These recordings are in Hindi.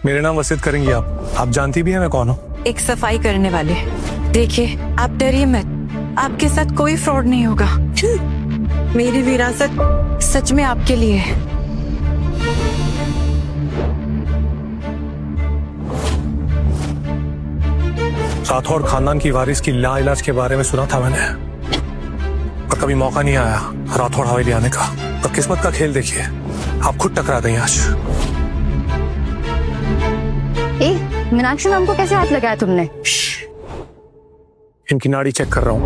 मेरे नाम वसीयत करेंगी आप जानती भी हैं मैं कौन हूँ? एक सफाई करने वाले। देखिए, आप डरिए मत, आपके साथ कोई फ्रॉड नहीं होगा। मेरी विरासत सच में आपके लिए है। राठौड़ खानदान की वारिस की लाइलाज के बारे में सुना था मैंने, पर कभी मौका नहीं आया राठौड़ हवेली आने का। और किस्मत का खेल देखिए, आप खुद टकरा गई आज। मीनाक्षी मैम को कैसे हाथ लगाया तुमने? इनकी नाड़ी चेक कर रहा हूं।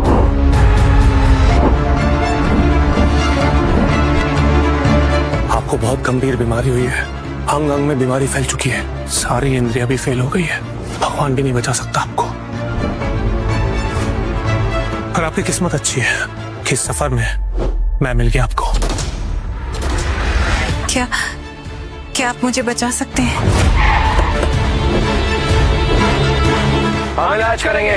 आपको बहुत गंभीर बीमारी हुई है, अंग अंग में बीमारी फैल चुकी है, सारी इंद्रियां भी फेल हो गई है, भगवान भी नहीं बचा सकता आपको। पर आपकी किस्मत अच्छी है कि इस सफर में मैं मिल गया आपको। क्या आप मुझे बचा सकते हैं? हम इलाज करेंगे।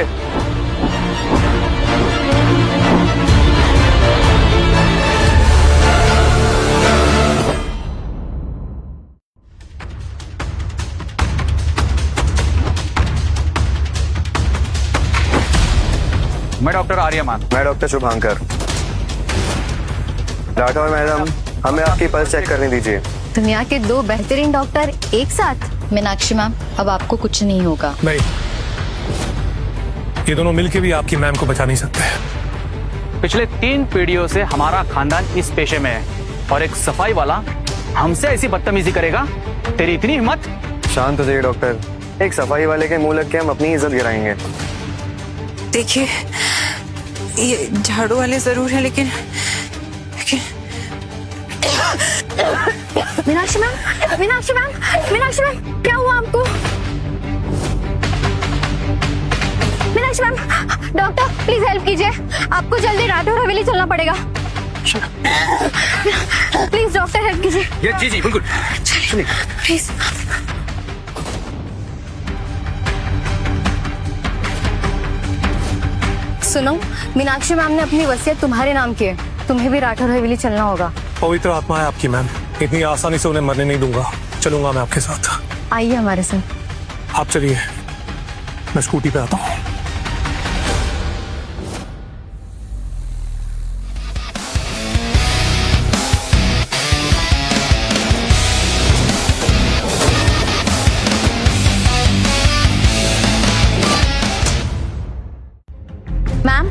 मैं डॉक्टर आर्यमान। मैं डॉक्टर शुभांकर। राठौर मैडम, हमें आपकी पल्स चेक करने दीजिए। दुनिया के दो बेहतरीन डॉक्टर एक साथ। मीनाक्षी मैम, अब आपको कुछ नहीं होगा। नहीं, ये दोनों मिलके भी आपकी मैम को बचा नहीं सकते। पिछले 3 पीढ़ियों से हमारा खानदान इस पेशे में है, और एक सफाई वाला हमसे ऐसी बदतमीजी करेगा? तेरी इतनी हिम्मत? शांत हो जाइए डॉक्टर, एक सफाई वाले के मुंह लग के हम अपनी इज्जत गिराएंगे। देखिए, ये झाड़ू वाले जरूर है, लेकिन Meenakshi ma'am, Meenakshi ma'am, Meenakshi ma'am, क्या हुआ आपको? Meenakshi ma'am, doctor please help कीजिए, आपको जल्दी राठौर हवेली चलना पड़ेगा। प्लीज डॉक्टर हेल्प कीजिए। जी जी बिल्कुल, चलिए प्लीज। सुनो, मीनाक्षी मैम ने अपनी वसीयत तुम्हारे नाम की है, तुम्हें भी राठौर हवेली चलना होगा। पवित्र आत्मा है आपकी मैम, इतनी आसानी से उन्हें मरने नहीं दूंगा। चलूंगा मैं आपके साथ। आइए हमारे साथ। आप चलिए, मैं स्कूटी पे आता हूँ। मैम,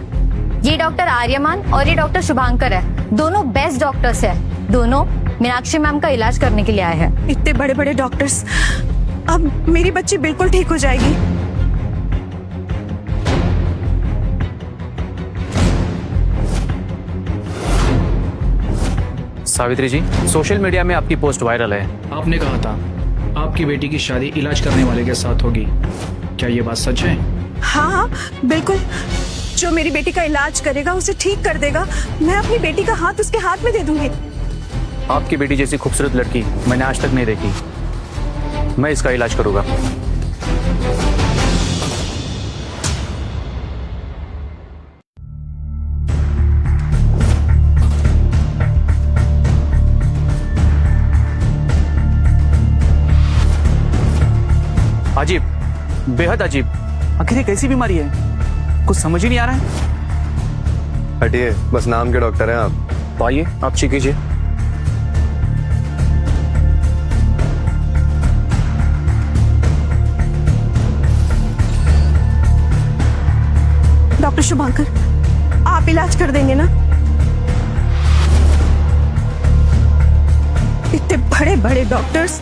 ये डॉक्टर आर्यमान और ये डॉक्टर शुभांकर है, दोनों बेस्ट डॉक्टर्स हैं। दोनों मीनाक्षी मैम का इलाज करने के लिए आए हैं। इतने बड़े बड़े डॉक्टर्स, अब मेरी बच्ची बिल्कुल ठीक हो जाएगी। सावित्री जी, सोशल मीडिया में आपकी पोस्ट वायरल है। आपने कहा था आपकी बेटी की शादी इलाज करने वाले के साथ होगी, क्या ये बात सच है? हाँ, बिल्कुल। जो मेरी बेटी का इलाज करेगा, उसे ठीक कर देगा, मैं अपनी बेटी का हाथ उसके हाथ में दे दूंगी। आपकी बेटी जैसी खूबसूरत लड़की मैंने आज तक नहीं देखी। मैं इसका इलाज करूंगा। अजीब, बेहद अजीब। आखिर ये कैसी बीमारी है, कुछ समझ ही नहीं आ रहा है। हटिए, बस नाम के डॉक्टर हैं आप। तो आइए, आप चेक कीजिए। डॉक्टर शुभांकर, आप इलाज कर देंगे ना? इतने बड़े बड़े डॉक्टर्स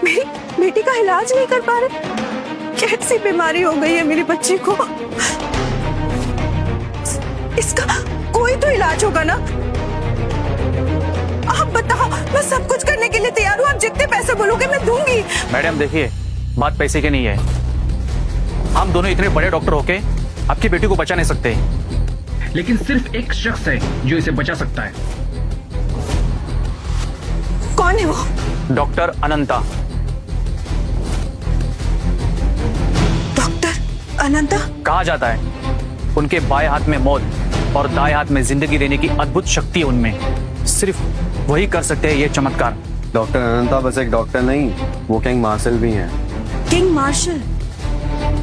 मेरी बेटी का इलाज नहीं कर पा रहे। कैसी बीमारी हो गई है मेरी बच्ची को? इसका कोई तो इलाज होगा ना? आप बताओ, मैं सब कुछ करने के लिए तैयार हूँ। आप जितने पैसे बोलोगे मैं दूंगी। मैडम देखिए, बात पैसे की नहीं है। हम दोनों इतने बड़े डॉक्टर होके आपकी बेटी को बचा नहीं सकते, लेकिन सिर्फ एक शख्स है जो इसे बचा सकता है। कौन है वो? डॉक्टर अनंता। डॉक्टर अनंता? कहा जाता है उनके बाएं हाथ में मौत और दाएं हाथ में जिंदगी देने की अद्भुत शक्ति है उनमें। सिर्फ वही कर सकते हैं ये चमत्कार। डॉक्टर अनंता बस एक डॉक्टर नहीं, वो किंग मार्शल भी हैं। किंग मार्शल,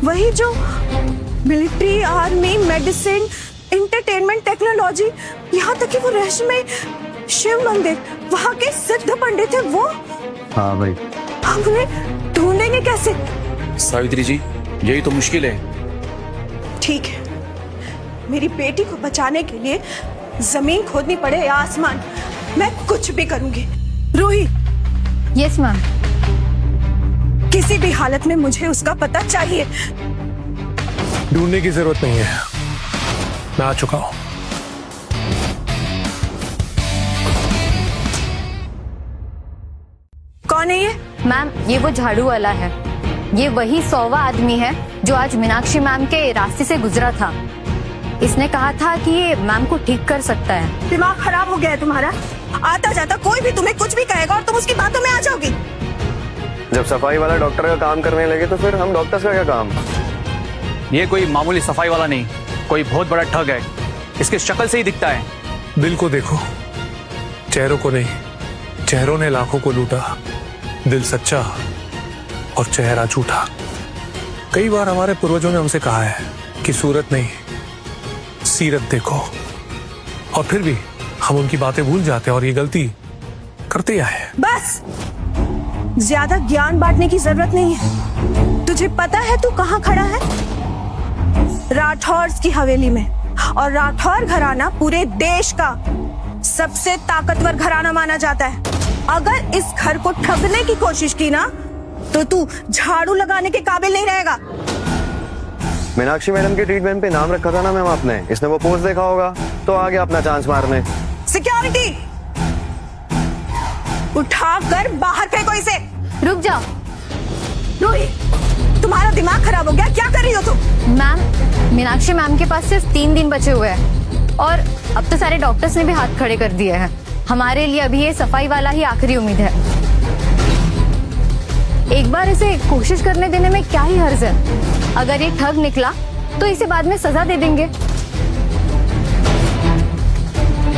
वही जो military, army, medicine, entertainment, technology, यहाँ तक कि वो रहस्यमय शिव मंदिर, वहाँ के सिद्ध पंडित है वो। हाँ भाई। हम उन्हें ढूंढेंगे कैसे? सावित्री जी, यही तो मुश्किल है। ठीक है, मेरी बेटी को बचाने के लिए जमीन खोदनी पड़े या आसमान, मैं कुछ भी करूंगी। Ruhi, yes ma'am. किसी भी हालत में मुझे उसका पता चाहिए। ढूंढने की जरूरत नहीं है, मैं आ चुका हूं। कौन है ये? मैम, ये वो झाड़ू वाला है। ये वही 100वां आदमी है जो आज मीनाक्षी मैम के रास्ते से गुजरा था। इसने कहा था कि ये मैम को ठीक कर सकता है। दिमाग खराब हो गया है तुम्हारा? आता जाता कोई भी तुम्हें कुछ भी कहेगा और तुम उसकी बातों में आ जाओगी। जब सफाई वाला डॉक्टर का काम करने लगे तो फिर हम डॉक्टर्स का क्या काम? ये कोई मामूली सफाई वाला नहीं, कोई बहुत बड़ा ठग है। इसकी शक्ल से ही दिखता है। दिल को देखो, चेहरों को नहीं। चेहरों ने लाखों को लूटा, दिल सच्चा और चेहरा झूठा। कई बार हमारे पूर्वजों ने हमसे कहा है कि सूरत नहीं, सीरत देखो, और फिर भी हम उनकी बातें भूल जाते हैं और ये गलती करते आए हैं। बस, ज्यादा ज्ञान बांटने की जरूरत नहीं है। तुझे पता है तू कहाँ खड़ा है? राठौर की हवेली में, और राठौर घराना पूरे देश का सबसे ताकतवर घराना माना जाता है। अगर इस घर को ठगने की कोशिश की ना, तो तू झाड़ू लगाने के काबिल नहीं रहेगा। मीनाक्षी मैडम के ट्रीटमेंट पे नाम रखा था ना मैम आपने, इसने वो पोस्ट देखा होगा तो आ गया अपना चांस मारने। सिक्योरिटी, उठा कर बाहर फेंको इसे। रुक जाओ। रोही, तुम्हारा दिमाग खराब हो गया? क्या कर रही हो तुम? मैम, मीनाक्षी मैम के पास सिर्फ 3 दिन बचे हुए हैं और अब तो सारे डॉक्टर्स ने भी हाथ खड़े कर दिए हैं। हमारे लिए अभी ये सफाई वाला ही आखिरी उम्मीद है। एक बार इसे कोशिश करने देने में क्या ही हर्ज है? अगर ये ठग निकला तो इसे बाद में सजा दे देंगे।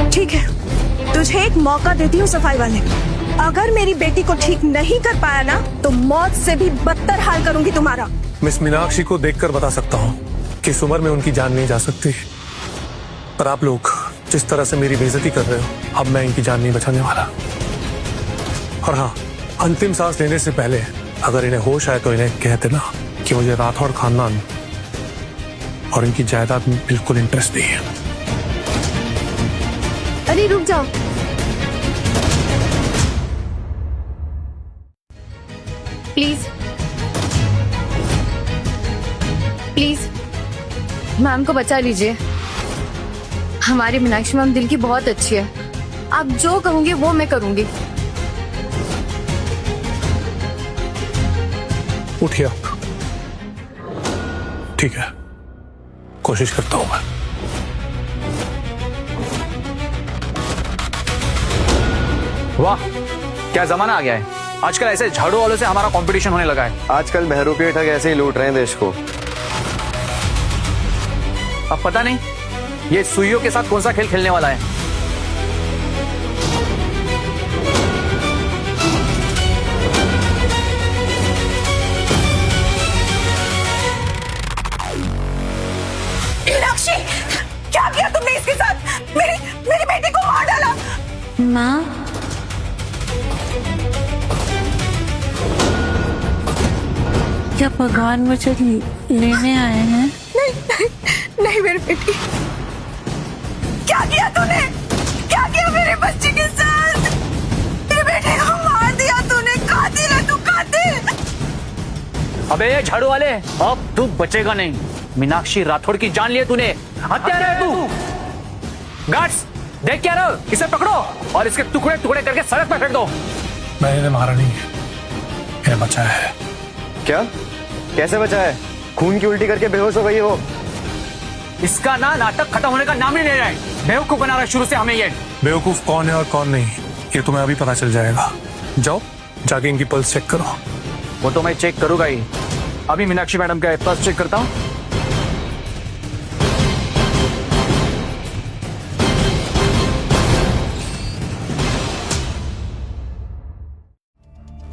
ठीक है, तुझे एक मौका देती हूँ सफाई वाले। अगर मेरी बेटी को ठीक नहीं कर पाया ना, तो मौत से भी बदतर हाल करूंगी तुम्हारा। मिस मीनाक्षी को देखकर बता सकता हूँ कि इस उम्र में उनकी जान नहीं जा सकती, पर आप लोग जिस तरह से मेरी बेइज्जती कर रहे हो, अब मैं इनकी जान नहीं बचाने वाला। और हाँ, अंतिम सांस लेने से पहले अगर इन्हें होश आए तो इन्हें कह देना कि मुझे राठौर खानदान और इनकी जायदाद में बिल्कुल इंटरेस्ट नहीं है। अरे रुक जाओ। प्लीज प्लीज मैम को बचा लीजिए। हमारी मीनाक्षी मैम दिल की बहुत अच्छी है। आप जो कहोगे वो मैं करूंगी। उठिए आप। ठीक है, कोशिश करता हूं मैं। वाह, क्या जमाना आ गया है। आजकल ऐसे झाड़ू वालों से हमारा कंपटीशन होने लगा है। आजकल बहरूपी ठग ऐसे ही लूट रहे हैं देश को। अब पता नहीं ये सुइयों के साथ कौन सा खेल खेलने वाला है। मीनाक्षी, क्या किया तुमने इसके साथ? मेरी बेटी को मार डाला। माँ, क्या भगवान मुझे लेने आए हैं? नहीं मेरी बेटी, क्या किया तूने? क्या किया मेरे बच्चे के साथ? मेरे बेटे को मार दिया तूने। कातिल है तू, कातिल। अबे ये झाड़ू वाले, अब तू बचेगा नहीं। मीनाक्षी राठौड़ की जान लिए तूने। हत्यारा है तू। गार्ड्स, देख क्या रहे हो? इसे पकड़ो और इसके टुकड़े टुकड़े करके सड़क पर फेंक दो। मैंने इन्हें मारा नहीं, इन्हें बचाया है। क्या? कैसे बचा है? खून की उल्टी करके बेहोश हो गई हो। इसका ना नाटक खत्म होने का नाम नहीं ले रहा है। बेवकूफ बना रहा है शुरू से हमें ये। बेवकूफ कौन है और कौन नहीं, ये तुम्हें अभी पता चल जाएगा। जाओ, जाके इनकी पल्स चेक करो। वो तो मैं चेक करूंगा ही। अभी मीनाक्षी मैडम का पल्स चेक करता हूँ।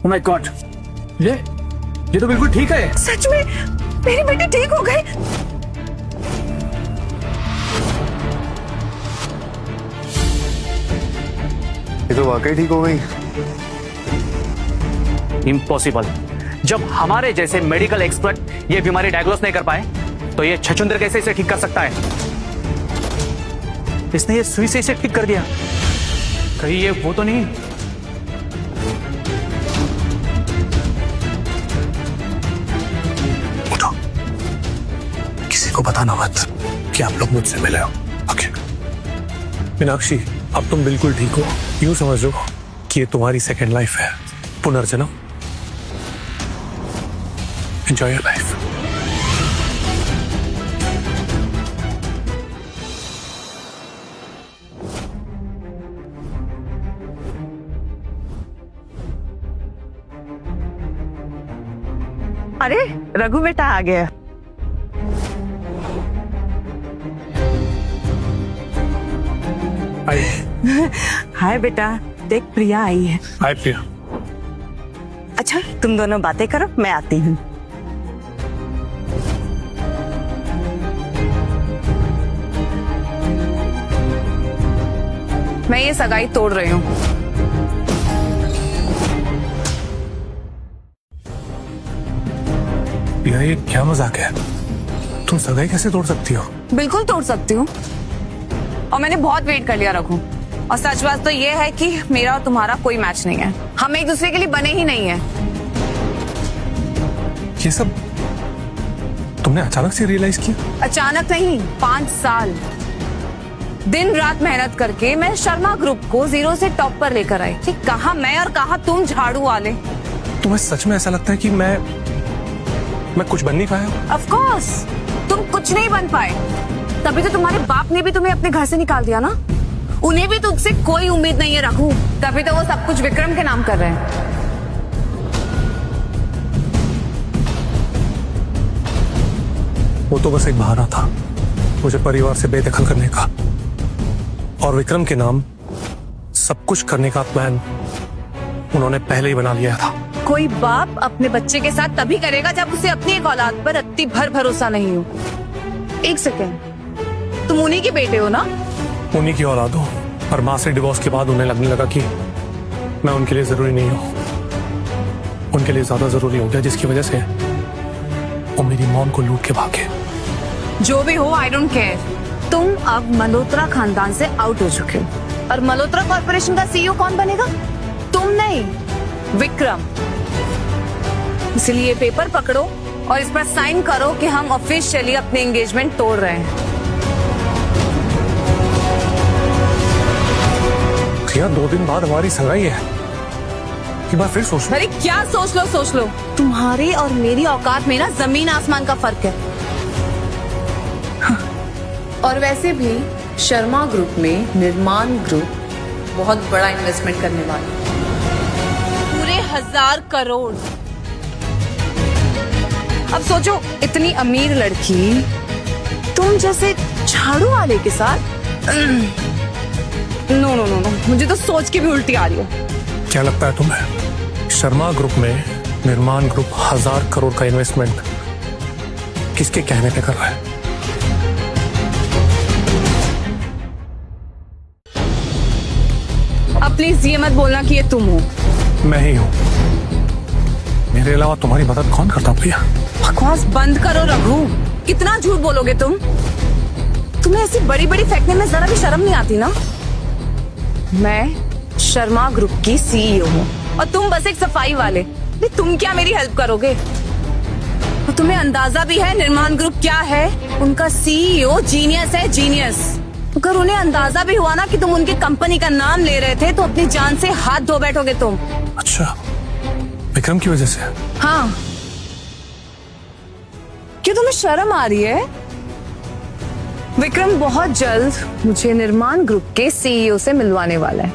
Oh my God, ले, ये तो बिल्कुल ठीक है। सच में मेरी बेटी ठीक हो गई? ये तो वाकई ठीक हो गई। इम्पॉसिबल। जब हमारे जैसे मेडिकल एक्सपर्ट ये बीमारी डायग्नोस नहीं कर पाए तो ये छछुंदर कैसे इसे ठीक कर सकता है? इसने ये सुई से इसे ठीक कर दिया। कहीं ये वो तो नहीं? उठो, किसी को बताना मत कि आप लोग मुझसे मिले हो। ओके मीनाक्षी, अब तुम बिल्कुल ठीक हो। यूं समझो कि ये तुम्हारी सेकेंड लाइफ है, पुनर्जन्म। Enjoy your life. अरे रघु बेटा आ गया। हाय बेटा, देख प्रिया आई है। हाय प्रिया। अच्छा तुम दोनों बातें करो, मैं आती हूँ। मैं ये सगाई तोड़ रही हूँ। प्रिया, ये क्या मजाक है? तुम सगाई कैसे तोड़ सकती हो? बिल्कुल तोड़ सकती हूँ, और मैंने बहुत वेट कर लिया रखूं। और सच बात तो ये है कि मेरा और तुम्हारा कोई मैच नहीं है। हम एक दूसरे के लिए बने ही नहीं है। ये सब तुमने अचानक से रियलाइज किया? अचानक नहीं, 5 साल दिन रात मेहनत करके मैं शर्मा ग्रुप को 0 से टॉप पर लेकर आई। कि कहा मैं और कहा तुम झाड़ू वाले। तुम्हें सच में ऐसा लगता है कि मैं कुछ बन नहीं पाया? ऑफ कोर्स तुम कुछ नहीं बन पाए, तभी तो तुम्हारे बाप ने भी तुम्हें अपने घर से निकाल दिया ना। उन्हें भी तुमसे कोई उम्मीद नहीं है रघु, तभी तो वो सब कुछ विक्रम के नाम कर रहे हैं। वो तो बस एक बहाना था मुझे परिवार से बेदखल करने का, और विक्रम के नाम सब कुछ करने का प्लान उन्होंने पहले ही बना लिया था। कोई बाप अपने बच्चे के साथ तभी करेगा जब उसे अपनी एक औलाद पर अति भर भरोसा नहीं हो। एक सेकेंड, तुम उन्हीं के बेटे हो ना? उन्हीं की औलाद हूं, और माँ से डिवोर्स के बाद उन्हें लगने लगा कि मैं उनके लिए जरूरी नहीं हूं। उनके लिए ज्यादा जरूरी हो गया, जिसकी वजह से वो मेरी मॉम को लूट के भागे। जो भी हो, आई डोंट केयर। तुम अब मल्होत्रा खानदान से आउट हो चुके हो, और मल्होत्रा कॉर्पोरेशन का सीईओ कौन बनेगा? तुम नहीं, विक्रम। इसलिए पेपर पकड़ो और इस पर साइन करो कि हम ऑफिशियली अपने एंगेजमेंट तोड़ रहे हैं। प्रिया, 2 दिन बाद हमारी सगाई है। एक बार फिर सोच लो। अरे क्या सोच लो। तुम्हारी और मेरी औकात में ना जमीन आसमान का फर्क है। और वैसे भी शर्मा ग्रुप में निर्माण ग्रुप बहुत बड़ा इन्वेस्टमेंट करने वाला है, पूरे 1000 करोड़। अब सोचो, इतनी अमीर लड़की तुम जैसे झाड़ू वाले के साथ। नो, मुझे तो सोच के भी उल्टी आ रही है। क्या लगता है तुम्हें शर्मा ग्रुप में निर्माण ग्रुप 1000 करोड़ का इन्वेस्टमेंट किसके कहने पे कर रहा है? अब प्लीज ये मत बोलना कि ये तुम हो। मैं ही हूं। मेरे अलावा तुम्हारी मदद कौन करता प्रिया? बकवास बंद करो रघु। कितना झूठ बोलोगे तुम? तुम्हें ऐसी बड़ी बड़ी फेंकने में जरा भी शर्म नहीं आती ना? मैं शर्मा ग्रुप की सीईओ हूँ, और तुम बस एक सफाई वाले। तुम क्या मेरी हेल्प करोगे? और तुम्हें अंदाजा भी है निर्माण ग्रुप क्या है? उनका सीईओ जीनियस है, जीनियस। अगर उन्हें अंदाजा भी हुआ ना कि तुम उनकी कंपनी का नाम ले रहे थे तो अपनी जान से हाथ धो बैठोगे तुम। अच्छा, विक्रम की वजह से? हाँ। क्यों तुम्हें शर्म आ रही है? विक्रम बहुत जल्द मुझे निर्माण ग्रुप के सीईओ से मिलवाने वाला है,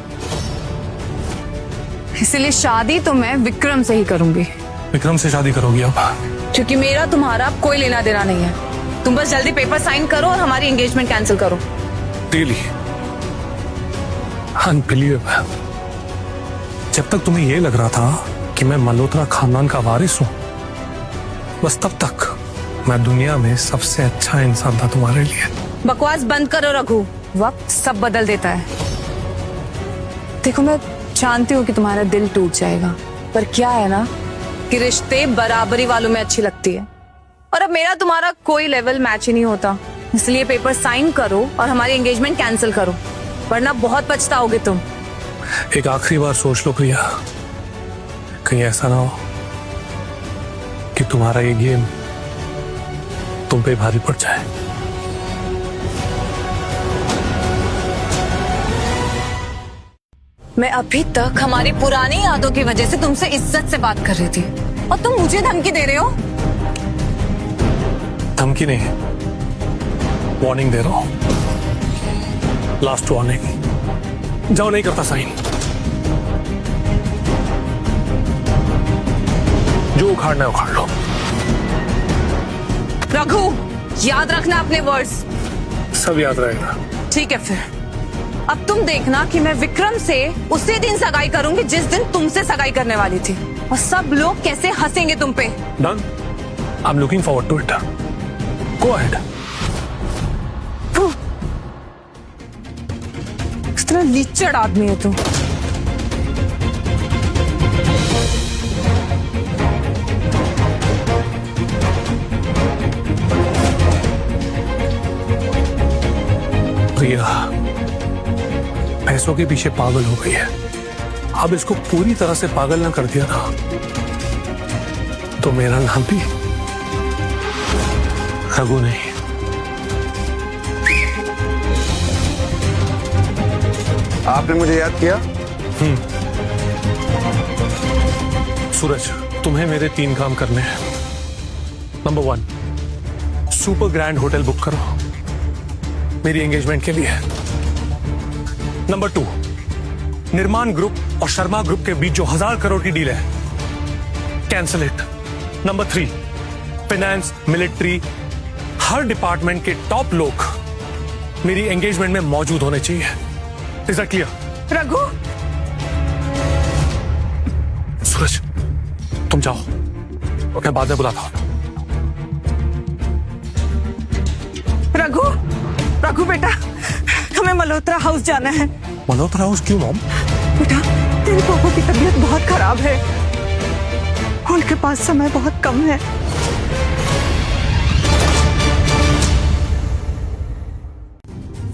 इसलिए शादी तो मैं विक्रम से ही करूंगी। विक्रम से शादी करोगी अब? क्योंकि मेरा तुम्हारा कोई लेना देना नहीं है। तुम बस जल्दी पेपर साइन करो और हमारी एंगेजमेंट कैंसिल करो। Really unbelievable. जब तक तुम्हें यह लग रहा था कि मैं मल्होत्रा खानदान का वारिस हूं, बस तब तक मैं दुनिया में सबसे अच्छा इंसान था तुम्हारे लिए। बकवास बंद करो रघु, वक्त सब बदल देता है। देखो मैं जानती हूँ कि तुम्हारा दिल टूट जाएगा, पर क्या है ना कि रिश्ते बराबरी वालों में अच्छी लगती है, और अब मेरा तुम्हारा कोई लेवल मैच ही नहीं होता। इसलिए पेपर साइन करो और हमारी एंगेजमेंट कैंसिल करो, वरना बहुत पछताओगे तुम। एक आखिरी बार सोच लो प्रिया, कहीं ऐसा ना हो कि तुम्हारा ये गेम तुम पे भारी पड़ जाए। मैं अभी तक हमारी पुरानी यादों की वजह से तुमसे इज्जत से बात कर रही थी, और तुम मुझे धमकी दे रहे हो। धमकी नहीं, वार्निंग दे रहा हूं, लास्ट वार्निंग। जाओ, नहीं करता साइन। जो उखाड़ना है उखाड़ लो। रघु, याद रखना अपने वर्ड्स। सब याद रहेगा। ठीक है फिर, अब तुम देखना कि मैं विक्रम से उसी दिन सगाई करूंगी जिस दिन तुमसे सगाई करने वाली थी, और सब लोग कैसे हंसेंगे तुम पे। Done, I am looking forward to it. Go ahead. इतना लीचड़ आदमी है तू। प्रिया पैसों के पीछे पागल हो गई है। अब इसको पूरी तरह से पागल ना कर दिया ना तो मेरा नाम भी रघु नहीं। आपने मुझे याद किया? सूरज, तुम्हें मेरे 3 काम करने हैं। Number 1, super grand hotel book करो मेरी एंगेजमेंट के लिए। नंबर 2, निर्माण ग्रुप और शर्मा ग्रुप के बीच जो 1000 करोड़ की डील है, cancel it. Number 3, finance, military, हर डिपार्टमेंट के टॉप लोग मेरी एंगेजमेंट में मौजूद होने चाहिए। Is that clear? Raghu, Suraj, तुम जाओ, मैं बाद में बुलाता हूं। रघु, रघु बेटा, हमें मल्होत्रा हाउस जाना है। मल्होत्रा हाउस क्यों मॉम? बेटा, तेरे पापा की तबीयत बहुत खराब है, उनके पास समय बहुत कम है।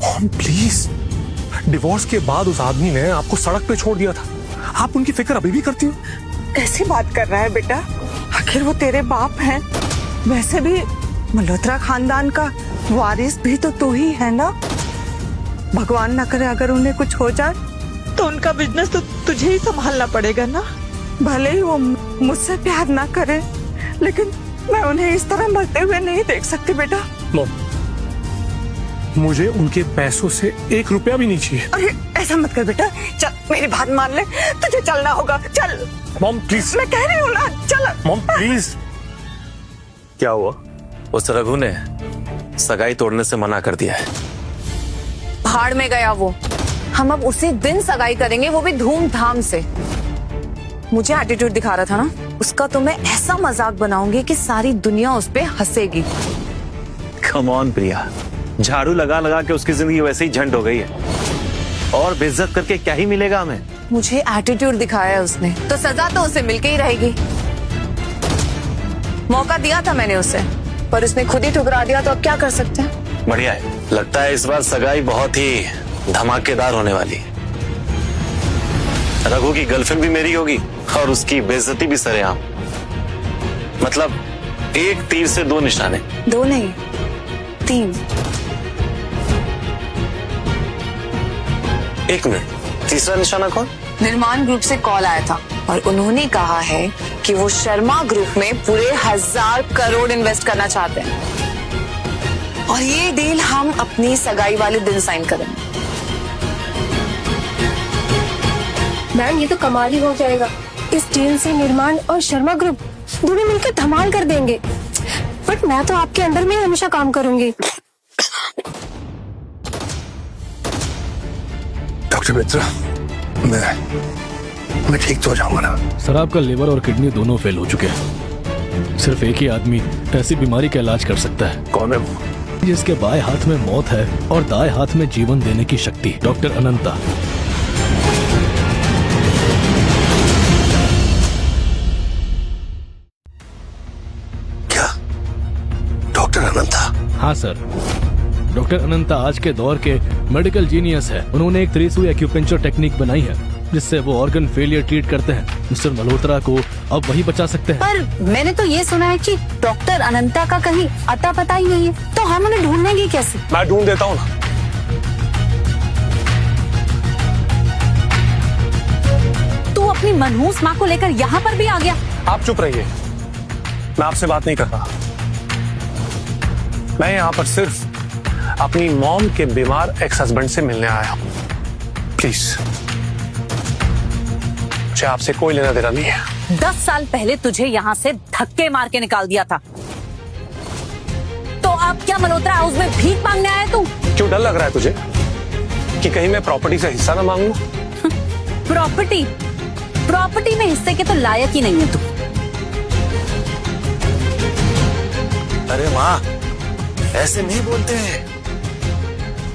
मॉम प्लीज, डिवोर्स के बाद उस आदमी ने आपको सड़क पे छोड़ दिया था, आप उनकी फिक्र अभी भी करती हो? कैसी बात कर रहा है बेटा, आखिर वो तेरे बाप हैं। वैसे भी मल्होत्रा खानदान का वारिस भी तो तू ही है ना। भगवान ना करे अगर उन्हें कुछ हो जाए तो उनका बिजनेस तो तुझे ही संभालना पड़ेगा ना। भले ही वो मुझसे प्यार ना करे, लेकिन मैं उन्हें इस तरह मरते हुए नहीं देख सकती बेटा। मॉम, मुझे उनके पैसों से 1 रुपया भी नहीं चाहिए। अरे ऐसा मत कर बेटा, चल मेरी बात मान ले, तुझे चलना होगा। चल मॉम प्लीज। मैं कह रही हूँ ना, चल। Mom please. क्या हुआ? उस रघु ने सगाई तोड़ने से मना कर दिया है। भाड़ में गया वो। हम अब उसी दिन सगाई करेंगे, वो भी धूमधाम से। मुझे एटीट्यूड दिखा रहा था ना, उसका तो मैं ऐसा मजाक बनाऊंगी कि सारी दुनिया उस पे हंसेगी। कम ऑन प्रिया, झाड़ू लगा लगा के उसकी जिंदगी वैसे ही झंड हो गई है, और बेइज्जत करके क्या ही मिलेगा हमें। मुझे एटीट्यूड दिखाया है उसने, तो सजा तो उसे मिलके ही रहेगी। मौका दिया था मैंने उसे, पर उसने खुद ही ठुकरा दिया, तो अब क्या कर सकते हैं। बढ़िया है, लगता है इस बार सगाई बहुत ही धमाकेदार होने वाली है। रघु की गर्लफ्रेंड भी मेरी होगी और उसकी बेइज्जती भी सरेआम। मतलब एक तीर से 2 निशाने। 2 नहीं, 3। 1 मिनट, तीसरा निशाना कौन? निर्माण ग्रुप से कॉल आया था और उन्होंने कहा है कि वो शर्मा ग्रुप में पूरे 1000 करोड़ इन्वेस्ट करना चाहते हैं, और ये डील हम अपनी सगाई वाले दिन साइन करेंगे। मैम, ये तो कमाल ही हो जाएगा। इस डील से निर्माण और शर्मा ग्रुप दोनों मिलकर धमाल कर देंगे। बट मैं तो आपके अंडर में ही हमेशा काम करूंगी। डॉक्टर मित्रा, मैं ठीक तो हो जाऊंगा ना? सर, आपका लिवर और किडनी दोनों फेल हो चुके हैं। सिर्फ एक ही आदमी ऐसी बीमारी का इलाज कर सकता है। कौन है वो? जिसके बाएं हाथ में मौत है और दाएं हाथ में जीवन देने की शक्ति। डॉक्टर अनंता। क्या डॉक्टर अनंता? हाँ सर, डॉक्टर अनंता आज के दौर के मेडिकल जीनियस है। उन्होंने एक त्रिसुई एक्यूपेंचर टेक्निक बनाई है जिससे वो ऑर्गन फेलियर ट्रीट करते हैं। मिस्टर मल्होत्रा को अब वही बचा सकते हैं। पर मैंने तो ये सुना है कि डॉक्टर अनंता का कहीं अता पता ही नहीं है, तो हम उन्हें ढूंढेंगे कैसे? मैं ढूंढ देता हूँ ना। तू अपनी मनहूस माँ को लेकर यहाँ पर भी आ गया। आप चुप रहिए, मैं आपसे बात नहीं कर रहा। मैं यहाँ पर सिर्फ अपनी मॉम के बीमार एक्स हस्बैंड से मिलने आया हूँ। प्लीज, मुझे आपसे कोई लेना देना नहीं है। 10 साल पहले तुझे यहाँ से धक्के मार के निकाल दिया था, तो अब क्या मल्होत्रा हाउस में भीख मांगने आया तू? क्यों डर लग रहा है तुझे कि कहीं मैं प्रॉपर्टी से हिस्सा ना मांग लूं? प्रॉपर्टी में हिस्से के तो लायक ही नहीं है तू। अरे माँ, ऐसे नहीं बोलते हैं।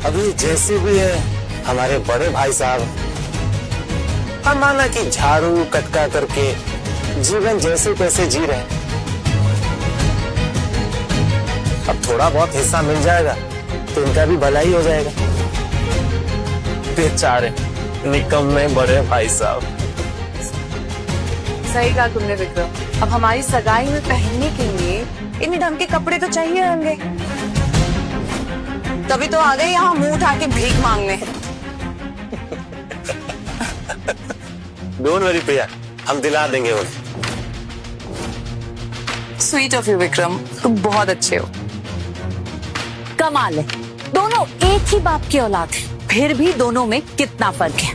अभी जैसे भी है हमारे बड़े भाई साहब, हम माना कि झाड़ू कटका करके जीवन जैसे तैसे जी रहे हैं। अब थोड़ा बहुत हिस्सा मिल जाएगा तो इनका भी भलाई हो जाएगा। बेचारे निकम्मे बड़े भाई साहब। सही कहा तुमने विक्रम। अब हमारी सगाई में पहनने के लिए इन्हें ढंग के कपड़े तो चाहिए होंगे, तभी तो आ गए यहाँ मुंह उठा के भीख मांगने। डोंट वरी प्रिया, हम दिला देंगे उन्हें। स्वीट ऑफ यू विक्रम, तुम बहुत अच्छे हो। कमाल है, दोनों एक ही बाप की औलाद है, फिर भी दोनों में कितना फर्क है।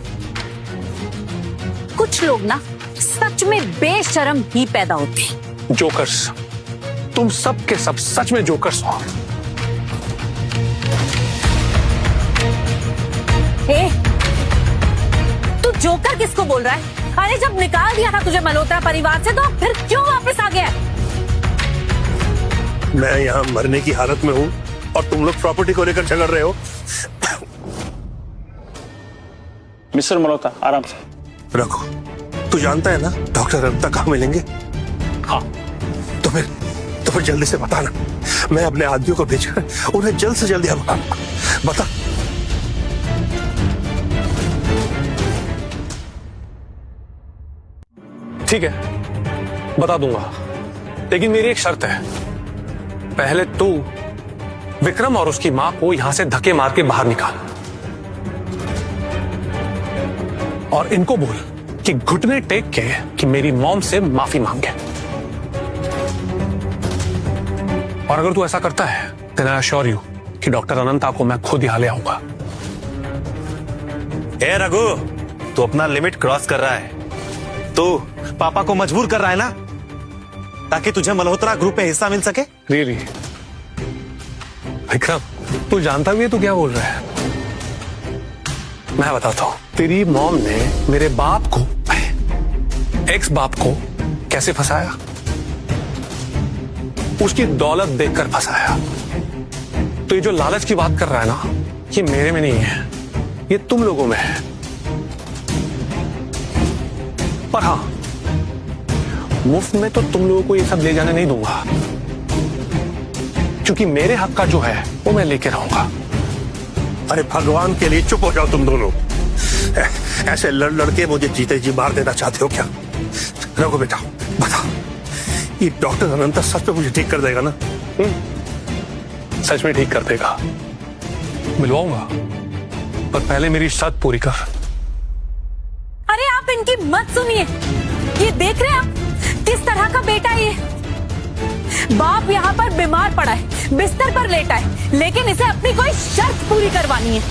कुछ लोग ना सच में बेशर्म ही पैदा होते हैं। जोकर्स, तुम सब के सब सच में जोकर्स हो। तू जोकर किसको बोल रहा है? अरे जब निकाल दिया था तुझे मल्होत्रा परिवार से, तो फिर क्यों वापस आ गया? मैं यहाँ मरने की हालत में हूँ और तुम लोग प्रॉपर्टी को लेकर झगड़ रहे हो। मिस्टर मल्होत्रा, आराम से रखो। तू जानता है ना डॉक्टर अनंता कहाँ मिलेंगे? हाँ, तो फिर जल्दी से बताना। मैं अपने आदमियों को भेजकर उन्हें जल्द से जल्द यहाँ बुलाऊंगा। बता। ठीक है, बता दूंगा, लेकिन मेरी एक शर्त है। पहले तू विक्रम और उसकी मां को यहां से धक्के मार के बाहर निकाल और इनको बोल कि घुटने टेक के कि मेरी मॉम से माफी मांगे। और अगर तू ऐसा करता है तो आई अश्योर यू कि डॉक्टर अनंता को मैं खुद यहाँ ले आऊंगा। ए रघु, तू अपना लिमिट क्रॉस कर रहा है। तू पापा को मजबूर कर रहा है ना, ताकि तुझे मल्होत्रा ग्रुप में हिस्सा मिल सके। रियली विक्रम, तू जानता भी है तू क्या बोल रहा है? मैं बताता हूं, तेरी मॉम ने मेरे बाप को, एक्स बाप को कैसे फंसाया? उसकी दौलत देखकर फंसाया। तो ये जो लालच की बात कर रहा है ना, ये मेरे में नहीं है, ये तुम लोगों में है। पर हाँ, मुफ्त में तो तुम लोगों को ये सब ले जाने नहीं दूंगा, क्योंकि मेरे हक का जो है वो मैं लेके रहूंगा। अरे भगवान के लिए चुप हो जाओ तुम दोनों। ऐसे लड़ लड़के मुझे जीते जी मार देना चाहते हो क्या? रघु बेटा बता, ये डॉक्टर अनंता सच में मुझे ठीक कर देगा ना? सच में ठीक कर देगा, मिलवाऊंगा, पर पहले मेरी शर्त पूरी कर। अरे आप इनकी मत सुनिए, ये देख रहे हैं आप किस तरह का बेटा है ये? बाप यहाँ पर बीमार पड़ा है, बिस्तर पर लेटा है, लेकिन इसे अपनी कोई शर्त पूरी करवानी है।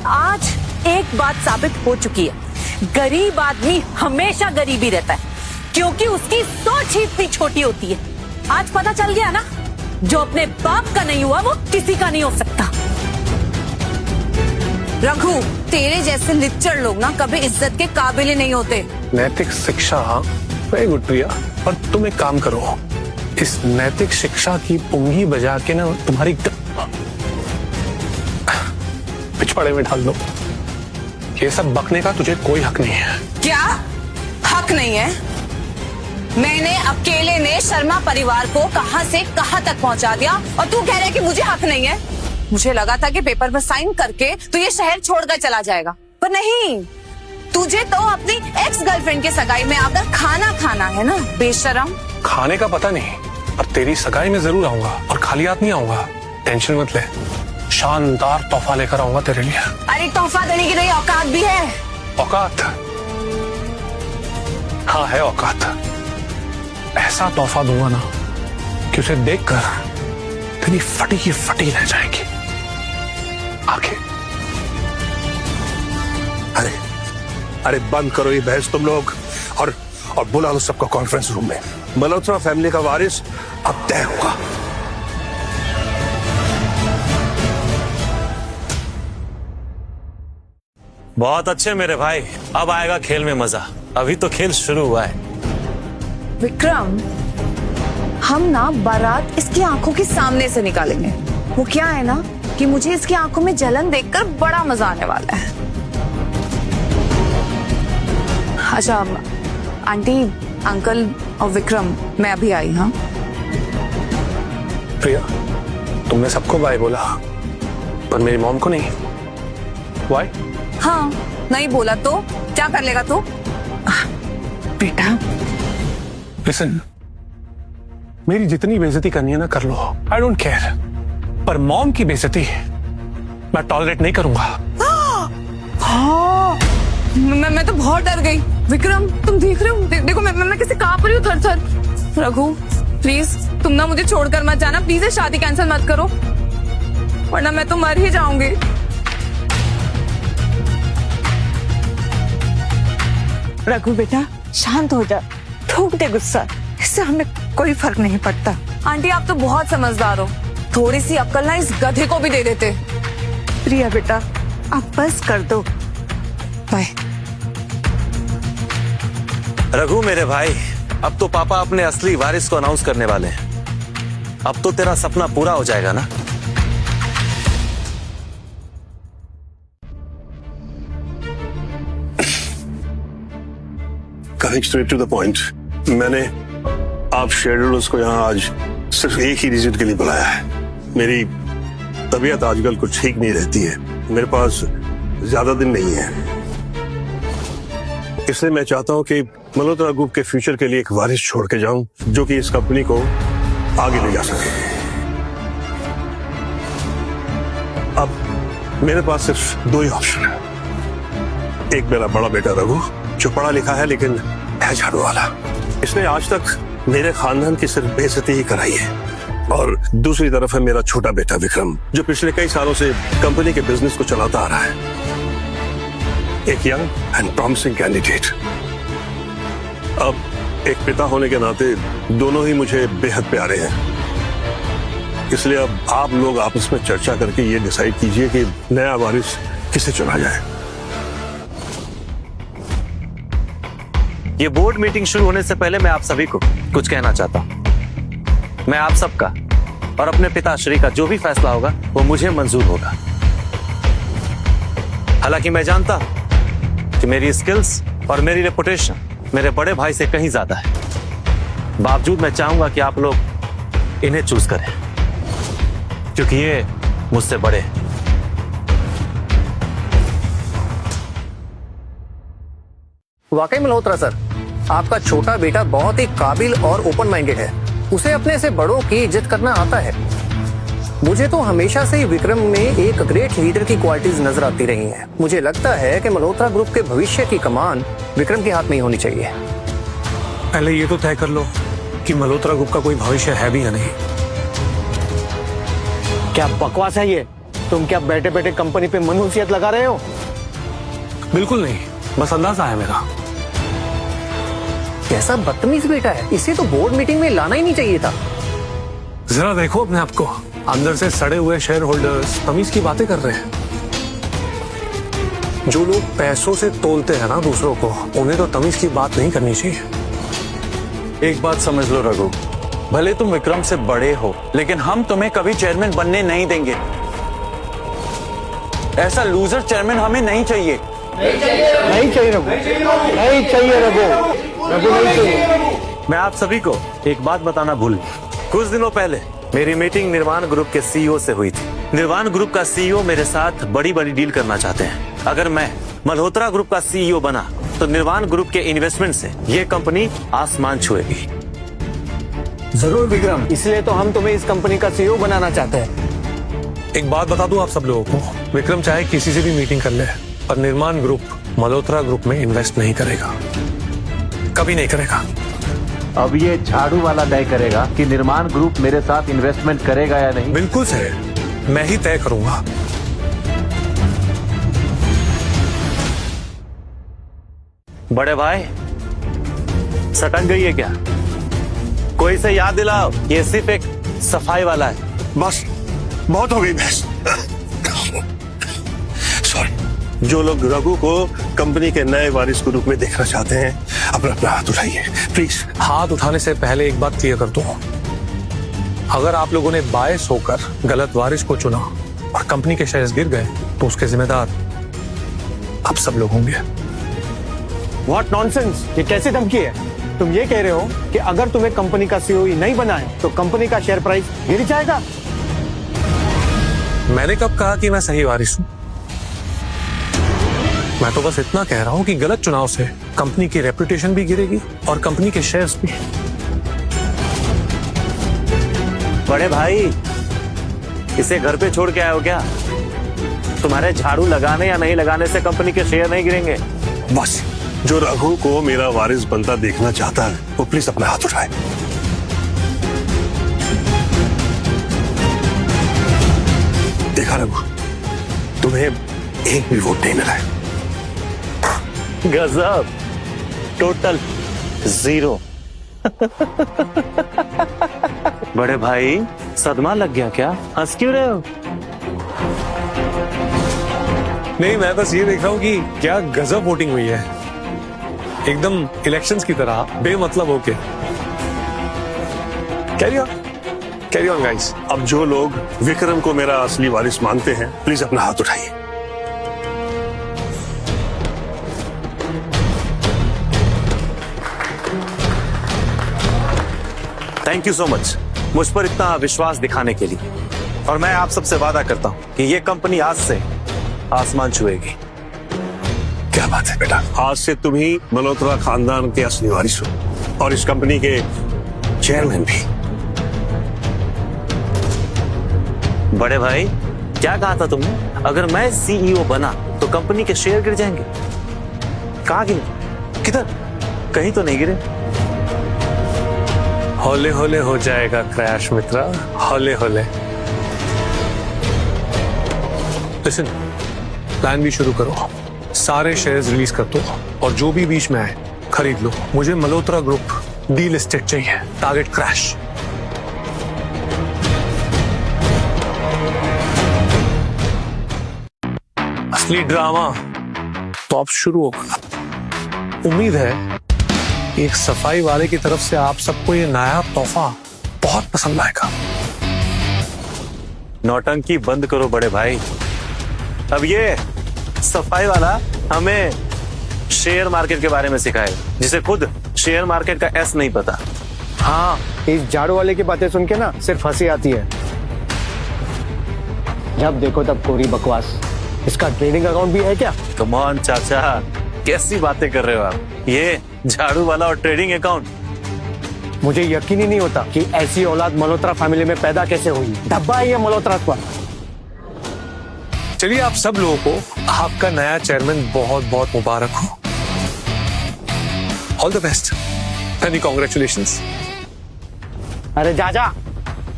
आज एक बात साबित हो चुकी है, गरीब आदमी हमेशा गरीब ही रहता है, क्योंकि उसकी सोच ही इतनी छोटी होती है। आज पता चल गया ना, जो अपने बाप का नहीं हुआ वो किसी का नहीं हो सकता। रघु, तेरे जैसे लिच्चड़ लोग ना कभी इज्जत के काबिल ही नहीं होते। नैतिक शिक्षा वेरी गुड प्रिया। और तुम एक काम करो, इस नैतिक शिक्षा की पुंगी बजा के ना तुम्हारी पिछवाड़े में डाल दो। ये सब बकने का तुझे कोई हक नहीं है। क्या हक नहीं है? मैंने अकेले ने शर्मा परिवार को कहां से कहां तक पहुंचा दिया और तू कह रहे कि मुझे हक नहीं है? मुझे लगा था कि पेपर पर साइन करके तू ये शहर छोड़कर चला जाएगा, पर नहीं, तुझे तो अपनी एक्स गर्लफ्रेंड के सगाई में आकर खाना खाना है ना, बेशरम। खाने का पता नहीं, पर तेरी सगाई में जरूर आऊंगा और खाली हाथ नहीं आऊंगा। टेंशन मत ले, शानदार तोहफा लेकर आऊंगा तेरे लिए। अरे तोहफा देने की नहीं औकात भी है। औकात? हाँ है औकात। ऐसा तोहफा दूंगा ना कि उसे देखकर तेरी फटी की फटी रह जाएगी आंखें। अरे बंद करो ये बहस तुम लोग, और बुला लो सबको कॉन्फ्रेंस रूम में। मल्होत्रा फैमिली का वारिस अब तय होगा। बहुत अच्छे मेरे भाई, अब आएगा खेल में मजा। अभी तो खेल शुरू हुआ है। विक्रम, हम ना बारात इसकी आंखों के सामने से निकालेंगे। वो क्या है ना कि मुझे इसकी आंखों में जलन देखकर बड़ा मजा आने वाला है। अच्छा आंटी, अंकल और विक्रम, मैं अभी आई। हाँ प्रिया, तुमने सबको बाय बोला पर मेरी मॉम को नहीं। Why? हाँ, नहीं बोला तो क्या कर लेगा तू? बेटा लिसन, मेरी जितनी बेइज्जती करनी है ना कर लो, आई डोंट केयर, पर मॉम की बेइज्जती मैं टॉलरेट नहीं करूंगा। हाँ, मैं तो बहुत डर गई। विक्रम, तुम देख रहे हो? देखो मैं कैसे कांप रही हूँ थर थर। रघु प्लीज, तुम ना मुझे छोड़कर मत जाना प्लीज। ये शादी कैंसिल मत करो, वरना मैं तो मर ही जाऊंगी। रघु बेटा शांत हो जा, थूक दे गुस्सा, इससे हमें कोई फर्क नहीं पड़ता। आंटी आप तो बहुत समझदार हो, थोड़ी सी अक्ल ना इस गधे को भी दे देते। प्रिया बेटा अब बस कर दो, बाय। रघु मेरे भाई, अब तो पापा अपने असली वारिस को अनाउंस करने वाले हैं। अब तो तेरा सपना पूरा हो जाएगा ना। Coming straight to the point, मैंने आप शेयरहोल्डर्स को यहाँ आज सिर्फ एक ही रीजन के लिए बुलाया है। मेरी तबीयत आजकल कुछ ठीक नहीं रहती है, मेरे पास ज्यादा दिन नहीं है, इसलिए मैं चाहता हूं कि मल्होत्रा ग्रुप के फ्यूचर के लिए एक वारिस छोड़ के जाऊं जो कि इस कंपनी को आगे ले जा सके। अब मेरे पास सिर्फ दो ही ऑप्शन है। एक मेरा बड़ा बेटा रघु, जो पढ़ा लिखा है लेकिन है झाड़ू वाला, इसने आज तक मेरे खानदान की सिर्फ बेइज्जती ही कराई है। और दूसरी तरफ है मेरा छोटा बेटा विक्रम, जो पिछले कई सालों से कंपनी के बिजनेस को चलाता आ रहा है। एक यंग एंड प्रॉमिसिंग कैंडिडेट। अब एक पिता होने के नाते दोनों ही मुझे बेहद प्यारे हैं, इसलिए अब आप लोग आपस में चर्चा करके ये डिसाइड कीजिए कि नया वारिस किसे चुना जाए। ये बोर्ड मीटिंग शुरू होने से पहले मैं आप सभी को कुछ कहना चाहता हूं। मैं आप सबका और अपने पिताश्री का जो भी फैसला होगा वो मुझे मंजूर होगा। हालांकि मैं जानता हूं कि मेरी स्किल्स और मेरी रेपुटेशन मेरे बड़े भाई से कहीं ज्यादा है, बावजूद मैं चाहूंगा कि आप लोग इन्हें चूज करें क्योंकि ये मुझसे बड़े हैं। वाकई मल्होत्रा सर, आपका छोटा बेटा बहुत ही काबिल और ओपन माइंडेड है। उसे अपने से बड़ों की इज्जत करना आता है। मुझे तो हमेशा से ही विक्रम में एक ग्रेट लीडर की क्वालिटीज नजर आती रही हैं। मुझे लगता है कि मल्होत्रा ग्रुप के भविष्य की कमान विक्रम के हाथ में ही होनी चाहिए। पहले ये तो तय कर लो कि मल्होत्रा ग्रुप का कोई भविष्य है भी या नहीं। क्या बकवास है ये? तुम क्या बैठे बैठे कंपनी पे मनहूसियत लगा रहे हो? बिल्कुल नहीं, बस अंदाजा है मेरा। कैसा बदतमीज बेटा है, इसे तो बोर्ड मीटिंग में लाना ही नहीं चाहिए था। जरा देखो अपने आप को, अंदर से सड़े हुए शेयर होल्डर्स तमीज की बातें कर रहे हैं। जो लोग पैसों से तोलते हैं ना दूसरों को, उन्हें तो तमीज की बात नहीं करनी चाहिए। एक बात समझ लो रघु, भले तुम विक्रम से बड़े हो लेकिन हम तुम्हें कभी चेयरमैन बनने नहीं देंगे। ऐसा लूजर चेयरमैन हमें नहीं चाहिए। नहीं चाहिए रघु, नहीं चाहिए रघु, रघु नहीं चाहिए। मैं आप सभी को एक बात बताना भूल, कुछ दिनों पहले मेरी मीटिंग निर्माण ग्रुप के सीईओ से हुई थी। निर्माण ग्रुप का सीईओ मेरे साथ बड़ी बड़ी डील करना चाहते हैं। अगर मैं मल्होत्रा ग्रुप का सीईओ बना तो निर्माण ग्रुप के इन्वेस्टमेंट से ये कंपनी आसमान छुएगी। जरूर विक्रम, इसलिए तो हम तुम्हें इस कंपनी का सीईओ बनाना चाहते हैं। एक बात बता दूं आप सब लोगों को, विक्रम चाहे किसी से भी मीटिंग कर ले पर निर्माण ग्रुप मल्होत्रा ग्रुप में इन्वेस्ट नहीं करेगा, कभी नहीं करेगा। अब ये झाड़ू वाला तय करेगा कि निर्माण ग्रुप मेरे साथ इन्वेस्टमेंट करेगा या नहीं। बिल्कुल सर, मैं ही तय करूंगा। बड़े भाई, सटक गई है क्या? कोई से याद दिलाओ, ये सिर्फ एक सफाई वाला है। बस बहुत हो गई बहस। सॉरी। जो लोग रघु को कंपनी के नए वारिस के रूप में देखना चाहते हैं, अपना अपना हाथ उठाइए प्लीज। हाथ उठाने से पहले एक बात क्लियर कर दूं, अगर आप लोगों ने बायस होकर गलत वारिस को चुना और कंपनी के शेयर्स गिर गए तो उसके जिम्मेदार आप सब लोग होंगे। व्हाट नॉनसेंस, ये कैसी धमकी है? तुम ये कह रहे हो कि अगर तुम्हें कंपनी का सीईओ नहीं बनाए तो कंपनी का शेयर प्राइस गिर जाएगा? मैंने कब कहा कि मैं सही वारिस हूं? मैं तो बस इतना कह रहा हूं कि गलत चुनाव से कंपनी की रेपुटेशन भी गिरेगी और कंपनी के शेयर्स भी। बड़े भाई, इसे घर पे छोड़ के आए हो क्या? तुम्हारे झाड़ू लगाने या नहीं लगाने से कंपनी के शेयर नहीं गिरेंगे। बस जो रघु को मेरा वारिस बनता देखना चाहता है वो प्लीज अपना हाथ उठाए। देखा रघु, तुम्हें एक भी वोट नहीं मिला है। गजब, टोटल 0। बड़े भाई, सदमा लग गया क्या? हंस क्यों रहे हो? नहीं, मैं बस ये देख रहा हूं कि क्या गजब वोटिंग हुई है, एकदम इलेक्शंस की तरह बेमतलब होके। Carry on guys. अब जो लोग विक्रम को मेरा असली वारिस मानते हैं प्लीज अपना हाथ उठाइए। थैंक यू सो मच मुझ पर इतना विश्वास दिखाने के लिए। और मैं आप सबसे वादा करता हूं कि ये कंपनी आज से आसमान छुएगी। क्या बात है बेटा, आज से तुम ही मल्होत्रा खानदान के असली वारिस हो और इस कंपनी के चेयरमैन भी। बड़े भाई, क्या कहा था तुमने? अगर मैं सीईओ बना तो कंपनी के शेयर गिर जाएंगे। कहाँ गिरे? किधर? कहीं तो नहीं गिरे। हौले हौले हो जाएगा क्रैश मित्रा, हौले हौले। लिसन, प्लान भी शुरू करो, सारे शेयर्स रिलीज कर दो और जो भी बीच में आए खरीद लो। मुझे मल्होत्रा ग्रुप डीलिस्टेड चाहिए, टारगेट क्रैश। असली ड्रामा तो अब शुरू होगा। उम्मीद है एक सफाई वाले की तरफ से आप सबको ये नया तोहफा बहुत पसंद आएगा। नौटंकी बंद करो बड़े भाई। अब ये सफाई वाला हमें शेयर मार्केट के बारे में सिखाएगा, जिसे खुद शेयर मार्केट का एस नहीं पता। हाँ, इस झाड़ू वाले की बातें सुन के ना सिर्फ हंसी आती है। जब देखो तब कोरी बकवास। इसका ट्रेडिंग अकाउंट भी है क्या? कम ऑन चाचा, कैसी बातें कर रहे हो आप? ये झाड़ू वाला और ट्रेडिंग अकाउंट। मुझे यकीन ही नहीं होता कि ऐसी औलाद मल्होत्रा फैमिली में पैदा कैसे हुई। धब्बा है ये मल्होत्रा पर। चलिए, आप सब लोगों को आपका नया चेयरमैन बहुत बहुत मुबारक हो। All the best, many congratulations. अरे जा जा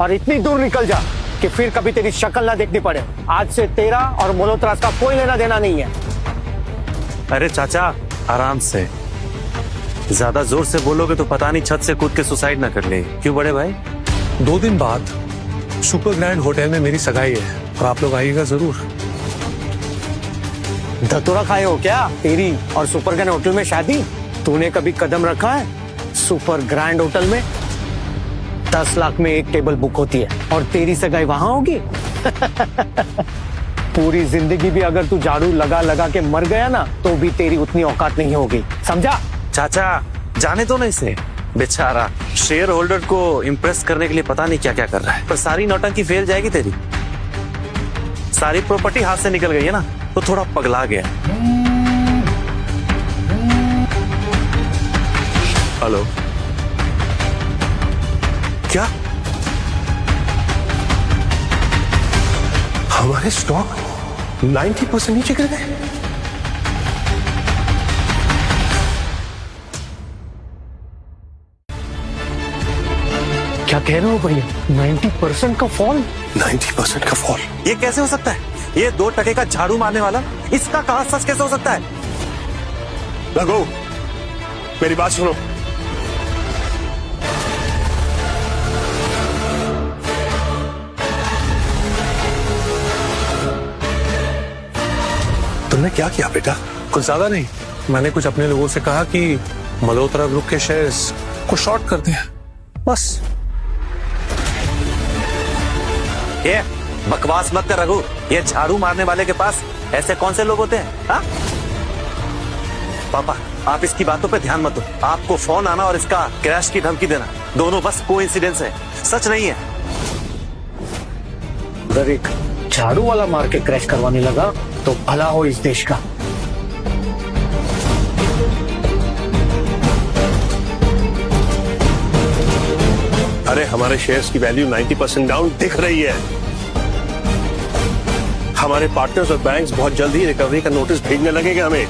और इतनी दूर निकल जा कि फिर कभी तेरी शक्ल ना देखनी पड़े। आज से तेरा और मल्होत्रा का कोई लेना देना नहीं है। अरे चाचा, आराम से, ज्यादा जोर से बोलोगे तो पता नहीं छत से कूद के सुसाइड ना कर ले। क्यों बड़े भाई? 2 दिन बाद सुपर ग्रैंड होटल में मेरी सगाई है और आप लोग आइएगा जरूर। धतूरा खाए हो क्या? तेरी और सुपर ग्रैंड होटल में शादी? तूने कभी कदम रखा है? सुपर ग्रैंड होटल में 10 लाख में एक टेबल बुक होती है और तेरी सगाई वहां होगी। पूरी जिंदगी भी अगर तू झाड़ू लगा लगा के मर गया ना तो भी तेरी उतनी औकात नहीं होगी, समझा? चाचा जाने दो ना इसे, बेचारा शेयर होल्डर को इम्प्रेस करने के लिए पता नहीं क्या क्या कर रहा है, पर सारी नौटंकी फेल जाएगी तेरी। सारी प्रॉपर्टी हाथ से निकल गई है ना, तो थोड़ा पगला गया। हेलो, क्या हमारे स्टॉक 90% नीचे गिर गए? क्या कह रहे हो भैया? 90% का फॉल? 90% का फॉल? ये कैसे हो सकता है? ये 2 टके का झाड़ू मारने वाला, इसका कहां सच कैसे हो सकता है? रघु, मेरी बात सुनो। तुमने क्या किया बेटा? कुछ ज्यादा नहीं, मैंने कुछ अपने लोगों से कहा कि मल्होत्रा ग्रुप के शेयर्स को शॉर्ट कर दिया, बस। ये बकवास मत कर रघु, ये झाड़ू मारने वाले के पास ऐसे कौन से लोग होते हैं? हा? पापा आप इसकी बातों पे ध्यान मत दो, आपको फोन आना और इसका क्रैश की धमकी देना दोनों बस कोइंसिडेंस है, सच नहीं है। अगर एक झाड़ू वाला मार के क्रैश करवाने लगा तो भला हो इस देश का। अरे हमारे शेयर्स की वैल्यू 90% डाउन दिख रही है। हमारे पार्टनर्स और बैंक्स बहुत जल्द ही रिकवरी का नोटिस भेजने लगेंगे हमें।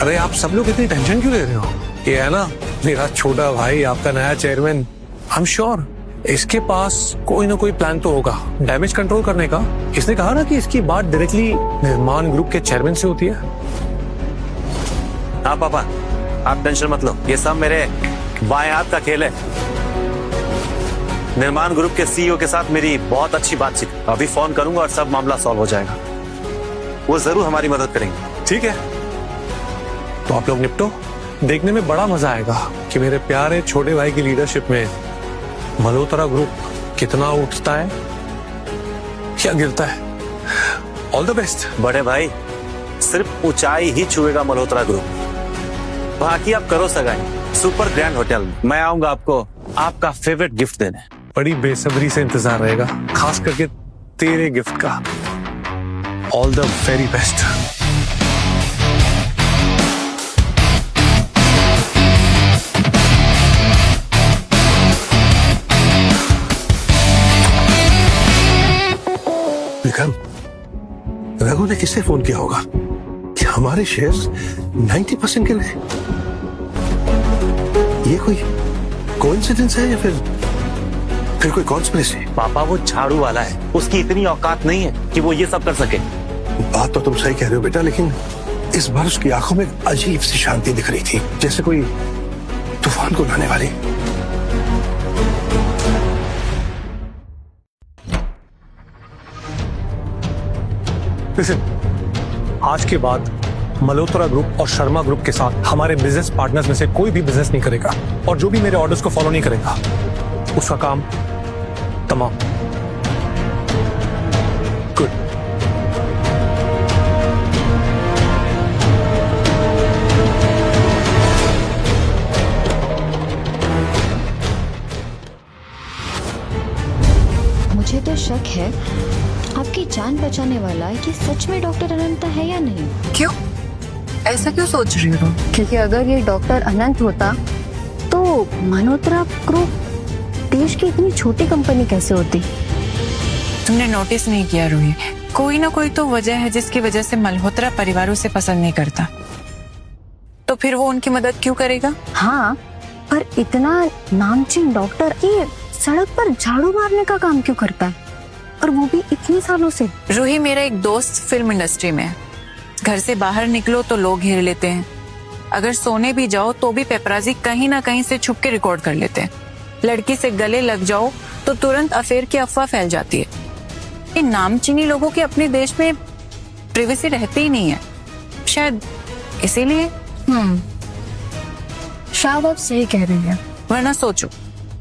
अरे आप सब लोग इतनी टेंशन क्यों ले रहे हो? ये है ना मेरा छोटा भाई, आपका नया चेयरमैन। आई एम श्योर इसके पास कोई ना कोई प्लान तो होगा डैमेज कंट्रोल करने का। इसने कहा ना कि इसकी बात डायरेक्टली निर्माण ग्रुप के चेयरमैन से होती है। हाँ पापा आप टेंशन मत लो, ये सब मेरे बाएं हाथ का खेल है। निर्माण ग्रुप के सीईओ के साथ मेरी बहुत अच्छी बातचीत, अभी फोन करूंगा और सब मामला सॉल्व हो जाएगा। वो जरूर हमारी मदद करेंगे। ठीक है, तो आप लोग निपटो। देखने में बड़ा मजा आएगा कि मेरे प्यारे छोटे भाई की लीडरशिप में मल्होत्रा ग्रुप कितना उठता है या गिरता है। ऑल द बेस्ट बड़े भाई, सिर्फ ऊंचाई ही छुएगा मल्होत्रा ग्रुप, बाकी आप करो सगाई सुपर ग्रैंड होटल में। मैं आऊंगा आपको आपका फेवरेट गिफ्ट देने। बड़ी बेसब्री से इंतजार रहेगा, खास करके तेरे गिफ्ट का। All the very best. Vikram, Raghu ने किससे फोन किया होगा कि हमारे शेयर्स 90% गिर गए? ये कोई कोइंसिडेंस है या फिर कोई कॉन्स्पिरेसी? पापा वो झाड़ू वाला है, उसकी इतनी औकात नहीं है कि वो ये सब कर सके। बात तो तुम सही कह रहे हो बेटा, लेकिन इस बार उसकी आंखों में अजीब सी शांति दिख रही थी, जैसे कोई तूफान को लाने वाली। लिसन, आज के बाद मल्होत्रा ग्रुप और शर्मा ग्रुप के साथ हमारे बिजनेस पार्टनर्स में से कोई भी बिजनेस नहीं करेगा, और जो भी मेरे ऑर्डर्स को फॉलो नहीं करेगा उसका काम तमाम। गुड। मुझे तो शक है आपकी जान बचाने वाला ये सच में डॉक्टर अनंता है या नहीं। क्यों? ऐसा क्यों सोच रही हो? क्योंकि अगर ये डॉक्टर अनंत होता तो मल्होत्रा ग्रुप देश की इतनी छोटी कंपनी कैसे होती? तुमने नोटिस नहीं किया रूही, कोई ना कोई तो वजह है जिसकी वजह से मल्होत्रा परिवार उसे पसंद नहीं करता, तो फिर वो उनकी मदद क्यों करेगा? हाँ, पर इतना नामचीन डॉक्टर ये सड़क पर झाड़ू मारने का काम क्यों करता है, और वो भी इतने सालों से? रूही, मेरा एक दोस्त फिल्म इंडस्ट्री में है। घर से बाहर निकलो तो लोग घेर लेते हैं, अगर सोने भी जाओ तो भी पेपराजी कहीं ना कहीं से छुप के रिकॉर्ड कर लेते हैं। लड़की से गले लग जाओ तो तुरंत अफेयर की अफवाह फैल जाती है। इन नामचीनी लोगों की अपने देश में प्रिवेसी रहती ही नहीं है, शायद इसीलिए। शायद आप सही कह रही हैं। वरना सोचो,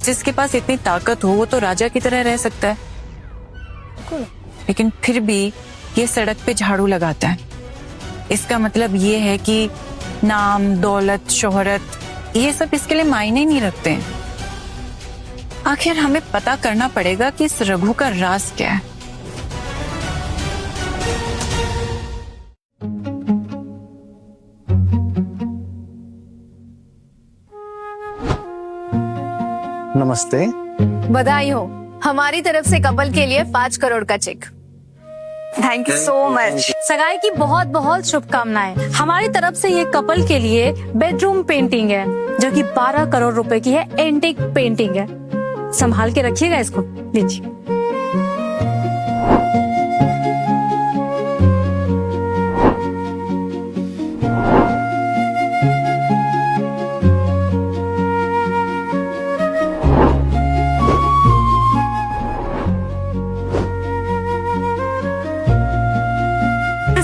जिसके पास इतनी ताकत हो वो तो राजा की तरह रह सकता है, लेकिन फिर भी ये सड़क पे झाड़ू लगाता है। इसका मतलब ये है कि नाम, दौलत, शोहरत ये सब इसके लिए मायने नहीं रखते हैं। आखिर हमें पता करना पड़ेगा कि इस रघु का राज क्या है। नमस्ते। बधाई हो, हमारी तरफ से कपल के लिए 5 करोड़ का cheque. Thank you so much. सगाई की बहुत बहुत शुभकामनाएं। हमारी तरफ से ये कपल के लिए बेडरूम पेंटिंग है जो कि 12 करोड़ रुपए की है। एंटीक पेंटिंग है, संभाल के रखिएगा इसको। लीजिए।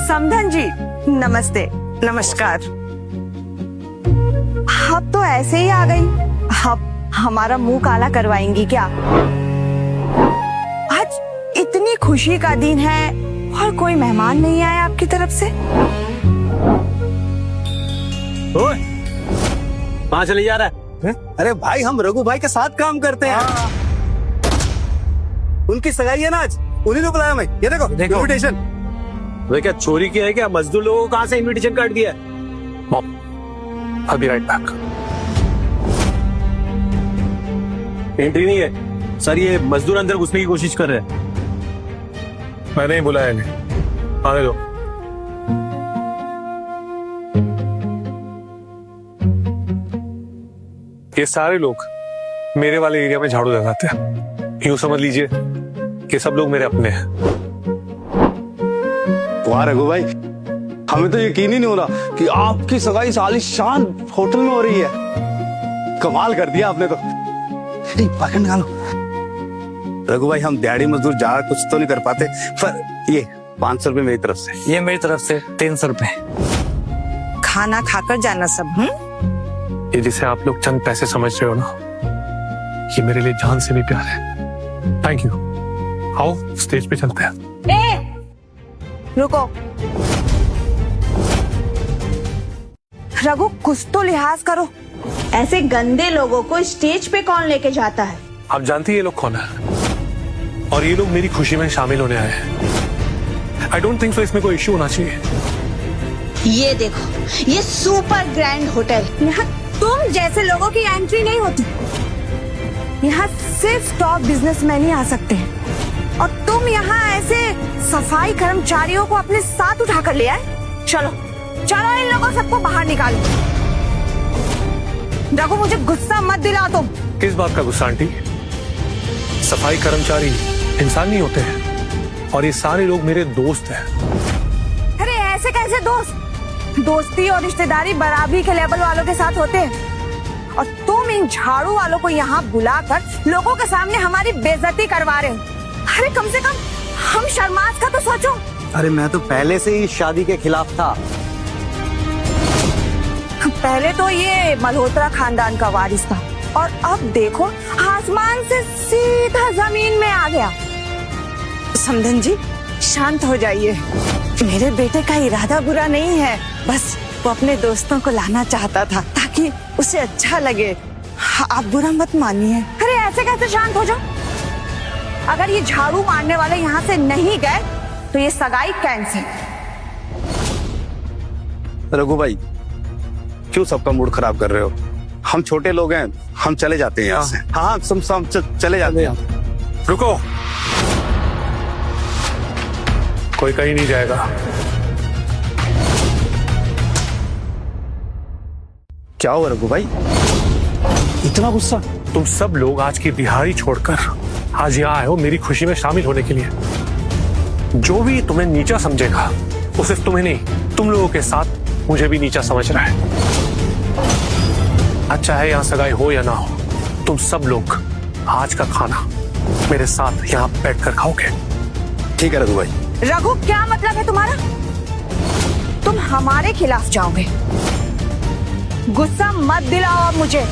समधन जी नमस्ते। नमस्कार। आप तो ऐसे ही आ गई। आप हमारा मुंह काला करवाएंगी क्या? आज इतनी खुशी का दिन है और कोई मेहमान नहीं आया आपकी तरफ से। ओए, कहाँ चले जा रहा है? अरे भाई, हम रघु भाई के साथ काम करते हैं। उनकी सगाई है ना आज, उन्हीं को बुलाया मैं। ये देखो इनविटेशन। वे क्या चोरी किया है क्या? मजदूर लोगों को कहाँ से इनविटेशन कार्ड दिया है? I'll be right back. Entry नहीं है सर, ये मजदूर अंदर घुसने की कोशिश कर रहे हैं। मैंने ही बुलाया इन्हें, आने दो। ये सारे लोग मेरे वाले एरिया में झाड़ू लगाते हैं। यूं समझ लीजिए कि सब लोग मेरे अपने हैं। वाह रघु भाई, हमें तो यकीन ही नहीं हो रहा कि आपकी सगाई आलीशान होटल में हो रही है। कमाल कर दिया आपने तो। पकड़ निकालो। रघु भाई, हम दिहाड़ी मजदूर ज्यादा कुछ तो नहीं कर पाते, पर ये 500 रुपए मेरी तरफ से। ये मेरी तरफ से 300 रुपए। खाना खाकर जाना सब। ये जिसे आप लोग चंद पैसे समझ रहे हो ना, ये मेरे लिए जान से भी प्यार है। Thank you. आओ स्टेज पे चलते हैं। रुको रघु, कुछ तो लिहाज करो। ऐसे गंदे लोगों को स्टेज पे कौन लेके जाता है? आप जानती है ये लोग कौन है, और ये लोग मेरी खुशी में शामिल होने आए हैं। आई डोंट थिंक सो इसमें कोई इश्यू होना चाहिए। ये देखो, ये सुपर ग्रैंड होटल, यहाँ तुम जैसे लोगों की एंट्री नहीं होती। यहाँ सिर्फ टॉप बिजनेसमैन ही आ सकते हैं, और तुम यहाँ ऐसे सफाई कर्मचारियों को अपने साथ उठाकर ले आए। चलो चलो, इन लोगों सबको बाहर निकालो। रघु, मुझे गुस्सा मत दिला तुम। किस बात का गुस्सा आंटी? सफाई कर्मचारी इंसान नहीं होते हैं, और ये सारे लोग मेरे दोस्त हैं। अरे ऐसे कैसे दोस्त? दोस्ती और रिश्तेदारी बराबरी के लेवल वालों के साथ होते हैं, और तुम इन झाड़ू वालों को यहाँ बुलाकर लोगों के सामने हमारी बेइज्जती करवा रहे हो। अरे कम से कम हम शर्मास का तो सोचो। अरे मैं तो पहले से ही शादी के खिलाफ था। पहले तो ये मल्होत्रा खानदान का वारिस था, और अब देखो आसमान से सीधा जमीन में आ गया। समधन जी, शांत हो जाइए। मेरे बेटे का इरादा बुरा नहीं है, बस वो अपने दोस्तों को लाना चाहता था ताकि उसे अच्छा लगे। आप बुरा मत मानिए। अरे ऐसे कैसे शांत हो जाओ? अगर ये झाड़ू मारने वाले यहाँ से नहीं गए तो ये सगाई कैंसिल। रघु भाई, क्यों सबका मूड खराब कर रहे हो? हम छोटे लोग हैं, हम चले जाते हैं यहाँ से। हाँ, हम चले जाते हैं। रुको, कोई कहीं नहीं जाएगा। क्या हुआ रघु भाई, इतना गुस्सा? तुम सब लोग आज की दिहाड़ी छोड़कर आज यहाँ आए हो मेरी खुशी में शामिल होने के लिए। जो भी तुम्हें नीचा समझेगा वो सिर्फ तुम्हें नहीं, तुम लोगों के साथ मुझे भी नीचा समझ रहा है। अच्छा है यहाँ सगाई हो या ना हो, तुम सब लोग आज का खाना मेरे साथ यहाँ बैठकर खाओगे। ठीक है रघु भाई। रघु, क्या मतलब है तुम्हारा? तुम हमारे खिलाफ जाओगे? गुस्सा मत दिलाओ अब मुझे।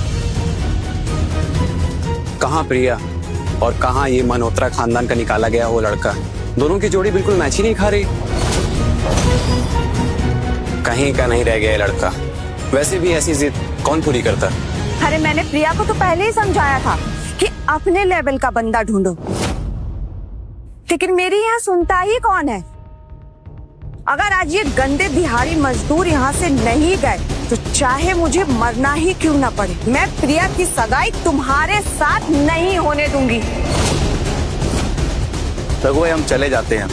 कहाँ प्रिया और कहाँ ये मल्होत्रा खानदान का निकाला गया वो लड़का? दोनों की जोड़ी बिल्कुल मैच ही नहीं खा रही। कहीं का नहीं रह गया ये लड़का। वैसे भी ऐसी जिद कौन पूरी करता? अरे मैंने प्रिया को तो पहले ही समझाया था कि अपने लेवल का बंदा ढूंढो, लेकिन मेरी यहाँ सुनता ही कौन है? अगर आज ये गंदे दिहाड़ी मजदूर यहाँ से नहीं गए तो चाहे मुझे मरना ही क्यों ना पड़े, मैं प्रिया की सगाई तुम्हारे साथ नहीं होने दूंगी। रघु भाई हम चले जाते हैं।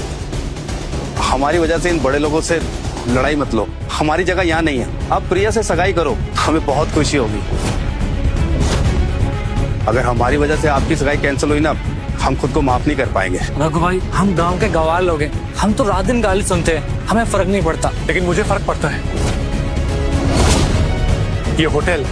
हमारी वजह से इन बड़े लोगों से लड़ाई मत लो। हमारी जगह यहाँ नहीं है। अब प्रिया से सगाई करो, हमें बहुत खुशी होगी। अगर हमारी वजह से आपकी सगाई कैंसिल हुई ना, हम खुद को माफ नहीं कर पाएंगे। रघु भाई हम गांव के गवार लोग हैं, हम तो रात दिन गाली सुनते हैं, हमें फर्क नहीं पड़ता। लेकिन मुझे फर्क पड़ता है। ये होटल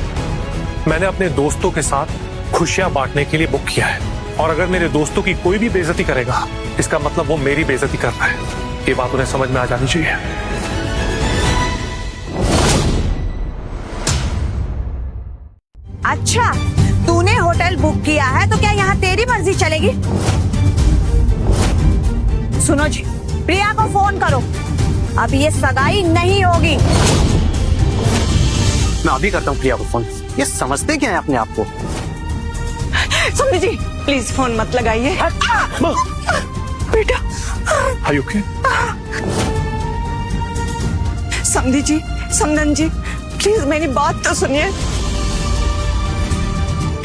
मैंने अपने दोस्तों के साथ खुशियां बांटने के लिए बुक किया है, और अगर मेरे दोस्तों की कोई भी बेइज्जती करेगा इसका मतलब वो मेरी बेइज्जती कर रहा है। ये बात उन्हें समझ में आ जानी चाहिए। अच्छा, तूने होटल बुक किया है तो क्या यहाँ तेरी मर्जी चलेगी? सुनो जी, प्रिया को फोन करो, अब ये सगाई नहीं होगी। मैं अभी करता हूँ प्रिया को फोन। ये समझते क्या है अपने आप को? समझी जी प्लीज फोन मत लगाइए। बेटा Are you okay? समझी जी, समदन जी प्लीज मेरी बात तो सुनिए।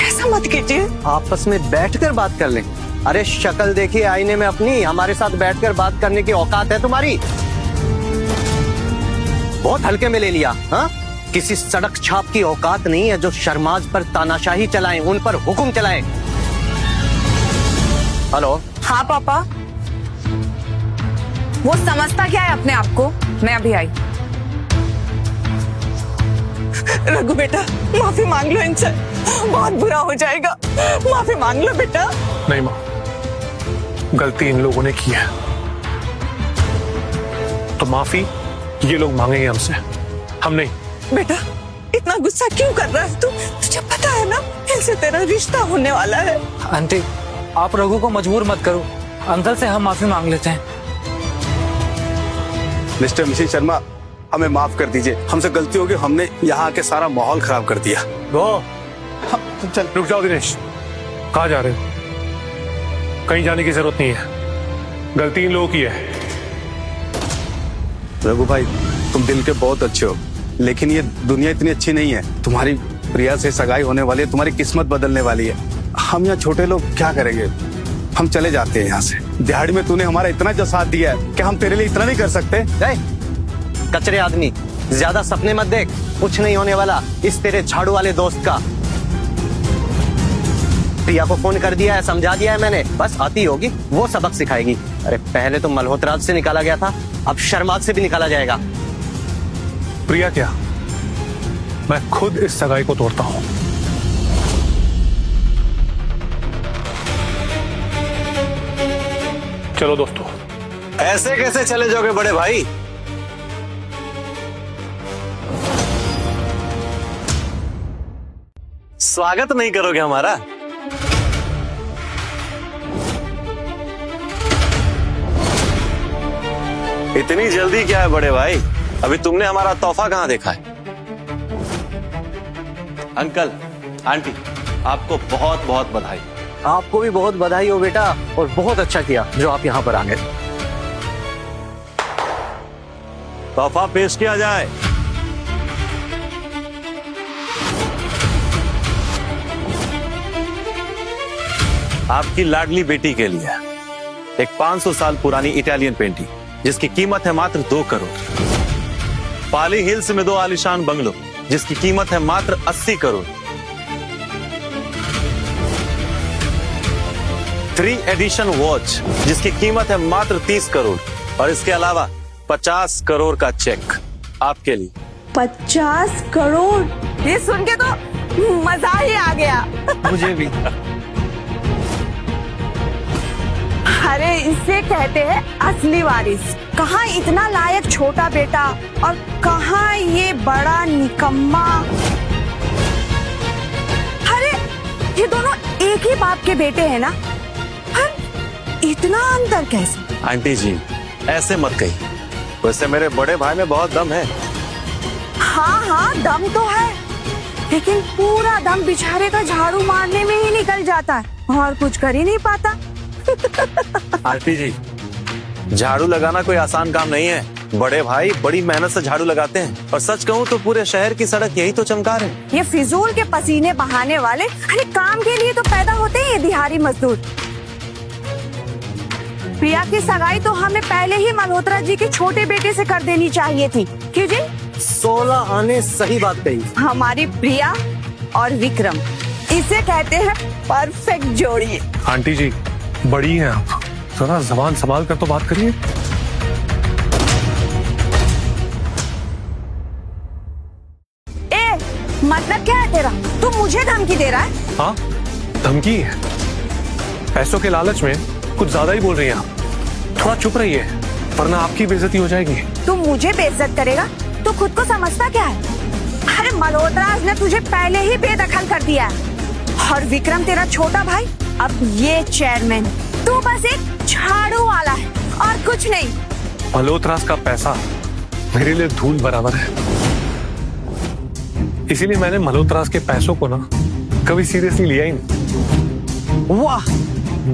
ऐसा मत कीजिए। आपस में बैठकर बात कर लें। अरे शक्ल देखिए आईने में अपनी, हमारे साथ बैठकर बात करने की औकात है तुम्हारी? बहुत हल्के में ले लिया। हाँ, किसी सड़क छाप की औकात नहीं है जो शर्माज पर तानाशाही चलाएं, उन पर हुक्म चलाएं। हेलो। हाँ पापा, वो समझता क्या है अपने आप को? मैं अभी आई। रघु बेटा माफी मांग लो इनसे, बहुत बुरा हो जाएगा। माफी मांग लो बेटा। नहीं माँ, गलती इन लोगों ने की है तो माफी ये लोग मांगेंगे हमसे, हम नहीं। बेटा इतना गुस्सा क्यों कर रहा है तू? तुझे पता है ना इनसे तेरा रिश्ता होने वाला है। आंटी आप रघु को मजबूर मत करो, अंकल से हम माफी मांग लेते हैं। मिस्टर मिसेस शर्मा, हमें माफ कर दीजिए, हमसे गलती हो गई, हमने यहाँ आके सारा माहौल खराब कर दिया। गो चल रुक जाओ दिनेश, कहाँ जा रहे हो? कहीं जाने की जरूरत नहीं है, गलती इन लोगों की है। रघु भाई तुम दिल के बहुत अच्छे हो, लेकिन ये दुनिया इतनी अच्छी नहीं है। तुम्हारी प्रिया से सगाई होने वाली है, तुम्हारी किस्मत बदलने वाली है। हम यहाँ छोटे लोग क्या करेंगे? हम चले जाते हैं यहाँ से। दिहाड़ी में तूने हमारा इतना जो साथ दिया है कि हम तेरे लिए इतना नहीं कर सकते? कचरे आदमी, ज्यादा सपने मत देख, कुछ नहीं होने वाला इस तेरे झाड़ू वाले दोस्त का। प्रिया को फोन कर दिया है, समझा दिया है मैंने, बस आती होगी वो सबक सिखाएगी। अरे पहले तो मल्होत्रा से निकाला गया था, अब शर्माज से भी निकाला जाएगा। प्रिया क्या, मैं खुद इस सगाई को तोड़ता हूं। चलो दोस्तों। ऐसे कैसे चले जाओगे बड़े भाई? स्वागत नहीं करोगे हमारा? इतनी जल्दी क्या है बड़े भाई? अभी तुमने हमारा तोहफा कहां देखा है? अंकल आंटी आपको बहुत बहुत बधाई। आपको भी बहुत बधाई हो बेटा, और बहुत अच्छा किया जो आप यहाँ पर आ गए। तोहफा पेश किया जाए। आपकी लाडली बेटी के लिए एक 500 साल पुरानी इटालियन पेंटिंग जिसकी कीमत है मात्र 2 करोड़। पाली हिल्स में 2 आलीशान बंगलो जिसकी कीमत है मात्र 80 करोड़। 3 एडिशन वॉच जिसकी कीमत है मात्र 30 करोड़, और इसके अलावा 50 करोड़ का चेक आपके लिए। 50 करोड़? ये सुन के तो मजा ही आ गया। मुझे भी। अरे इसे कहते हैं असली वारिस। कहाँ इतना लायक छोटा बेटा और कहाँ ये बड़ा निकम्मा। अरे ये दोनों एक ही बाप के बेटे हैं ना, पर इतना अंतर कैसे? आंटी जी ऐसे मत कही, वैसे मेरे बड़े भाई में बहुत दम है। हाँ हाँ दम तो है, लेकिन पूरा दम बेचारे का झाड़ू मारने में ही निकल जाता है और कुछ कर ही नहीं पाता। आंटी जी झाड़ू लगाना कोई आसान काम नहीं है। बड़े भाई बड़ी मेहनत से झाड़ू लगाते हैं और सच कहूँ तो पूरे शहर की सड़क यही तो चमकार है। ये फिजूल के पसीने बहाने वाले अरे काम के लिए तो पैदा होते हैं ये दिहाड़ी मजदूर। प्रिया की सगाई तो हमें पहले ही मल्होत्रा जी के छोटे बेटे से कर देनी चाहिए थी। क्यों जी? 16 आने सही बात कही। हमारी प्रिया और विक्रम, इसे कहते हैं परफेक्ट जोड़ी। आंटी जी बड़ी हैं आप, जरा जबान संभाल कर तो बात करिए। मतलब क्या है तेरा? तू मुझे धमकी दे रहा है? हाँ धमकी है, पैसों के लालच में कुछ ज्यादा ही बोल रही हैं आप। थोड़ा चुप रहिए वरना आपकी बेइज्जती हो जाएगी। तू मुझे बेइज्जत करेगा? तू खुद को समझता क्या है? अरे मल्होत्रा ने तुझे पहले ही बेदखल कर दिया है और विक्रम तेरा छोटा भाई अब ये चेयरमैन। तू बस एक झाड़ू वाला है और कुछ नहीं। मल्होत्रा का पैसा मेरे लिए धूल बराबर है, इसीलिए मैंने मल्होत्रा के पैसों को ना कभी सीरियसली लिया ही नहीं। वाह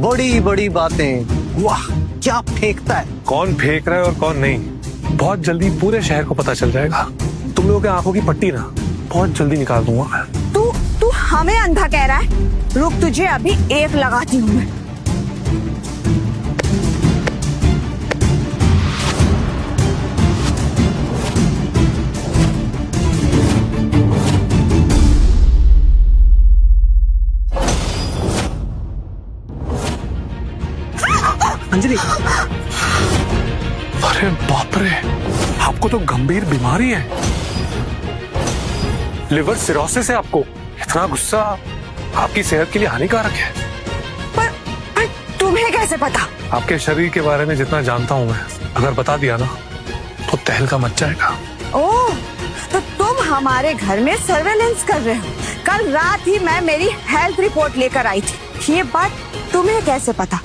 बड़ी बड़ी बातें, वाह क्या फेंकता है। कौन फेंक रहा है और कौन नहीं बहुत जल्दी पूरे शहर को पता चल जाएगा। तुम लोगों के आंखों की पट्टी ना बहुत जल्दी निकाल दूंगा मैं। तू हमें अंधा कह रहा है? रुक तुझे अभी एक लगाती हूँ मैं। अंजलि अरे बाप रे, आपको तो गंभीर बीमारी है, लिवर सिरोसिस है आपको। इतना गुस्सा आपकी सेहत के लिए हानिकारक है। पर तुम्हें कैसे पता? आपके शरीर के बारे में जितना जानता हूं मैं, अगर बता दिया ना तो तहलका मच जाएगा। ओह तो तुम हमारे घर में सर्वेलेंस कर रहे हो। कल रात ही मैं मेरी हेल्थ रिपोर्ट लेकर आई थी, ये बात तुम्हें कैसे पता?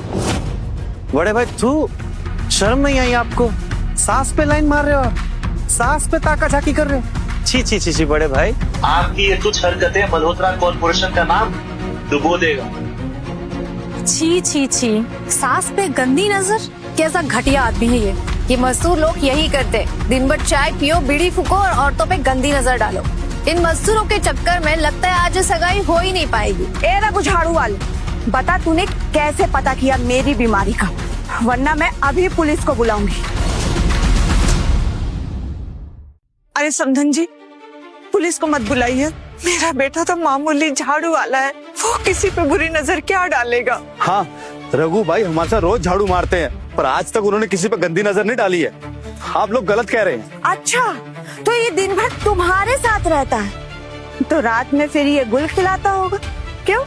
बड़े भाई तू शर्म नहीं आई आपको? सांस पे लाइन मार रहे हो, सांस पे ताका झाकी कर रहे हो। छी छी छी छी बड़े भाई, आपकी ये कुछ हरकतें मल्होत्रा कॉर्पोरेशन का नाम डुबो देगा। छी छी छी, सास पे गंदी नजर, कैसा घटिया आदमी है ये। ये मजदूर लोग यही करते, दिन भर चाय पियो, बीड़ी फूको और औरतों पे गंदी नजर डालो। इन मजदूरों के चक्कर में लगता है आज सगाई हो ही नहीं पाएगी। ए रघु झाड़ू वाले, बता तूने कैसे पता किया मेरी बीमारी का, वरना मैं अभी पुलिस को बुलाऊंगी। अरे समधन जी पुलिस को मत बुलाइए, मेरा बेटा तो मामूली झाड़ू वाला है, वो किसी पे बुरी नजर क्या डालेगा। हाँ रघु भाई हमारे साथ रोज झाड़ू मारते हैं, पर आज तक उन्होंने किसी पे गंदी नजर नहीं डाली है। आप लोग गलत कह रहे हैं। अच्छा तो ये दिन भर तुम्हारे साथ रहता है, तो रात में फिर ये गुल खिलाता होगा, क्यों?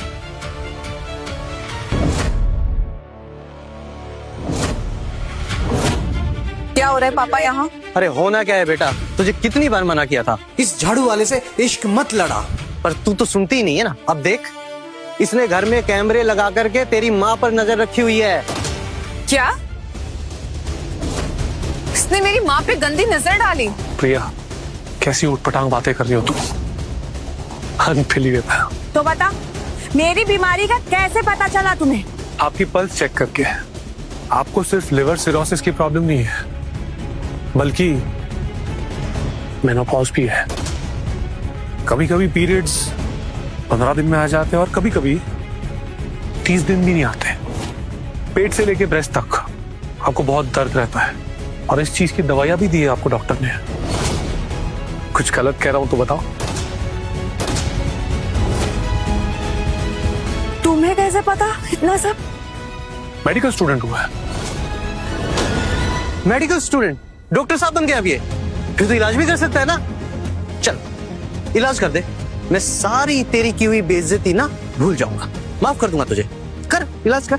क्या हो रहा है पापा यहाँ? अरे होना क्या है बेटा, तुझे कितनी बार मना किया था इस झाड़ू वाले से इश्क मत लड़ा, पर तू तो सुनती ही नहीं है ना। अब देख इसने घर में कैमरे लगा करके तेरी माँ पर नजर रखी हुई है। क्या? इसने मेरी माँ पे गंदी नजर डाली? प्रिया कैसी उठपटांग बातें कर रही हो तुम, अनबिलीवेबल। तो बता मेरी बीमारी का कैसे पता चला तुम्हें? आपकी पल्स चेक करके। आपको सिर्फ लिवर सिरोसिस की प्रॉब्लम नहीं है, बल्कि मेनोपॉज भी है। कभी कभी पीरियड्स 15 दिन में आ जाते हैं और कभी कभी 30 दिन भी नहीं आते। पेट से लेके ब्रेस्ट तक आपको बहुत दर्द रहता है और इस चीज की दवाइयां भी दी है आपको डॉक्टर ने। कुछ गलत कह रहा हूं तो बताओ। तुम्हें कैसे पता इतना सब? मेडिकल स्टूडेंट हुआ है। Medical student? डॉक्टर साहब बन गया अब ये, फिर तो इलाज भी कर सकता है ना। चल इलाज कर दे, मैं सारी तेरी की हुई बेइज्जती ना भूल जाऊंगा, माफ कर दूंगा तुझे। कर इलाज कर।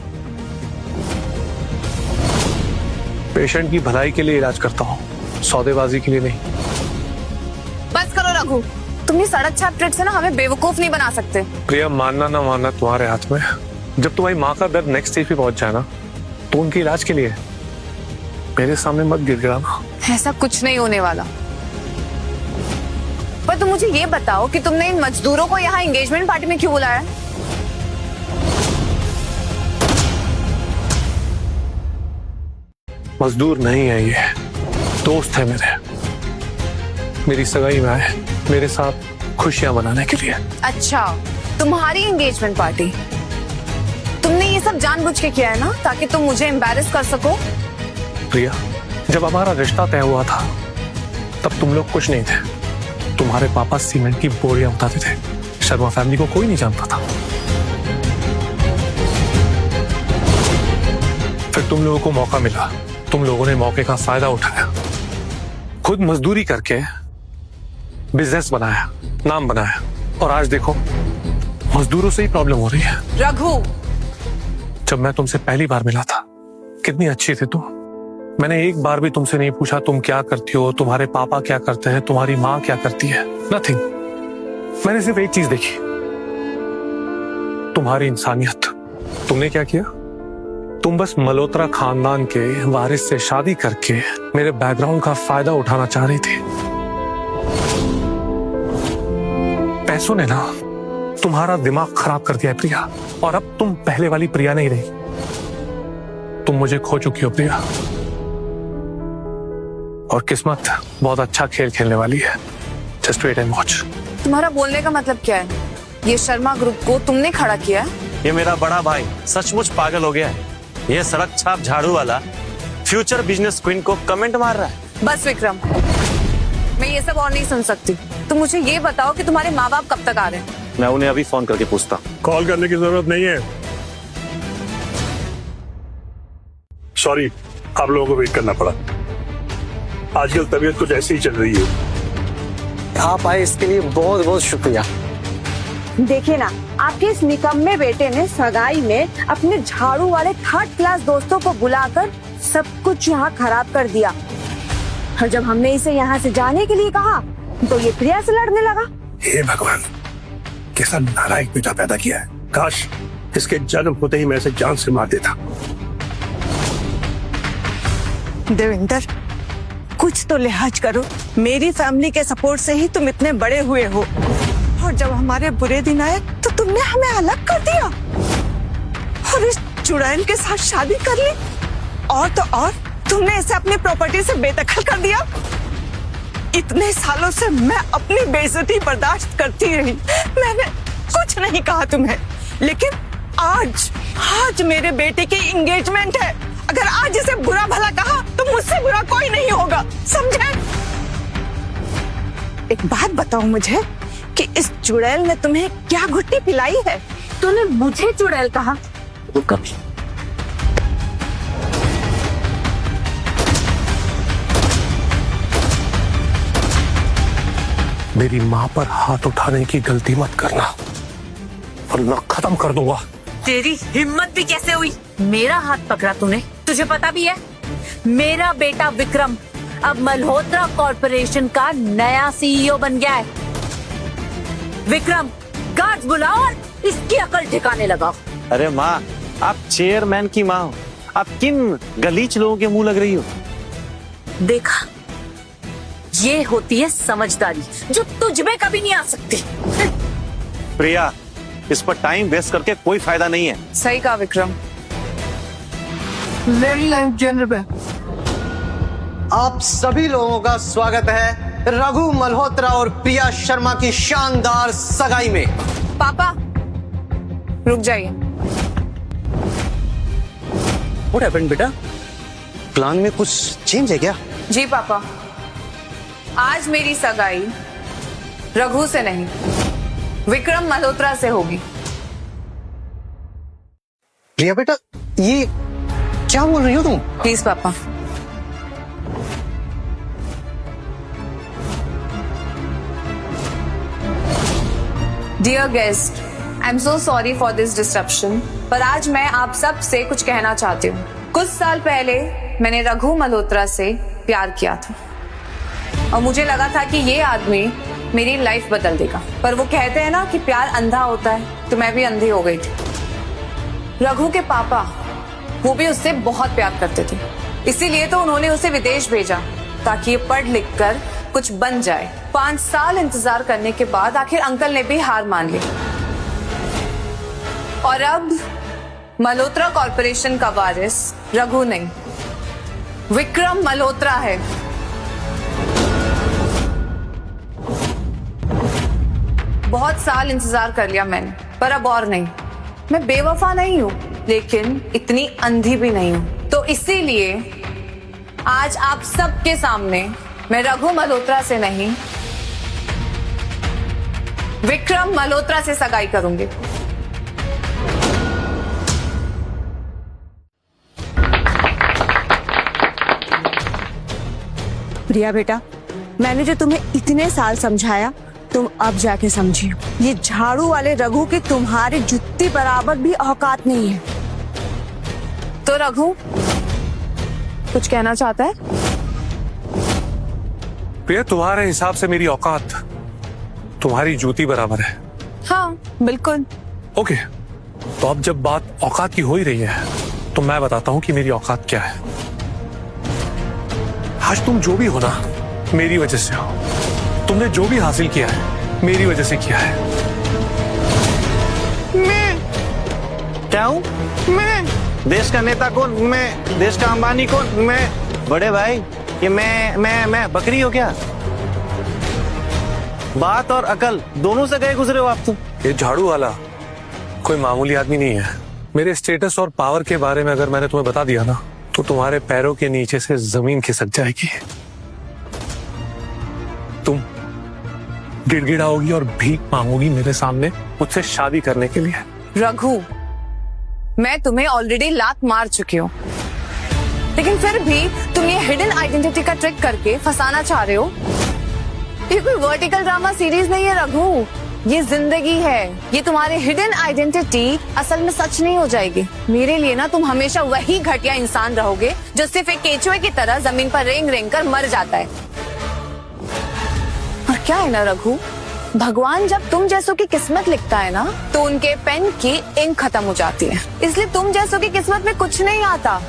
पेशेंट की भलाई के लिए इलाज करता हूँ, सौदेबाजी के लिए नहीं। बस करो रघु, तुम ये सड़क छाप ट्रिक से ना हमें बेवकूफ नहीं बना सकते। प्रिया, मानना ना मानना तुम्हारे हाथ में। जब तुम्हारी माँ का दर्द नेक्स्ट स्टेज पे पहुंच जाए ना, तो उनके इलाज के लिए मेरे सामने मत गिड़गिड़ाना। ऐसा कुछ नहीं होने वाला। पर तुम मुझे ये बताओ कि तुमने इन मजदूरों को यहाँ एंगेजमेंट पार्टी में क्यों बुलाया? मजदूर नहीं है ये, दोस्त है मेरे। मेरी सगाई में आए मेरे साथ खुशियां मनाने के लिए। अच्छा, तुम्हारी एंगेजमेंट पार्टी। तुमने ये सब जानबूझ के किया है ना, ताकि तुम मुझे एम्बैरेस कर सको। प्रिया, जब हमारा रिश्ता तय हुआ था तब तुम लोग कुछ नहीं थे। तुम्हारे पापा सीमेंट की बोरियां उठाते थे। शर्मा फैमिली को कोई नहीं जानता था। फिर तुम लोगों को मौका मिला, तुम लोगों ने मौके का फायदा उठाया, खुद मजदूरी करके बिजनेस बनाया, नाम बनाया, और आज देखो मजदूरों से ही प्रॉब्लम हो रही है। रघु, जब मैं तुमसे पहली बार मिला था कितनी अच्छी थी तुम। मैंने एक बार भी तुमसे नहीं पूछा तुम क्या करती हो, तुम्हारे पापा क्या करते हैं, तुम्हारी माँ क्या करती है, नथिंग। मैंने सिर्फ एक चीज देखी, तुम्हारी इंसानियत। तुमने क्या किया? तुम बस मल्होत्रा खानदान के वारिस से शादी करके मेरे बैकग्राउंड का फायदा उठाना चाह रही थी। पैसों ने ना तुम्हारा दिमाग खराब कर दिया है प्रिया, और अब तुम पहले वाली प्रिया नहीं रही। तुम मुझे खो चुकी हो प्रिया, और किस्मत बहुत अच्छा खेल खेलने वाली है। Just wait and watch. तुम्हारा बोलने का मतलब क्या है? ये शर्मा ग्रुप को तुमने खड़ा किया है? ये मेरा बड़ा भाई सचमुच पागल हो गया है। ये सड़क छाप झाड़ू वाला फ्यूचर बिजनेस क्वीन को कमेंट मार रहा है। बस विक्रम, मैं ये सब और नहीं सुन सकती। तुम मुझे ये बताओ कि तुम्हारे माँ बाप कब तक आ रहे हैं? मैं उन्हें अभी फोन करके पूछता। कॉल करने की जरूरत नहीं है। सॉरी, आप लोगों को वेट करना पड़ा। आजकल तबीयत कुछ ऐसी ही चल रही है। आप आए इसके लिए बहुत बहुत शुक्रिया। देखिए ना, आपके इस निकम्मे बेटे ने सगाई में अपने झाड़ू वाले थर्ड क्लास दोस्तों को बुलाकर सब कुछ यहाँ खराब कर दिया। और जब हमने इसे यहाँ से जाने के लिए कहा तो ये प्रिया से लड़ने लगा। हे भगवान, कैसा नालायक बेटा पैदा किया है। काश इसके जन्म होते ही मैं इसे जान से मार देता। देवेंद्र, कुछ तो लिहाज करो। मेरी फैमिली के सपोर्ट से ही तुम इतने बड़े हुए हो, और जब हमारे बुरे दिन आए तो तुमने हमें अलग कर दिया और इस चुड़ैल के साथ शादी कर ली। और तो और तुमने इसे अपनी प्रॉपर्टी से बेदखल कर दिया। इतने सालों से मैं अपनी बेइज्जती बर्दाश्त करती रही, मैंने कुछ नहीं कहा तुम्हें, लेकिन आज मेरे बेटे की एंगेजमेंट है। अगर आज इसे बुरा भला कहा तो मुझसे बुरा कोई नहीं होगा, समझे? एक बात बताओ मुझे कि इस चुड़ैल ने तुम्हें क्या घुट्टी पिलाई है? तूने मुझे चुड़ैल कहा? कभी मेरी माँ पर हाथ उठाने की गलती मत करना, वरना खत्म कर दूंगा। तेरी हिम्मत भी कैसे हुई? मेरा हाथ पकड़ा तूने? तुझे पता भी है मेरा बेटा विक्रम अब मल्होत्रा कॉर्पोरेशन का नया सीईओ बन गया है। विक्रम, गार्ड्स बुलाओ और इसकी अकल ठिकाने लगाओ। अरे माँ, आप चेयरमैन की माँ हो, आप किन गलीच लोगों के मुंह लग रही हो? देखा, ये होती है समझदारी जो तुझ में कभी नहीं आ सकती। प्रिया, इस पर टाइम वेस्ट करके कोई फायदा नहीं है। सही कहा विक्रम। आप सभी लोगों का स्वागत है रघु मल्होत्रा और प्रिया शर्मा की शानदार सगाई में। पापा, रुक जाइए। What happened, बेटा? प्लान में कुछ चेंज है क्या? जी पापा, आज मेरी सगाई रघु से नहीं, विक्रम मल्होत्रा से होगी। प्रिया बेटा, ये क्या बोल रही हो तुम? प्लीज पापा। Dear guest, I am so sorry for this disruption, पर आज मैं आप सब से कुछ कहना चाहती हूँ। कुछ साल पहले मैंने रघु मल्होत्रा से प्यार किया था और मुझे लगा था कि ये आदमी मेरी लाइफ बदल देगा, पर वो कहते हैं ना कि प्यार अंधा होता है, तो मैं भी अंधी हो गई थी। रघु के पापा वो भी उससे बहुत प्यार करते थे, इसीलिए तो उन्होंने उसे विदेश भेजा ताकि ये पढ़ लिख कर कुछ बन जाए। 5 साल इंतजार करने के बाद आखिर अंकल ने भी हार मान ली और अब मल्होत्रा कॉर्पोरेशन का वारिस रघु नहीं, विक्रम मल्होत्रा है। बहुत साल इंतजार कर लिया मैंने, पर अब और नहीं। मैं बेवफा नहीं हूं, लेकिन इतनी अंधी भी नहीं हूं। तो इसीलिए आज आप सबके सामने मैं रघु मल्होत्रा से नहीं, विक्रम मल्होत्रा से सगाई करूंगी। प्रिया बेटा, मैंने जो तुम्हें इतने साल समझाया, तुम अब जाके समझियो। ये झाड़ू वाले रघु की तुम्हारी जुत्ती बराबर भी औकात नहीं है। तो रघु कुछ कहना चाहता है? प्रिया, तुम्हारे हिसाब से मेरी औकात तुम्हारी जूती बराबर है। हाँ बिल्कुल। ओके, तो अब जब बात औकात की हो ही रही है तो मैं बताता हूं कि मेरी औकात क्या है। आज तुम जो भी हो ना, मेरी वजह से हो। तुमने जो भी हासिल किया है मेरी वजह से किया है। मैं क्या हूँ? मैं देश का नेता कौन? मैं देश का अंबानी कौन? मैं बड़े भाई, ये मैं बकरी हो क्या? बात और अकल दोनों से गए गुजरे हो आप तो। ये झाड़ू वाला कोई मामूली आदमी नहीं है। मेरे स्टेटस और पावर के बारे में अगर मैंने तुम्हें बता दिया ना, तो तुम्हारे पैरों के नीचे से जमीन खिसक जाएगी। तुम गिड़गिड़ाओगी और भीख मांगोगी मेरे सामने मुझसे शादी करने के लिए। रघु, मैं तुम्हें ऑलरेडी लात मार चुकी हूँ, लेकिन फिर भी तुम ये हिडन आइडेंटिटी का ट्रिक करके फंसाना चाह रहे हो। ये कोई वर्टिकल ड्रामा सीरीज नहीं है रघु, ये जिंदगी है। ये तुम्हारी हिडन आइडेंटिटी असल में सच नहीं हो जाएगी। मेरे लिए ना तुम हमेशा वही घटिया इंसान रहोगे जो सिर्फ एक केचुए की तरह जमीन पर रेंग रेंग कर मर जाता है। और क्या है ना रघु, भगवान जब तुम जैसों की किस्मत लिखता है ना, तो उनके पेन की इंक खत्म हो जाती है। इसलिए तुम जैसों की किस्मत में कुछ नहीं आता,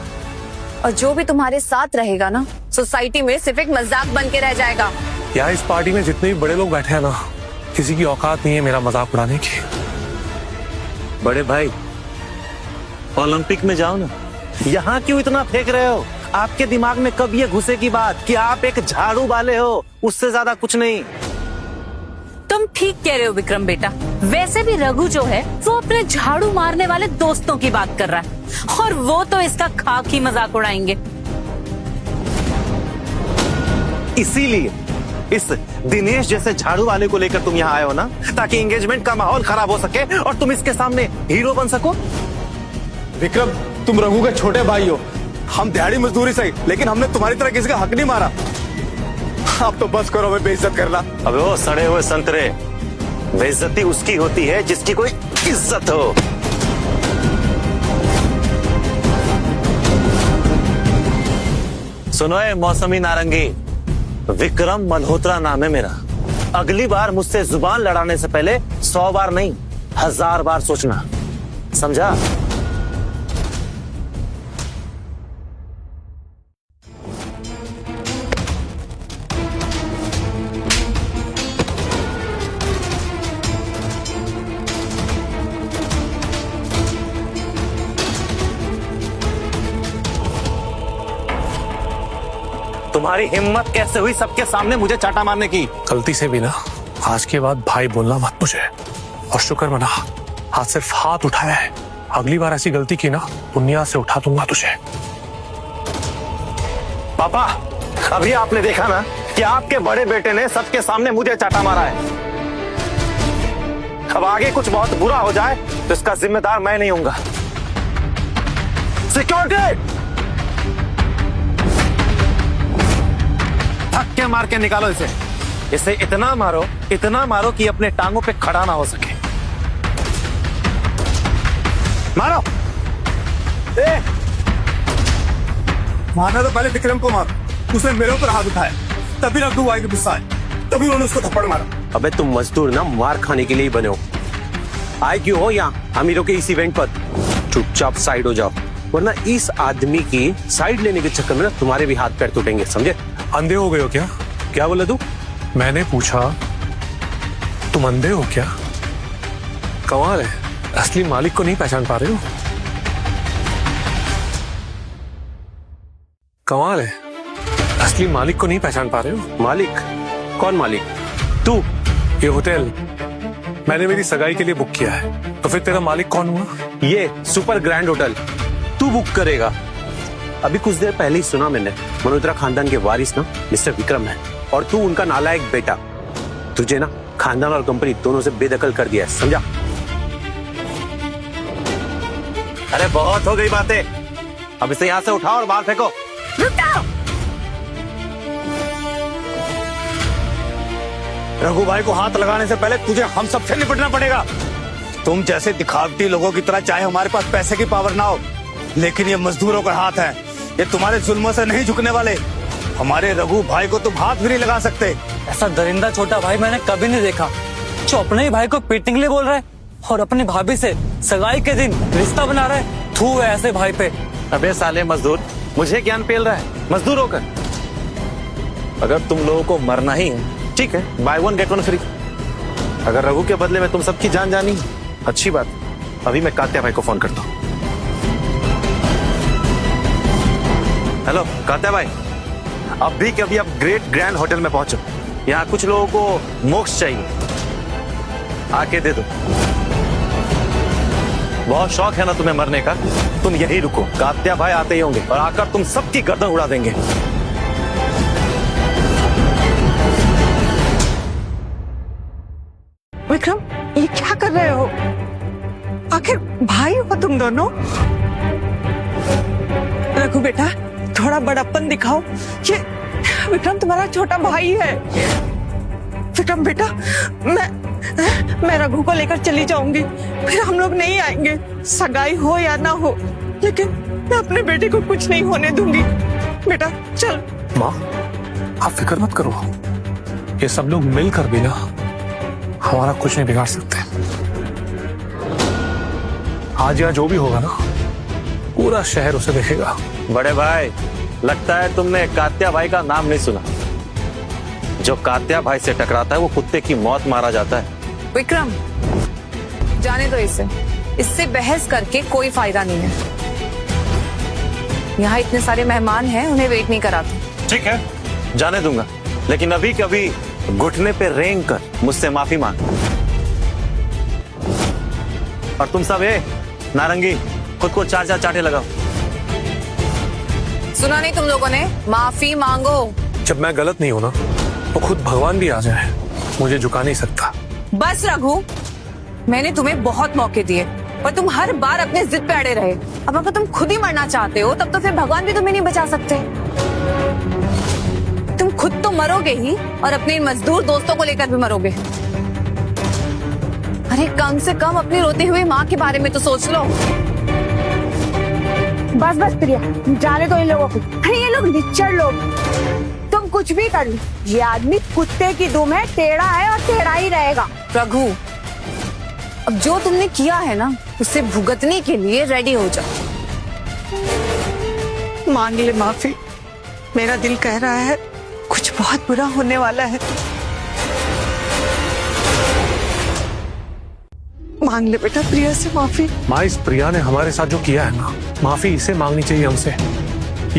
और जो भी तुम्हारे साथ रहेगा ना, सोसाइटी में सिर्फ एक मजाक बन के रह जाएगा। यहाँ इस पार्टी में जितने भी बड़े लोग बैठे हैं ना, किसी की औकात नहीं है मेरा मजाक उड़ाने की। बड़े भाई, ओलंपिक में जाओ ना। यहाँ क्यों इतना फेंक रहे हो? आपके दिमाग में कब ये घुसे की बात कि आप एक झाड़ू वाले हो, उससे ज्यादा कुछ नहीं। तुम ठीक कह रहे हो विक्रम बेटा। वैसे भी रघु जो है वो अपने झाड़ू मारने वाले दोस्तों की बात कर रहा है, और वो तो इसका खाक ही मजाक उड़ाएंगे। इसीलिए इस दिनेश जैसे झाड़ू वाले को लेकर तुम यहाँ आए हो ना, ताकि एंगेजमेंट का माहौल खराब हो सके और तुम इसके सामने हीरो बन सको। विक्रम, तुम रघु के छोटे भाई हो। हम दिहाड़ी मजदूरी सही, लेकिन हमने तुम्हारी तरह किसी का हक नहीं मारा। अब तो बस करो हमें बेइज्जत करना। अबे ओ सड़े हुए संतरे, बेइज्जती उसकी होती है जिसकी कोई इज्जत हो। सुनो ए मौसमी नारंगी, विक्रम मल्होत्रा नाम है मेरा। अगली बार मुझसे जुबान लड़ाने से पहले 100 बार नहीं 1000 बार सोचना, समझा? तुम्हारी हिम्मत कैसे हुई सबके सामने मुझे चाटा मारने की? गलती से भी ना आज के बाद भाई बोलना मत मुझे। और शुक्र मना, आज सिर्फ हाथ उठाया है। अगली बार ऐसी गलती की ना, दुनिया से उठा दूंगा तुझे। पापा, अभी आपने देखा ना कि आपके बड़े बेटे ने सबके सामने मुझे चाटा मारा है। अब आगे कुछ बहुत बुरा हो जाए तो इसका जिम्मेदार मैं नहीं हूंगा। सिक्योरिटी, धक्के मार के निकालो इसे। इसे इतना मारो कि अपने टांगों पे खड़ा ना हो सके। मारो। मारना तो पहले विक्रम को मार, उसने मेरे ऊपर हाथ उठाया, तभी रघु भाई को गुस्सा आया, तभी उन्होंने उसको थप्पड़ मारा। अबे तुम मजदूर ना मार खाने के लिए ही बने हो। आए क्यों हो यहाँ अमीरों के इस इवेंट पर? चुपचाप साइड हो जाओ, वरना इस आदमी की साइड लेने के चक्कर में ना तुम्हारे भी हाथ पैर टूटेंगे, समझे? अंधे हो गए हो क्या? क्या बोला तू? मैंने पूछा तुम अंधे हो क्या? कमाल है, असली मालिक को नहीं पहचान पा रहे हो। कमाल है, असली मालिक को नहीं पहचान पा रहे हो। मालिक? कौन मालिक? तू? ये होटल मैंने मेरी सगाई के लिए बुक किया है, तो फिर तेरा मालिक कौन हुआ? ये सुपर ग्रैंड होटल तू बुक करेगा? अभी कुछ देर पहले ही सुना मैंने, मल्होत्रा खानदान के वारिस ना मिस्टर विक्रम है, और तू उनका नालायक बेटा। तुझे ना खानदान और कंपनी दोनों से बेदखल कर दिया है, समझा? अरे बहुत हो गई बातें, अब इसे यहाँ से उठाओ और बाहर फेंको। रघु भाई को हाथ लगाने से पहले तुझे हम सबसे निपटना पड़ेगा। तुम जैसे दिखावटी लोगों की तरह चाहे हमारे पास पैसे की पावर ना हो, लेकिन ये मजदूरों का हाथ है, ये तुम्हारे जुल्मों से नहीं झुकने वाले। हमारे रघु भाई को तुम हाथ भी नहीं लगा सकते। ऐसा दरिंदा छोटा भाई मैंने कभी नहीं देखा, जो अपने ही भाई को पीटने के लिए बोल रहा है और अपनी भाभी से सगाई के दिन रिश्ता बना रहा है। थू है ऐसे भाई पे। अबे साले मजदूर, मुझे ज्ञान पेल रहा है मजदूर होकर? अगर तुम लोगों को मरना ही है, ठीक है, by one get one free. अगर रघु के बदले में तुम सबकी जान जानी, अच्छी बात। अभी मैं कात्या भाई को फोन करता हूँ। हेलो कात्या भाई, अभी के अभी आप ग्रेट ग्रैंड होटल में पहुंचो, यहाँ कुछ लोगों को मोक्ष चाहिए, आके दे दो। बहुत शौक है ना तुम्हें मरने का, तुम यही रुको, कात्या भाई आते ही होंगे और आकर तुम सबकी गर्दन उड़ा देंगे। विक्रम, ये क्या कर रहे हो? आखिर भाई हो तुम दोनों? रघु बेटा, थोड़ा बड़प्पन दिखाओ। ये विक्रम तुम्हारा छोटा भाई है। विक्रम बेटा, मैं रघु को लेकर चली जाऊंगी, फिर हम लोग नहीं आएंगे, सगाई हो या ना हो, लेकिन मैं अपने बेटे को कुछ नहीं होने दूंगी। बेटा चल। माँ, आप फिक्र मत करो, ये सब लोग मिलकर भी ना हमारा कुछ नहीं बिगाड़ सकते। आज या जो भी होगा ना, पूरा शहर उसे देखेगा। बड़े भाई, लगता है तुमने कात्या भाई का नाम नहीं सुना। जो कात्या भाई से टकराता है वो कुत्ते की मौत मारा जाता है। विक्रम, जाने दो इसे, इससे बहस करके कोई फायदा नहीं है। यहाँ इतने सारे मेहमान हैं, उन्हें वेट नहीं कराते। ठीक है, जाने दूंगा, लेकिन अभी कभी घुटने पे रेंग कर मुझसे माफी मांग। और तुम सब नारंगी, खुद को चार चार चाटे लगाओ। सुना नहीं तुम लोगों ने? माफी मांगो। जब मैं गलत नहीं हूं ना, तो खुद भगवान भी आ जाए, मुझे झुका नहीं सकता। बस रघु, मैंने तुम्हें बहुत मौके दिए, पर तुम हर बार अपने जिद पे अड़े रहे। अब अगर तुम खुद ही मरना चाहते हो, तब तो फिर भगवान भी तुम्हें नहीं बचा सकते। तुम खुद तो मरोगे ही, और अपने मजदूर दोस्तों को लेकर भी मरोगे। अरे कम से कम अपनी रोती हुई माँ के बारे में तो सोच लो। बस बस प्रिया, जाने दो इन लोगों को। अरे ये लोग निच्चर लोग, तुम कुछ भी कर लो, ये आदमी कुत्ते की दुम है, टेढ़ा है और टेढ़ा ही रहेगा। रघु, अब जो तुमने किया है ना, उसे भुगतने के लिए रेडी हो जाओ। मांग ले माफी, मेरा दिल कह रहा है कुछ बहुत बुरा होने वाला है। मांग ले बेटा प्रिया से माफी। माँ, इस प्रिया ने हमारे साथ जो किया है ना, माफी इसे मांगनी चाहिए हमसे।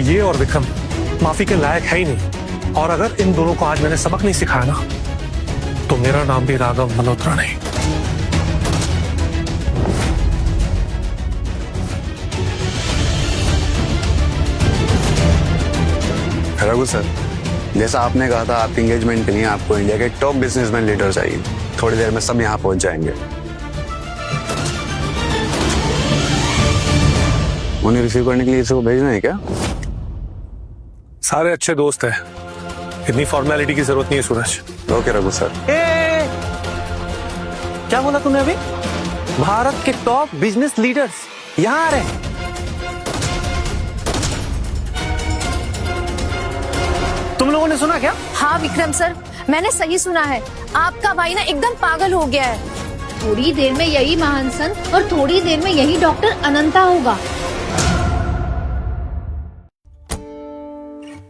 ये और विक्रम माफी के लायक है ही नहीं, और अगर इन दोनों को आज मैंने सबक नहीं सिखाया ना, तो मेरा नाम भी राघव मल्होत्रा नहीं। रघु सर, जैसा आपने कहा था, आपकी एंगेजमेंट के लिए आपको इंडिया के टॉप बिजनेसमैन लीडर चाहिए। थोड़ी देर में सब यहाँ पहुंच जाएंगे। उन्हें रिसीव करने के लिए इसको भेजना है क्या? सारे अच्छे दोस्त हैं, इतनी फॉर्मेलिटी की जरूरत नहीं है सूरज। Okay Raghu sir. क्या बोला तुमने अभी? भारत के टॉप बिजनेस लीडर्स यहाँ आ रहे हैं? तुम लोगों ने सुना क्या? हाँ विक्रम सर, मैंने सही सुना है। आपका भाई ना एकदम पागल हो गया है। थोड़ी देर में यही महान संत और थोड़ी देर में यही डॉक्टर अनंता होगा।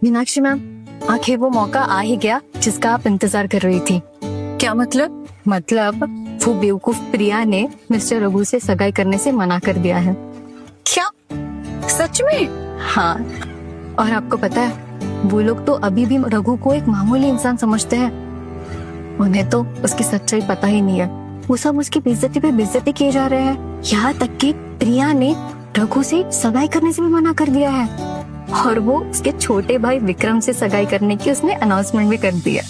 मीनाक्षी मैम, आखिर वो मौका आ ही गया जिसका आप इंतजार कर रही थी। क्या मतलब? मतलब वो बेवकूफ प्रिया ने मिस्टर रघु से सगाई करने से मना कर दिया है। क्या सच में? हाँ, और आपको पता है वो लोग तो अभी भी रघु को एक मामूली इंसान समझते हैं। उन्हें तो उसकी सच्चाई पता ही नहीं है। वो सब उसकी बेइज्जती पे बेइज्जती किए जा रहे हैं। यहाँ तक कि प्रिया ने रघु से सगाई करने से भी मना कर दिया है और वो उसके छोटे भाई विक्रम से सगाई करने की उसने अनाउंसमेंट भी कर दिया।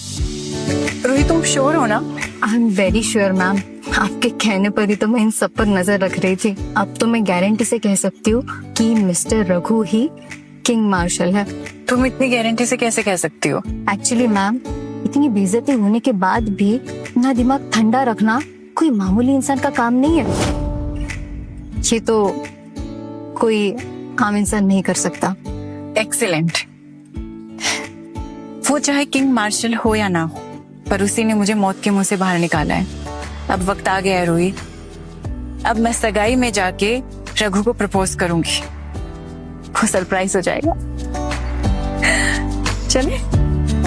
रोहित, तुम श्योर हो ना? I am very sure ma'am. आपके कहने पर ही तो मैं इन सब पर नजर रख रही थी। अब तो मैं गारंटी से कह सकती हूँ कि मिस्टर रघु ही किंग मार्शल है। तुम इतनी गारंटी से कैसे कह सकती हो? एक्चुअली मैम, इतनी बेइज्जती होने के बाद भी अपना दिमाग ठंडा रखना कोई मामूली इंसान का काम नहीं है। ये तो कोई आम इंसान नहीं कर सकता। एक्सीलेंट। वो चाहे किंग मार्शल हो या ना हो, पर उसी ने मुझे मौत के मुंह से बाहर निकाला है। अब वक्त आ गया है रोहित। अब मैं सगाई में जाके रघु को प्रपोज करूंगी। वो सरप्राइज हो जाएगा। चले?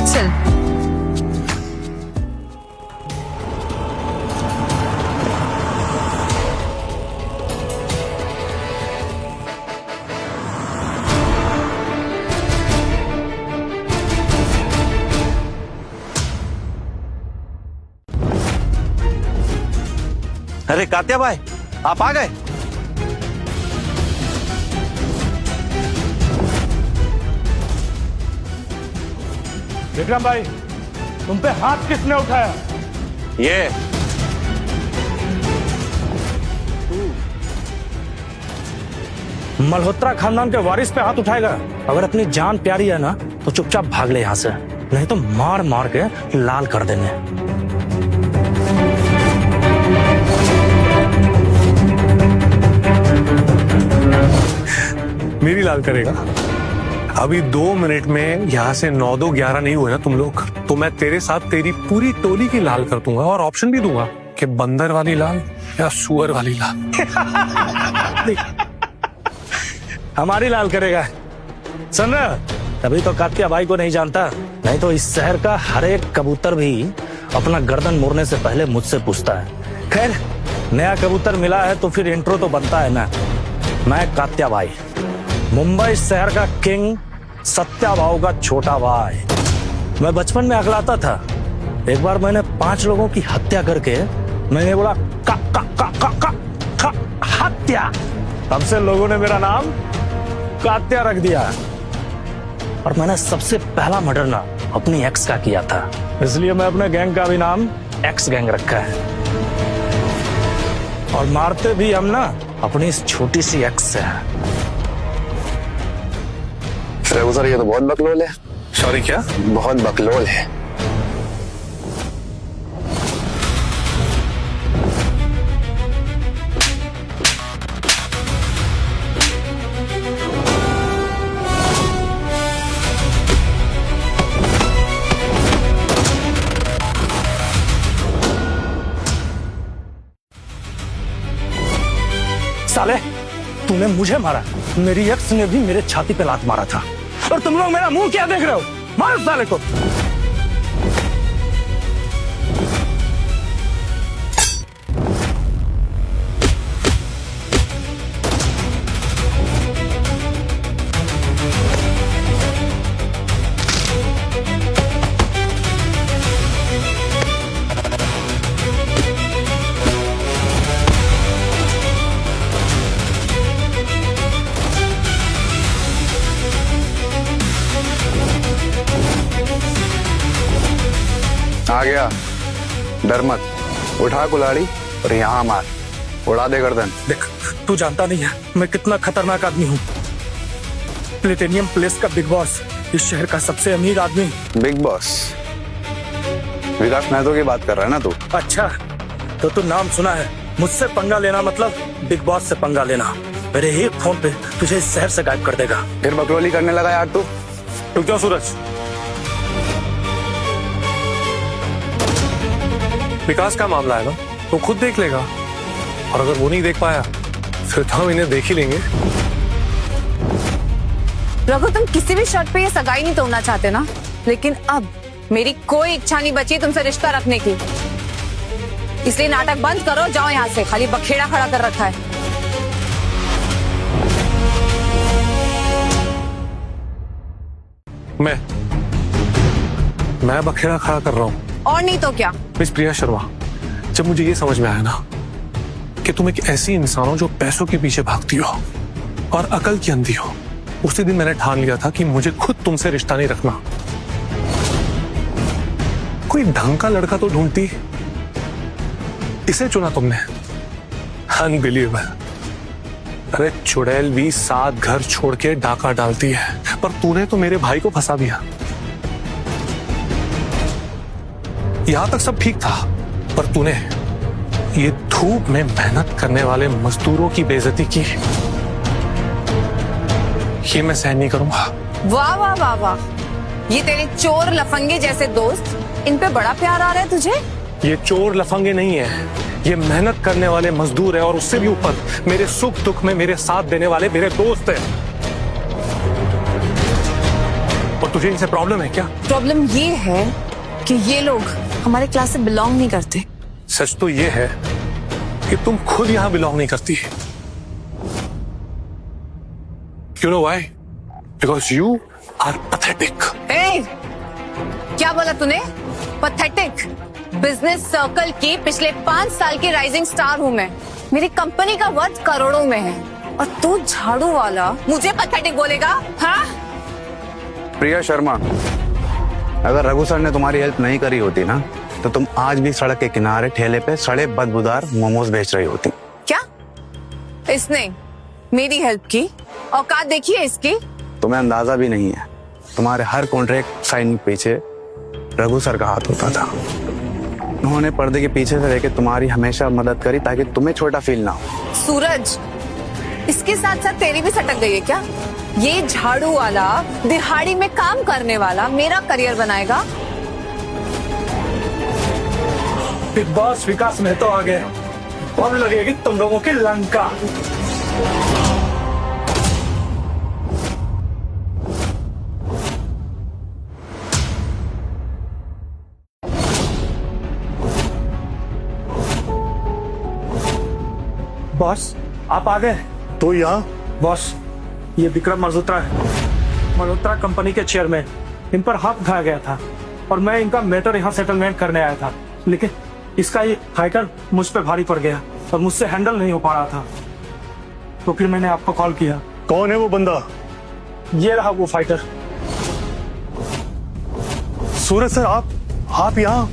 चल। अरे कात्या भाई, आप आ गए? विक्रम भाई, तुम पे हाथ किसने उठाया? ये मल्होत्रा खानदान के वारिस पे हाथ उठाएगा? अगर अपनी जान प्यारी है ना तो चुपचाप भाग ले यहाँ से, नहीं तो मार मार के लाल कर देंगे। मेरी लाल करेगा? अभी 2 मिनट में यहाँ से 9 2 11 नहीं हुए ना तुम लोग, तो मैं तेरे साथ तेरी पूरी टोली की लाल कर दूंगा और ऑप्शन भी दूंगा कि बंदर वाली लाल या सुअर वाली लाल। हमारी लाल करेगा, सुन रहे? तभी तो कात्या भाई को नहीं जानता, नहीं तो इस शहर का हर एक कबूतर भी अपना गर्दन मोड़ने से पहले मुझसे पूछता है। खैर, नया कबूतर मिला है तो फिर इंट्रो तो बनता है ना। मैं कात्या भाई, मुंबई शहर का किंग, सत्या भाऊ का छोटा भाई। मैं बचपन में अगलाता था। एक बार मैंने 5 लोगों की हत्या करके मैंने बोला का का का का का, का हत्या। तब से लोगों ने मेरा नाम कात्या रख दिया। और मैंने सबसे पहला मर्डर ना अपनी एक्स का किया था, इसलिए मैं अपने गैंग का भी नाम एक्स गैंग रखा है। और मारते भी हम ना अपनी इस छोटी सी एक्स से है। सर, ये तो बहुत बकलोल है। सॉरी, क्या? बहुत बकलोल है। साले, तूने मुझे मारा, मेरी एक्स ने भी मेरे छाती पे लात मारा था, और तुम लोग मेरा मुंह क्या देख रहे हो? मारो साले को। आ गया, डर मत। उठा कुल्हाड़ी और यहाँ मार, उड़ा दे गर्दन। देख, तू जानता नहीं है मैं कितना खतरनाक आदमी हूँ। प्लेटेनियम प्लेस का बिग बॉस, इस शहर का सबसे अमीर आदमी। Big boss? विकास महतो की बात कर रहा है ना तू? अच्छा, तो तू नाम सुना है। मुझसे पंगा लेना मतलब बिग बॉस से पंगा लेना। मेरे एक फोन पे तुझे इस शहर से गायब कर देगा। फिर बकलोली करने लगा यार तू। क्यों सूरज, विकास का मामला है ना, तो खुद देख लेगा। और अगर वो नहीं देख पाया फिर तो हम इन्हें देख ही लेंगे। रघु, तुम किसी भी शर्त पे ये सगाई नहीं तोड़ना चाहते ना, लेकिन अब मेरी कोई इच्छा नहीं बची तुमसे रिश्ता रखने की। इसलिए नाटक बंद करो, जाओ यहाँ से। खाली बखेड़ा खड़ा कर रखा है। मैं बखेड़ा खड़ा कर रहा हूँ? और नहीं तो क्या। मिस प्रिया शर्मा, जब मुझे ये समझ में आया ना कि तुम एक ऐसी इंसान हो जो पैसों के पीछे भागती हो और अकल की अंधी हो, उसी दिन मैंने ठान लिया था कि मुझे खुद तुमसे रिश्ता नहीं रखना। कोई ढंग का लड़का तो ढूंढती, इसे चुना तुमने। अनबिलीवेबल। अरे चुड़ैल भी 7 घर छोड़ के डाका डालती है, पर तूने तो मेरे भाई को फंसा दिया। यहां तक सब ठीक था, पर तूने ये धूप में मेहनत करने वाले मजदूरों की बेइज्जती की। ये मैं सहन नहीं करूंगा। वाह वाह वाह वाह, ये तेरे चोर लफंगे जैसे दोस्त, इन पे बड़ा प्यार आ रहा है तुझे। ये चोर लफंगे नहीं है, ये मेहनत करने वाले मजदूर है, और उससे भी ऊपर मेरे सुख दुख में मेरे साथ देने वाले मेरे दोस्त हैं। और तुझे इनसे प्रॉब्लम है क्या? प्रॉब्लम ये है कि ये लोग हमारे क्लास से बिलोंग नहीं करते। सच तो ये है कि तुम खुद यहां बिलोंग नहीं करती। You know why? Because you are pathetic. ए, क्या बोला तूने? पैथेटिक? बिजनेस सर्कल की पिछले 5 साल की राइजिंग स्टार हूं मैं। मेरी कंपनी का वर्थ करोड़ों में है, और तू झाड़ू वाला मुझे पैथेटिक बोलेगा? हाँ? प्रिया शर्मा, अगर रघु सर ने तुम्हारी हेल्प नहीं करी होती ना, तो तुम आज भी सड़क के किनारे ठेले पे सड़े बदबूदार मोमोज बेच रही होती। क्या इसने मेरी हेल्प की? औकात देखिए इसकी। तुम्हें अंदाजा भी नहीं है, तुम्हारे हर कॉन्ट्रैक्ट साइन पीछे रघु सर का हाथ होता था। उन्होंने पर्दे के पीछे से लेकर तुम्हारी हमेशा मदद करी ताकि तुम्हें छोटा फील ना हो। सूरज, इसके साथ साथ तेरी भी सटक गई है क्या? ये झाड़ू वाला दिहाड़ी में काम करने वाला मेरा करियर बनाएगा? बिग बॉस विकास में तो आ गए, अब लगेगी तुम लोगों की लंका। बॉस, आप आ गए? तो यहाँ बॉस, ये विक्रम मल्होत्रा है, मल्होत्रा कंपनी के चेयरमैन। इन पर हाथ उठाया गया था और मैं इनका मैटर यहाँ सेटलमेंट करने आया था, लेकिन इसका ये फाइटर मुझ पे भारी पड़ गया और मुझसे हैंडल नहीं हो पा रहा था, तो फिर मैंने आपको कॉल किया। कौन है वो बंदा? ये रहा वो फाइटर। सूरज सर, आप यहाँ?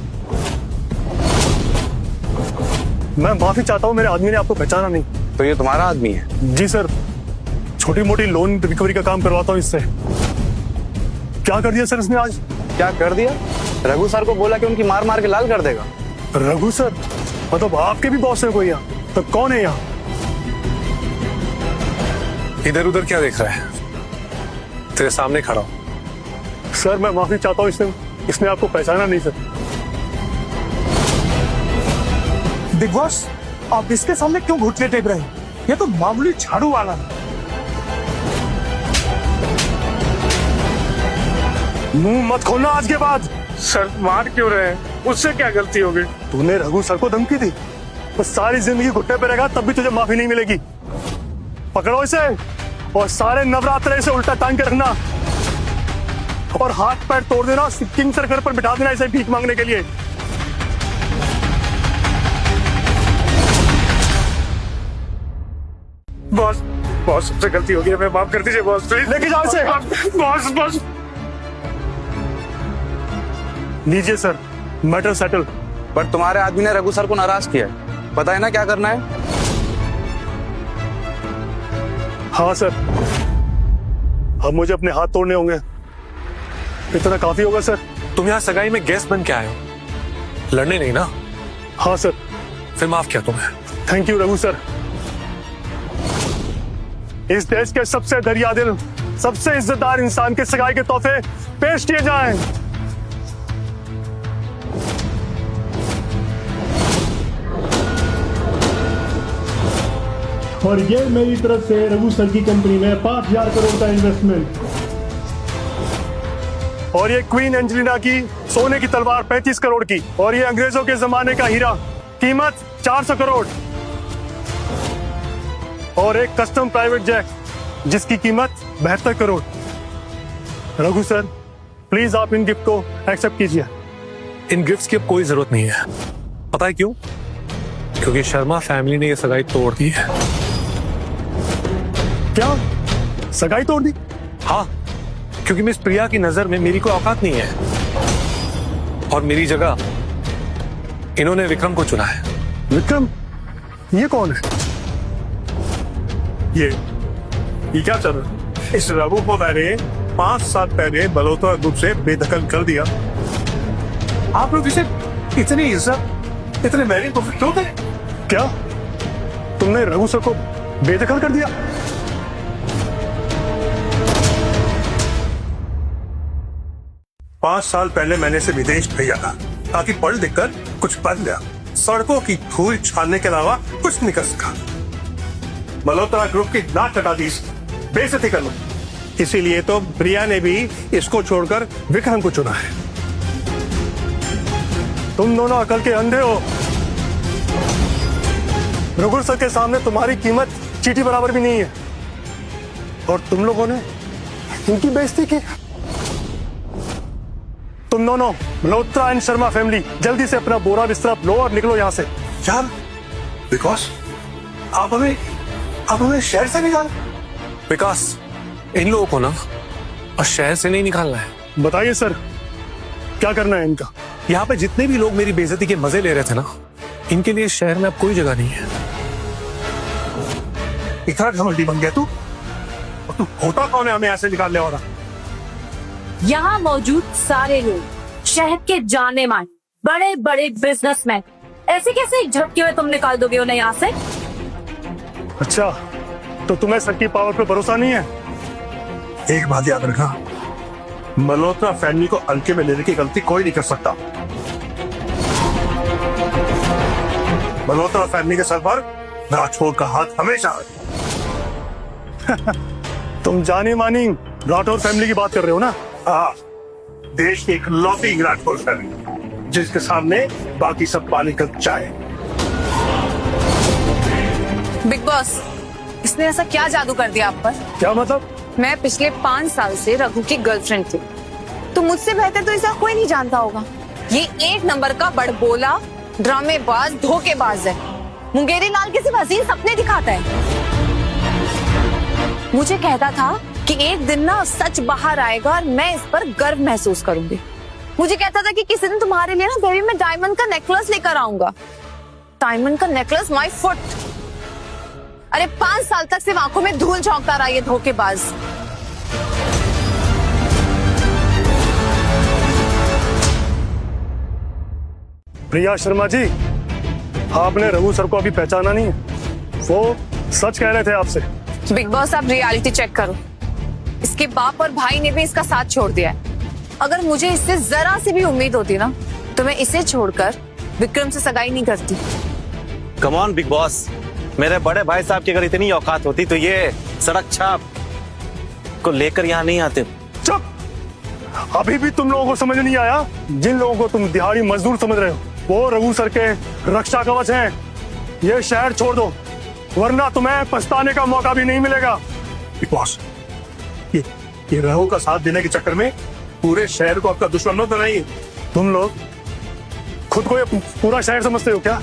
मैं माफी चाहता हूँ, मेरे आदमी ने आपको पहचाना नहीं। तो ये तुम्हारा आदमी है? जी सर, छोटी मोटी लोन रिकवरी का काम करवाता हूँ इससे। क्या कर दिया सर इसने आज? क्या कर दिया? रघु सर को बोला कि उनकी मार मार के लाल कर देगा। रघु सर मतलब आपके भी बॉस है कोई यहाँ? तो कौन है यहाँ? इधर उधर क्या देख रहा है? तेरे सामने खड़ा हूं। सर मैं माफी चाहता हूँ, इसने आपको पहचाना नहीं सर। बिग बॉस, आप इसके सामने क्यों घुटने टेक रहे हैं? ये तो मामूली झाड़ू वाला है। मुंह मत खोलना आज के बाद। सर मार क्यों रहे हैं? उससे क्या गलती हो गई? तूने रघु सर को धमकी दी, बस सारी जिंदगी घुटने पे रहेगा तब भी तुझे माफी नहीं मिलेगी। पकड़ो इसे और सारे नवरात्र इसे उल्टा टांग के रखना और हाथ पैर तोड़ देना, किंग सर घर पर बिठा देना इसे भीख मांगने के लिए। बॉस, बॉस सबसे गलती हो गई, हमें माफ कर दीजिए बॉस, प्लीज। लेके जाओ इसे। Boss, boss. लीजिए सर, मैटर सेटल। पर तुम्हारे आदमी ने रघु सर को नाराज किया है, पता है ना क्या करना है? हाँ सर, अब मुझे अपने हाथ तोड़ने होंगे। इतना काफी होगा सर। तुम यहाँ सगाई में गेस्ट बन के आए हो, लड़ने नहीं ना? हाँ सर। फिर माफ किया तुम्हें। Thank you Raghu sir. इस देश के सबसे दरियादिल, सबसे इज्जतदार इंसान के सगाई के तोहफे पेश किए जाएं। और ये मेरी तरफ से रघु सर की कंपनी में 5,000 करोड़ का इन्वेस्टमेंट। और ये क्वीन एंजेलिना की सोने की तलवार 35 करोड़ की। और ये अंग्रेजों के जमाने का हीरा, कीमत 400 करोड़। और एक कस्टम प्राइवेट जेट जिसकी कीमत 72 करोड़। रघु सर, प्लीज आप इन गिफ्ट को एक्सेप्ट कीजिए। इन गिफ्ट्स की अब कोई जरूरत नहीं है। पता है क्यों? क्योंकि शर्मा फैमिली ने ये सगाई तोड़ दी है। क्या सगाई तोड़ दी? हाँ, क्योंकि मिस प्रिया की नजर में मेरी कोई औकात नहीं है और मेरी जगह इन्होंने विक्रम को चुना है। विक्रम? ये कौन है? ये क्या चल रहा है? इस रघु को मैंने 5 साल पहले मल्होत्रा ग्रुप से बेदखल कर दिया। आप लोग इसे इतनी इज्जत, इतने महंगे तोहफे क्यों दे? क्या तुमने रघु सर को बेदखल कर दिया? पांच साल पहले मैंने इसे विदेश भेजा था ताकि पढ़ लिख कर कुछ पढ़ लिया। सड़कों की धूल छानने के अलावा कुछ नहीं कर सका। मल्होत्रा ग्रुप की नाक कटा दी, बेइज्जती कर लो। इसीलिए तो प्रिया ने भी इसको छोड़कर विक्रम को चुना है। तुम दोनों अकल के अंधे हो। रघु सर के सामने तुम्हारी कीमत चींटी बराबर भी नहीं है और तुम लोगों ने इनकी बेइज्जती की। तुम दोनों मल्होत्रा एंड शर्मा फैमिली जल्दी से अपना बोरा बिस्तरा लो और निकलो यहाँ से। यार, बिकॉज आप हमें शहर से निकाल। विकास, इन लोगों को ना और शहर से नहीं निकालना है। बताइए सर, क्या करना है इनका? यहाँ पे जितने भी लोग मेरी बेइज्जती के मजे ले रहे थे ना, इनके लिए शहर में अब कोई जगह नहीं है। इतना घमंडी बन गया तू? और तू होता कौन है हमें ऐसे निकालने वाला? यहाँ मौजूद सारे लोग शहर के जाने माने बड़े बड़े बिजनेसमैन। ऐसे कैसे एक झटके में तुम निकाल दोगे उन्हें यहाँ से? अच्छा, तो तुम्हें सर की पावर पे भरोसा नहीं है? एक बात याद रखना, मल्होत्रा फैमिली को हल्के में लेने की गलती कोई नहीं कर सकता। मल्होत्रा फैमिली के सर पर राठौर का हाथ हमेशा है। तुम जानी मानी राठौर फैमिली की बात कर रहे हो ना? हाँ, देश की एक लौटी राठौर फैमिली जिसके सामने बाकी सब पानी का चाय। बिग बॉस, इसने ऐसा क्या जादू कर दिया आप पर? क्या मतलब? मैं पिछले 5 साल से रघु की गर्लफ्रेंड थी, तो मुझसे बेहतर तो ऐसा कोई नहीं जानता होगा। ये 1 नंबर का बड़बोला, ड्रामेबाज, धोखेबाज है। मुंगेरी लाल के सिर्फ हसीन सपने दिखाता है। मुझे कहता था कि एक दिन ना सच बाहर आएगा और मैं इस पर गर्व महसूस करूंगी। मुझे कहता था कि किसी दिन तुम्हारे लिए ना बेबी मैं डायमंड का नेकलेस लेकर आऊंगा। डायमंड का नेकलेस माय फुट। अरे 5 साल तक सिर्फ आंखों में धूल झोंकता रहा ये धोखेबाज। प्रिया शर्मा जी, आपने रघु सर को अभी पहचाना नहीं है। वो सच कह रहे थे आपसे। बिग बॉस, आप रियलिटी चेक करो। इसके बाप और भाई ने भी इसका साथ छोड़ दिया है। अगर मुझे इससे जरा सी भी उम्मीद होती ना, तो मैं इसे छोड़कर विक्रम से सगाई नहीं करती। कम ऑन बिग बॉस, मेरे बड़े भाई साहब की अगर इतनी औकात होती तो ये सड़क छाप को लेकर यहाँ नहीं आते। चुप! अभी भी तुम लोगों को समझ नहीं आया? जिन लोगों को तुम दिहाड़ी मजदूर समझ रहे हो, वो रघु सर के रक्षा कवच हैं। ये शहर छोड़ दो, वरना तुम्हें पछताने का मौका भी नहीं मिलेगा। बॉस, ये रघु का साथ देने के चक्कर में पूरे शहर को आपका दुश्मन मत बनाइए। तुम लोग खुद को ये पूरा शहर समझते हो क्या?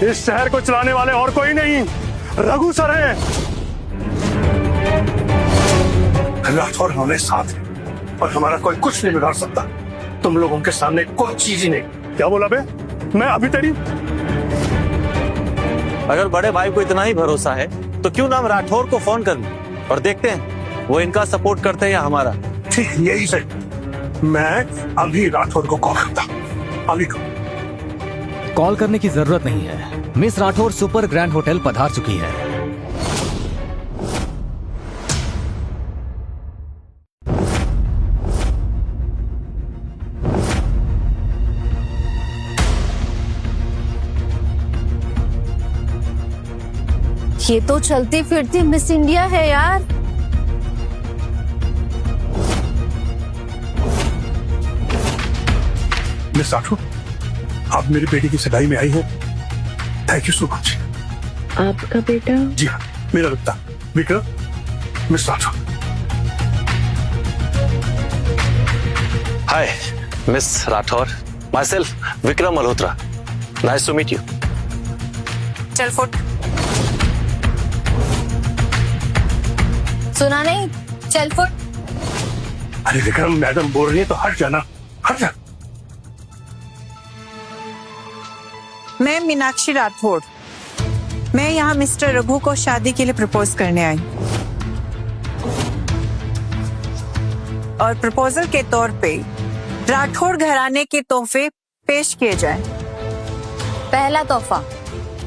इस शहर को चलाने वाले और कोई नहीं, रघु सर हैं। राठौर हमारे साथ है और हमारा कोई कुछ नहीं बिगाड़ सकता। तुम लोगों के सामने कोई चीज ही नहीं। क्या बोला बे? मैं अभी तेरी। अगर बड़े भाई को इतना ही भरोसा है तो क्यों ना हम राठौर को फोन कर लें और देखते हैं वो इनका सपोर्ट करते हैं या हमारा। ठीक, यही सही। मैं अभी राठौर को कॉल करता। अभी कॉल करने की जरूरत नहीं है। Miss Rathore super grand hotel पधार चुकी है। ये तो चलती फिरती मिस इंडिया है यार। मिस राठौर, आप मेरी बेटी की सगाई में आई हैं। Thank you so much. आपका बेटा? जी हाँ, मेरा लगता Vikram. Miss Rathore. Hi miss Rathore, myself Vikram Malhotra. Nice to meet you. चल फुट। सुना नहीं? चल फुट। अरे विक्रम, मैडम बोल रही है तो हट जाना, हट जा। मैं मीनाक्षी राठौड़, मैं यहाँ मिस्टर रघु को शादी के लिए प्रपोज करने आई और प्रपोजल के तौर पे राठौड़ घराने के तोहफे पेश किए जाएं। पहला तोहफा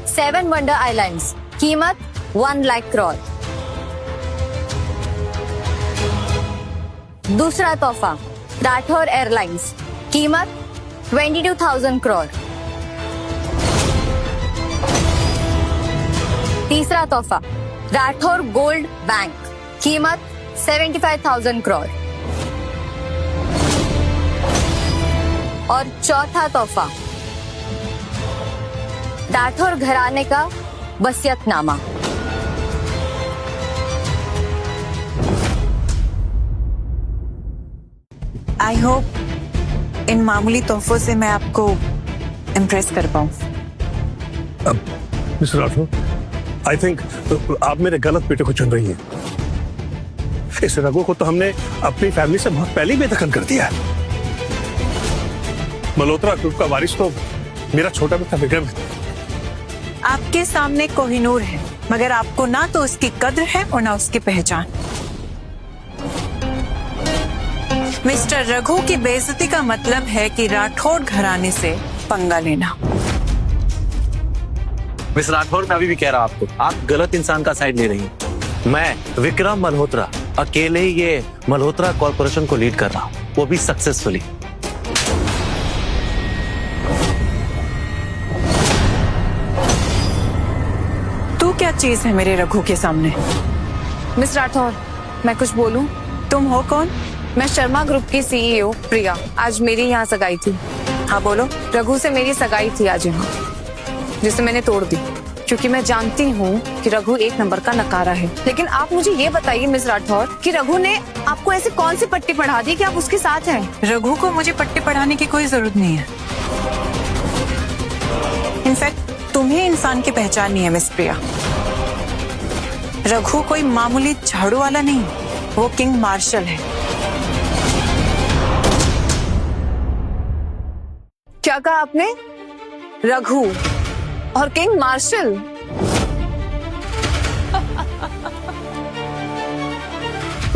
7 वंडर आइलैंड्स, कीमत 1 लाख करोड़। दूसरा तोहफा राठौर एयरलाइंस, कीमत 22,000 करोड़। तीसरा तोहफा राठौर गोल्ड बैंक, कीमत 75,000 करोड़। और चौथा तोहफा राठौर घराने का वसीयतनामा। आई होप इन मामूली तोहफों से मैं आपको इम्प्रेस कर पाऊं। मिस राठौर, आई थिंक आप मेरे गलत बेटे को चुन रही हैं। इस रघु को तो हमने अपनी फैमिली से बहुत पहले ही बेदखल कर दिया है। मल्होत्रा ग्रुप का वारिस तो मेरा छोटा बेटा विक्रम है। आपके सामने कोहिनूर है, मगर आपको ना तो उसकी कद्र है और ना उसकी पहचान। मिस्टर रघु की बेइज्जती का मतलब है कि राठौड़ घराने से पंगा लेना। मिस राठौर, मैं अभी भी कह रहा हूं आपको, आप गलत इंसान का साइड ले रही हैं। मैं विक्रम मल्होत्रा अकेले ही ये मल्होत्रा कॉर्पोरेशन को लीड कर रहा हूं, वो भी सक्सेसफुली। तू क्या चीज है मेरे रघु के सामने? मिस राठौर, मैं कुछ बोलूं? तुम हो कौन? मैं शर्मा ग्रुप की सीईओ प्रिया। आज मेरी यहाँ सगाई थी। हाँ बोलो। रघु से मेरी सगाई थी आज यहाँ, जिसे मैंने तोड़ दी क्योंकि मैं जानती हूँ कि रघु एक नंबर का नकारा है। लेकिन आप मुझे ये बताइए मिस राठौर कि रघु ने आपको ऐसे कौन सी पट्टी पढ़ा दी कि आप उसके साथ हैं? रघु को मुझे पट्टी पढ़ाने की कोई जरूरत नहीं है। इनफैक्ट तुम्हें इंसान की पहचान नहीं है मिस प्रिया। रघु कोई मामूली झाड़ू वाला नहीं, वो किंग मार्शल है। क्या कहा आपने? रघु और किंग मार्शल?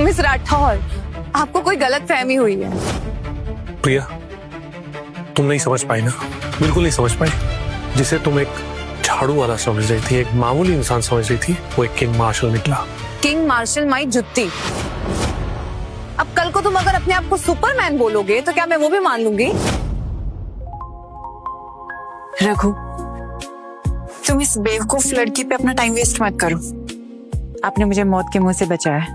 मिस राठौर, आपको कोई गलत फहमी हुई है। प्रिया, तुम नहीं समझ पाई ना, बिल्कुल नहीं समझ पाई। जिसे तुम एक झाड़ू वाला समझ रही थी, एक मामूली इंसान समझ रही थी, वो एक किंग मार्शल निकला। किंग मार्शल माई जुत्ती। अब कल को तुम अगर अपने आप को सुपरमैन बोलोगे तो क्या मैं वो भी मान लूंगी? रघु, तुम इस बेवकूफ लड़की पे अपना टाइम वेस्ट मत करो। आपने मुझे मौत के मुंह से बचाया।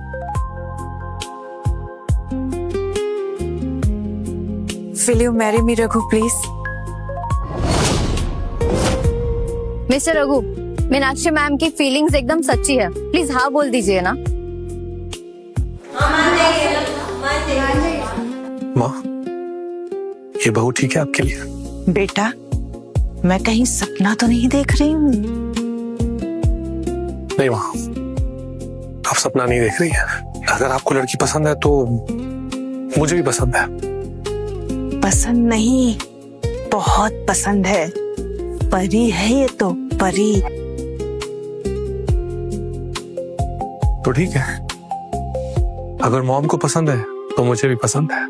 Will you marry me, Raghu, please? Mister Raghu, Meenakshi ma'am की फीलिंग्स एकदम सच्ची है, प्लीज हाँ बोल दीजिए ना। माँ, ये बहू ठीक है आपके लिए? बेटा, मैं कहीं सपना तो नहीं देख रही हूँ? नहीं माँ, आप सपना नहीं देख रही है। अगर आपको लड़की पसंद है तो मुझे भी पसंद है। पसंद नहीं, बहुत पसंद है। परी है ये तो, परी। तो ठीक है, अगर मॉम को पसंद है तो मुझे भी पसंद है।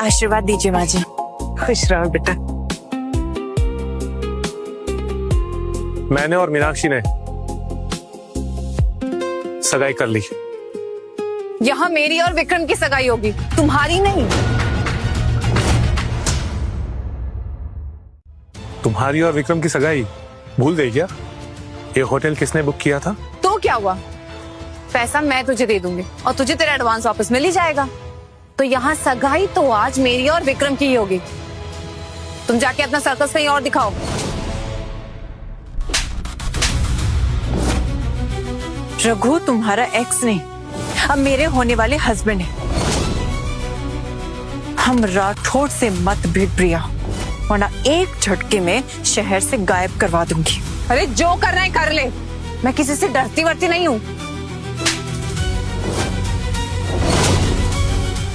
आशीर्वाद दीजिए माँ जी। खुश रहो बेटा। मैंने और मीनाक्षी ने सगाई कर ली। यहाँ मेरी और विक्रम की सगाई होगी, तुम्हारी नहीं। तुम्हारी और विक्रम की सगाई भूल गई क्या? ये होटल किसने बुक किया था? तो क्या हुआ, पैसा मैं तुझे दे दूंगी और तुझे तेरा एडवांस वापस मिल ही जाएगा। तो यहाँ सगाई तो आज मेरी और विक्रम की ही होगी। तुम जाके अपना सर्कस कहीं और दिखाओ। रघु तुम्हारा एक्स नहीं, अब मेरे होने वाले हस्बैंड है। हम राठौड़ से मत भिड़ प्रिया, वरना एक झटके में शहर से गायब करवा दूंगी। अरे जो कर रहे हैं कर ले, मैं किसी से डरती वरती नहीं हूँ।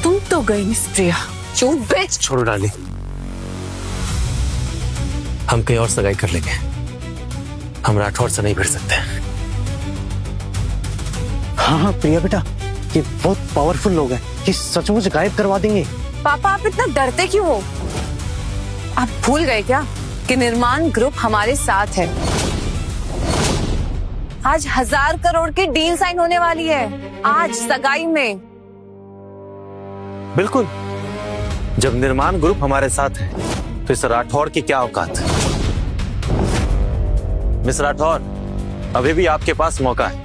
तुम तो गई मिस प्रिया। चुप बिच। छोड़ो डाली, हम कहीं और सगाई कर लेंगे। हम राठौड़ से नहीं भिड़ सकते। हाँ हाँ प्रिया बेटा, ये बहुत पावरफुल लोग हैं, ये सचमुच गायब करवा देंगे। पापा आप इतना डरते क्यों हो? आप भूल गए क्या कि निर्माण ग्रुप हमारे साथ है? आज 1000 करोड़ की डील साइन होने वाली है, आज सगाई में। बिल्कुल, जब निर्माण ग्रुप हमारे साथ है तो इस राठौड़ की क्या औकात? मिस राठौड़, अभी भी आपके पास मौका है।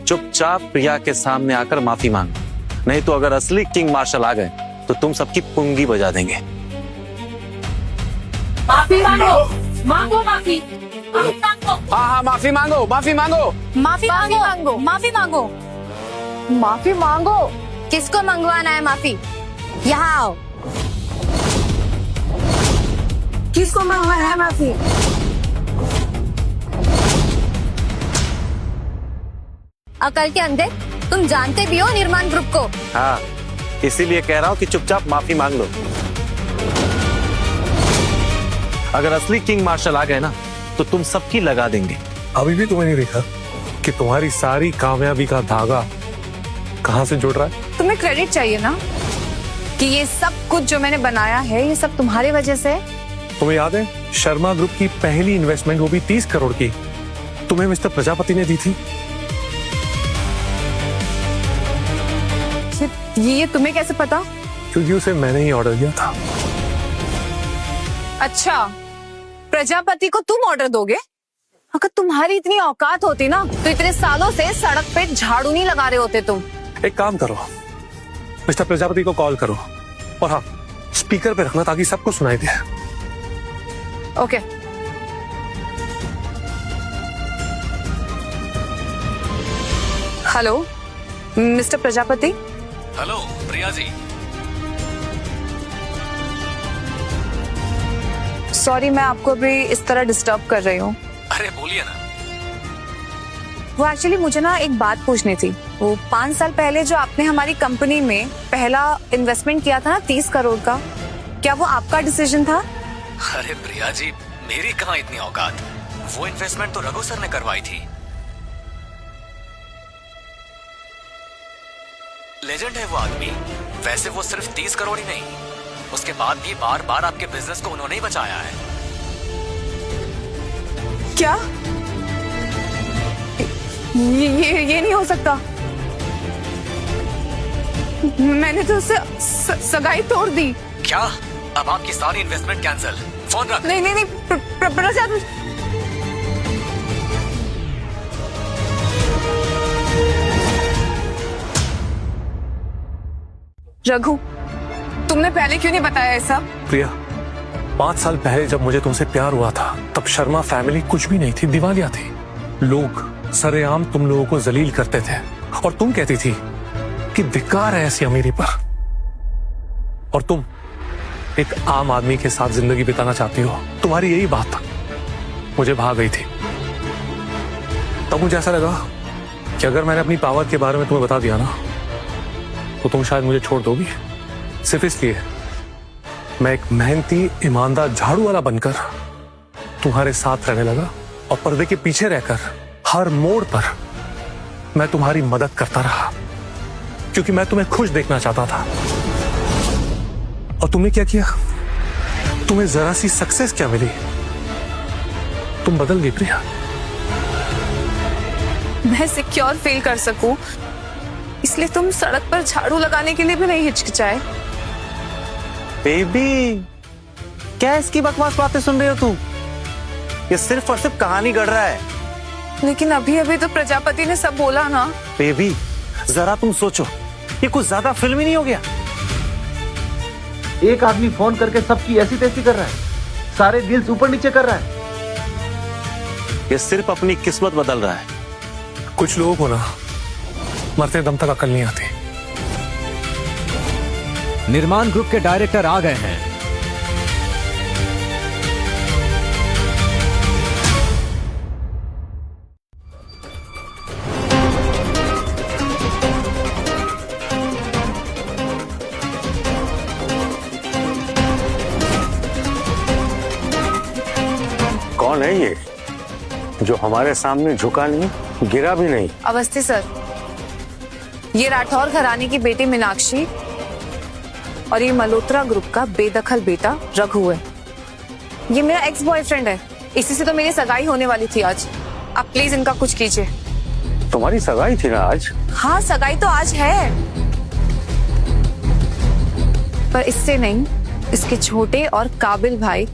चुपचाप प्रिया के सामने आकर माफी मांगो, नहीं तो अगर असली किंग मार्शल आ गए तो तुम सबकी पुंगी बजा देंगे। माफी मांगो, मांगो माफी। हाँ हाँ माफी मांगो, माफी मांगो, माफी मांगो, माफी मांगो, माफी मांगो। किसको मंगवाना है माफी? यहाँ आओ। किसको मंगवाना है माफी? अकल के अंधे, तुम जानते भी हो निर्माण ग्रुप को। हाँ, इसीलिए कह रहा हूँ कि चुपचाप माफी मांग लो। अगर असली किंग मार्शल आ गए ना तो तुम सबकी लगा देंगे। अभी भी तुम्हें नहीं देखा कि तुम्हारी सारी कामयाबी का धागा कहाँ से जुड़ रहा है? तुम्हें क्रेडिट चाहिए ना कि ये सब कुछ जो मैंने बनाया है ये सब तुम्हारी वजह से है। तुम्हें याद है शर्मा ग्रुप की पहली इन्वेस्टमेंट, वो भी 30 करोड़ की, तुम्हें मिस्टर प्रजापति ने दी थी। ये तुम्हें कैसे पता? क्योंकि उसे मैंने ही ऑर्डर दिया था। अच्छा, प्रजापति को तुम ऑर्डर दोगे? अगर तुम्हारी इतनी औकात होती ना तो इतने सालों से सड़क पे झाड़ू नहीं लगा रहे होते तुम। एक काम करो, मिस्टर प्रजापति को कॉल करो और हाँ, स्पीकर पे रखना ताकि सबको सुनाई दे। Okay. Hello mister Prajapati. Hello Priya ji. Sorry मैं आपको अभी इस तरह डिस्टर्ब कर रही हूँ। अरे बोलिए ना। वो एक्चुअली मुझे ना एक बात पूछनी थी। वो 5 साल पहले जो आपने हमारी कंपनी में पहला इन्वेस्टमेंट किया था ना 30 करोड़ का, क्या वो आपका डिसीजन था? अरे प्रिया जी, मेरी कहाँ इतनी औकात, वो इन्वेस्टमेंट तो रघु सर ने करवाई थी। लेजेंड है वो आदमी। वैसे वो सिर्फ 30 करोड़ ही नहीं, उसके बाद भी बार बार आपके बिजनेस को उन्होंने ही बचाया है। क्या? ये नहीं हो सकता। मैंने तो उससे सगाई तोड़ दी। क्या? अब आपकी सारी इन्वेस्टमेंट कैंसिल। फोन रख। नहीं प्रजापति। रघु, तुमने पहले क्यों नहीं बताया ऐसा? प्रिया, 5 साल पहले जब मुझे तुमसे प्यार हुआ था तब शर्मा फैमिली कुछ भी नहीं थी, दिवालिया थी। लोग सरेआम तुम लोगों को जलील करते थे और तुम कहती थी कि धिक्कार है ऐसी अमीरी पर, और तुम एक आम आदमी के साथ जिंदगी बिताना चाहती हो। तुम्हारी यही बात मुझे भा गई थी। तब मुझे ऐसा लगा कि अगर मैंने अपनी पावर के बारे में तुम्हें बता दिया ना तो तुम शायद मुझे छोड़ दोगी। सिर्फ इसलिए मैं एक मेहनती ईमानदार झाड़ू वाला बनकर तुम्हारे साथ रहने लगा और पर्दे के पीछे रहकर हर मोड़ पर मैं तुम्हारी मदद करता रहा, क्योंकि मैं तुम्हें खुश देखना चाहता था। और तुमने क्या किया? तुम्हें जरा सी सक्सेस क्या मिली? तुम बदल गई प्रिया। मैं सिक्योर फील कर सकूं, इसलिए तुम सड़क पर झाड़ू लगाने के लिए भी नहीं हिचकिचाए। बेबी, क्या इसकी बकवास बातें सुन रही हो तू? ये सिर्फ और सिर्फ कहानी गढ़ रहा है। लेकिन अभी अभी तो प्रजापति ने सब बोला ना। बेबी, जरा तुम सोचो, ये कुछ ज्यादा फिल्मी नहीं हो गया? एक आदमी फोन करके सबकी ऐसी तैसी कर रहा है, सारे डील्स ऊपर नीचे कर रहा है। ये सिर्फ अपनी किस्मत बदल रहा है। कुछ लोगों को ना मरते दम तक अकल नहीं आती। निर्माण ग्रुप के डायरेक्टर आ गए हैं। कौन है ये जो हमारे सामने झुका नहीं, गिरा भी नहीं? अवस्थी सर, ये राठौर घराने की बेटी मीनाक्षी और ये मल्होत्रा ग्रुप का बेदखल बेटा रघु है। ये मेरा एक्स बॉयफ्रेंड है, इसी से तो मेरी सगाई होने वाली थी आज। आप प्लीज इनका कुछ कीजिए। तुम्हारी सगाई थी ना आज? हाँ, सगाई तो आज है, पर इससे नहीं, इसके छोटे और काबिल भाई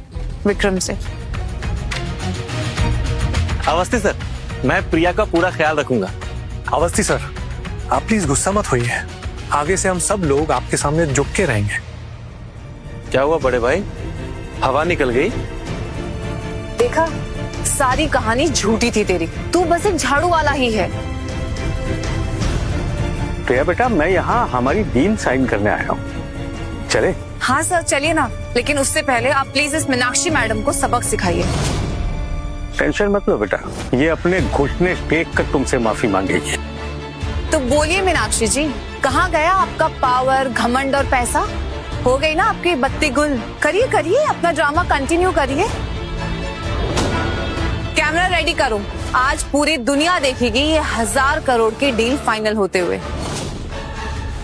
विक्रम से। अवस्थी सर, मैं प्रिया का पूरा ख्याल रखूंगा। अवस्थी सर, आप प्लीज गुस्सा मत होइए। आगे से हम सब लोग आपके सामने झुक के रहेंगे। क्या हुआ बड़े भाई, हवा निकल गई? देखा, सारी कहानी झूठी थी तेरी। तू बस एक झाड़ू वाला ही है। प्रिया बेटा, मैं यहाँ हमारी डील साइन करने आया हूँ, चले? हाँ सर, चलिए ना, लेकिन उससे पहले आप प्लीज इस मीनाक्षी मैडम को सबक सिखाइए। टेंशन मत लो बेटा, ये अपने घुटने टेक कर तुमसे माफी मांगेगी। तो बोलिए मीनाक्षी जी, कहाँ गया आपका पावर, घमंड और पैसा? हो गई ना आपकी बत्ती गुल। करिए करिए, अपना ड्रामा कंटिन्यू करिए। कैमरा रेडी करो, आज पूरी दुनिया देखेगी ये 1000 करोड़ की डील फाइनल होते हुए।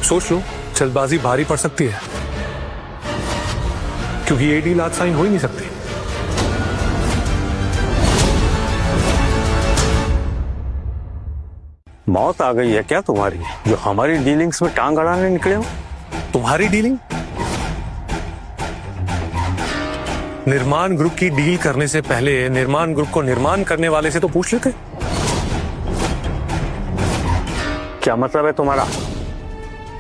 सोच लो, जल्दबाजी भारी पड़ सकती है, क्योंकि ये डील आज साइन हो ही नहीं सकती। मौत आ गई है क्या तुम्हारी, जो हमारी डीलिंग्स में टांग अड़ाने निकले हो? तुम्हारी डीलिंग? निर्माण ग्रुप की डील करने से पहले निर्माण ग्रुप को निर्माण करने वाले से तो पूछ लेते। क्या मतलब है तुम्हारा?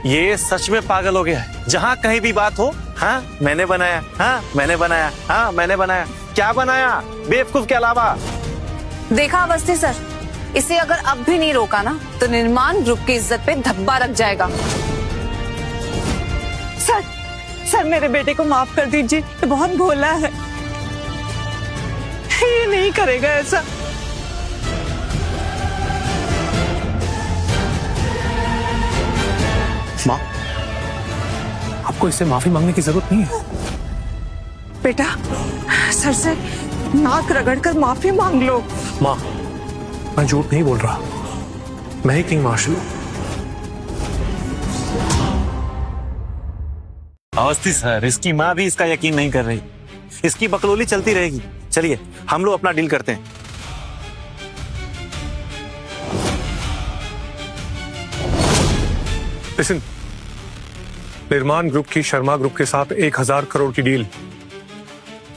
ये सच में पागल हो गया है। जहाँ कहीं भी बात हो, हाँ मैंने बनाया, हाँ मैंने बनाया, हाँ मैंने बनाया। क्या बनाया बेवकूफ के अलावा? देखा अवस्थी सर, इसे अगर अब भी नहीं रोका ना, तो निर्माण ग्रुप की इज्जत पे धब्बा रख जाएगा। सर, सर मेरे बेटे को माफ कर दीजिए, ये बहुत भोला है, ये नहीं करेगा ऐसा। माँ, आपको इससे माफी मांगने की जरूरत नहीं है। बेटा, सर से नाक रगड़कर माफी मांग लो। माँ, मैं झूठ नहीं बोल रहा, मैं ही किंग मार्शल हूं। अवस्थी सर, इसकी माँ भी इसका यकीन नहीं कर रही। इसकी बकलोली चलती रहेगी। चलिए हम लोग अपना डील करते हैं। लिसन, निर्माण ग्रुप की शर्मा ग्रुप के साथ 1000 करोड़ की डील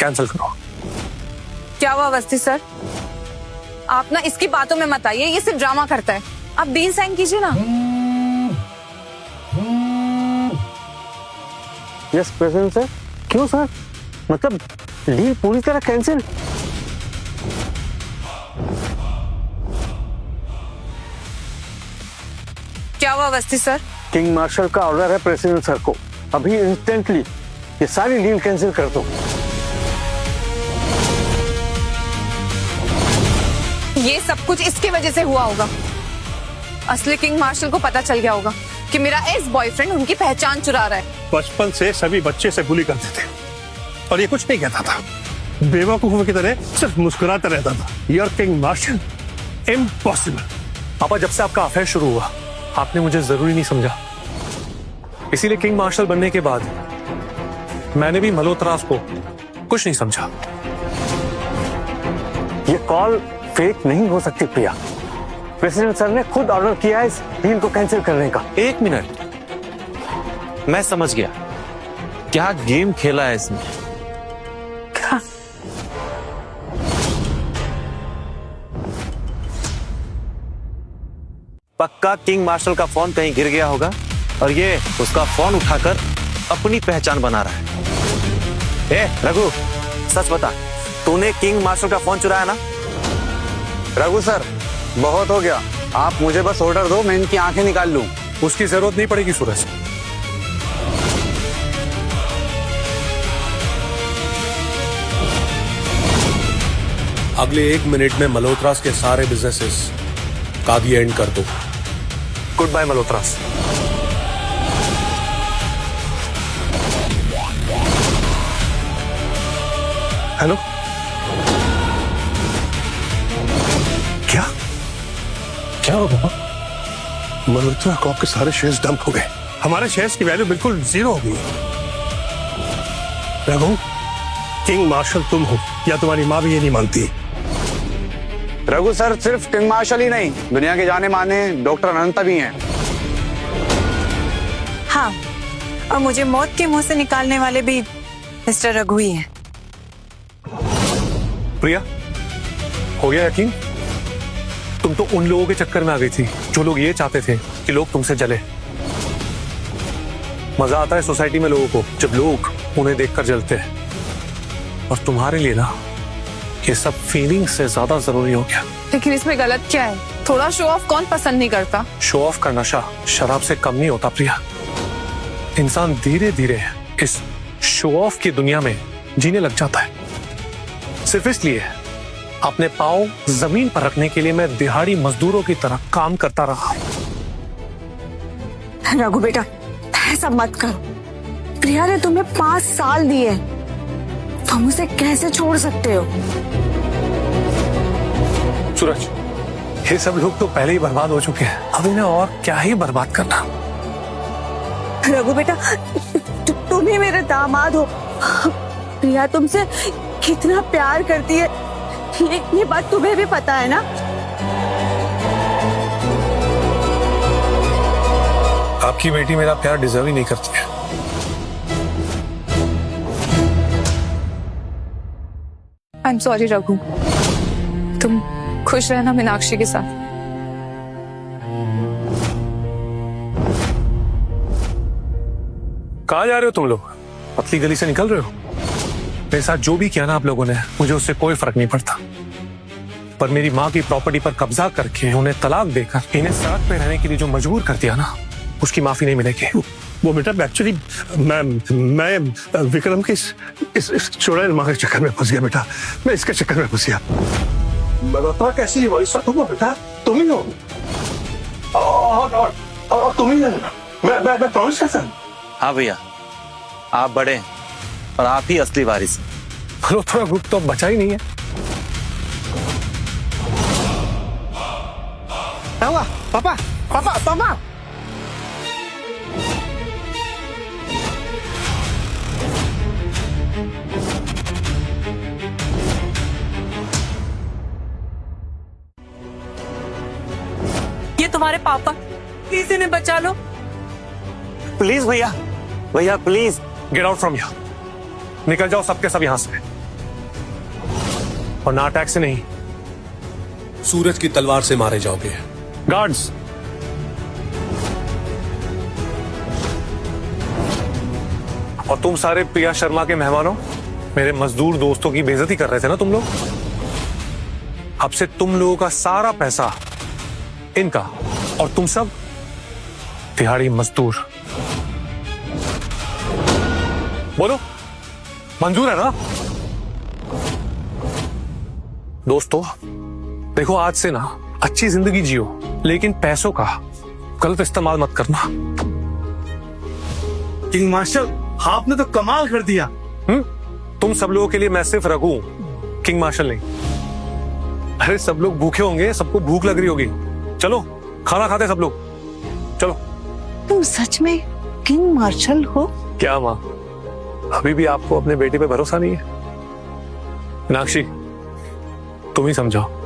कैंसिल करो। क्या हुआ अवस्थी सर? आप ना इसकी बातों में मत आइए, ये सिर्फ ड्रामा करता है। आप डील साइन कीजिए ना। Yes president sir. क्यों सर? मतलब डील पूरी तरह कैंसिल? क्या हुआ अवस्थी सर? किंग मार्शल का ऑर्डर है प्रेसिडेंट सर को, अभी इंस्टेंटली ये सारी डील कैंसिल कर दो। ये सब कुछ इसकी वजह से हुआ होगा। असली किंग मार्शल को पता चल गया होगा कि मेरा एक्स बॉयफ्रेंड उनकी पहचान चुरा रहा है। बचपन से सभी बच्चे से बुली करते थे और ये कुछ नहीं कहता था, बेवकूफों की तरह सिर्फ मुस्कुराता रहता था। Your king marshal, impossible. पापा, जब से आपका अफेयर शुरू हुआ आपने मुझे जरूरी नहीं समझा, इसीलिए किंग मार्शल बनने के बाद मैंने भी मल्होत्रास को कुछ नहीं समझा। ये कॉल फेक नहीं हो सकती प्रिया, प्रेसिडेंट सर ने खुद ऑर्डर किया है इस डील को कैंसिल करने का। एक मिनट, मैं समझ गया क्या गेम खेला है इसने। क्या? पक्का किंग मार्शल का फोन कहीं गिर गया होगा और ये उसका फोन उठाकर अपनी पहचान बना रहा है। ए रघु, सच बता, तूने किंग मार्शल का फोन चुराया ना? रघु सर, बहुत हो गया, आप मुझे बस ऑर्डर दो, मैं इनकी आंखें निकाल लूं। उसकी जरूरत नहीं पड़ेगी सूरज। अगले 1 मिनट में मल्होत्रास के सारे बिजनेसेस का भी एंड कर दो। Good bye मल्होत्रास। हेलो, क्या क्या हो बाबा? मल्होत्रा कॉर्प के सारे शेयर्स डंप हो गए, हमारे शेयर्स की वैल्यू बिल्कुल 0 हो गई। रघु, किंग मार्शल तुम हो या तुम्हारी माँ भी ये नहीं मानती? रघु सर, सिर्फ किंग मार्शल ही नहीं, दुनिया के जाने माने डॉक्टर अनंता भी हैं। हाँ, और मुझे मौत के मुंह से निकालने वाले भी मिस्टर रघु ही हैं। प्रिया, हो गया यकीन? तुम तो उन लोगों के चक्कर में आ गई थी जो लोग ये चाहते थे कि लोग तुमसे जले। मजा आता है सोसाइटी में लोगों को जब लोग उन्हें देखकर जलते हैं, और तुम्हारे लिए ना ये सब फीलिंग से ज्यादा जरूरी हो गया। लेकिन इसमें गलत क्या है? थोड़ा शो ऑफ कौन पसंद नहीं करता? शो ऑफ का नशा शराब से कम नहीं होता प्रिया। इंसान धीरे धीरे इस शो ऑफ की दुनिया में जीने लग जाता है। सिर्फ इसलिए अपने पाँव जमीन पर रखने के लिए मैं दिहाड़ी मजदूरों की तरह काम करता रहा। रघु बेटा, ऐसा मत करो। प्रिया ने तुम्हें 5 साल दिए, तुम उसे कैसे छोड़ सकते हो? सूरज, ये सब लोग तो पहले ही बर्बाद हो चुके हैं, अब इन्हें और क्या ही बर्बाद करना। रघु बेटा, तुम ही मेरे दामाद हो। प्रिया तुमसे कितना प्यार करती है, ये बात तुम्हें भी पता है ना? आपकी बेटी मेरा प्यार डिजर्व ही नहीं करती है। आई एम सॉरी रघु, तुम खुश रहना मीनाक्षी के साथ। कहाँ जा रहे हो तुम लोग? पतली गली से निकल रहे हो? मेरे साथ जो भी किया ना आप लोगों ने, मुझे उससे कोई फर्क नहीं पड़ता, पर मेरी माँ की प्रॉपर्टी पर कब्जा करके उन्हें तलाक देकर इन्हें सड़क पे रहने के लिए जो मजबूर कर दिया ना, उसकी माफी नहीं मिलेगी। वो बेटा, एक्चुअली मैं विक्रम के इस चुड़ैल माँ के चक्कर में फंस गया बेटा, मैं इसके चक्कर में फंस गया। मल्होत्रा कैसी है? तुम हो बेटा, तुम ही हो, और तुम ही हो। मैं प्रॉमिस करता हूं। हाँ भैया, आप बड़े और आप ही असली वारिस। मल्होत्रा ग्रुप तो बचा ही नहीं है। पापा, पापा, पापा। ये तुम्हारे पापा, प्लीज इन्हें बचा लो। प्लीज भैया, भैया please. Get out from here, निकल जाओ सबके सब यहां से, और ना अटैक से नहीं, सूरज की तलवार से मारे जाओगे। गार्ड्स, और तुम सारे प्रिया शर्मा के मेहमानों, मेरे मजदूर दोस्तों की बेइज्जती कर रहे थे ना तुम लोग, अब से तुम लोगों का सारा पैसा इनका, और तुम सब दिहाड़ी मजदूर। बोलो, मंजूर है ना? दोस्तों देखो, आज से ना अच्छी जिंदगी जियो, लेकिन पैसों का गलत इस्तेमाल मत करना। किंग मार्शल, आपने तो कमाल कर दिया। तुम सब लोगों के लिए मैं सिर्फ रघु हूं, किंग मार्शल नहीं। अरे सब लोग भूखे होंगे, सबको भूख लग रही होगी, चलो खाना खाते सब लोग, चलो। तुम सच में किंग मार्शल हो? क्या माँ, अभी भी आपको अपने बेटे पे भरोसा नहीं है? मीनाक्षी, तुम ही समझाओ।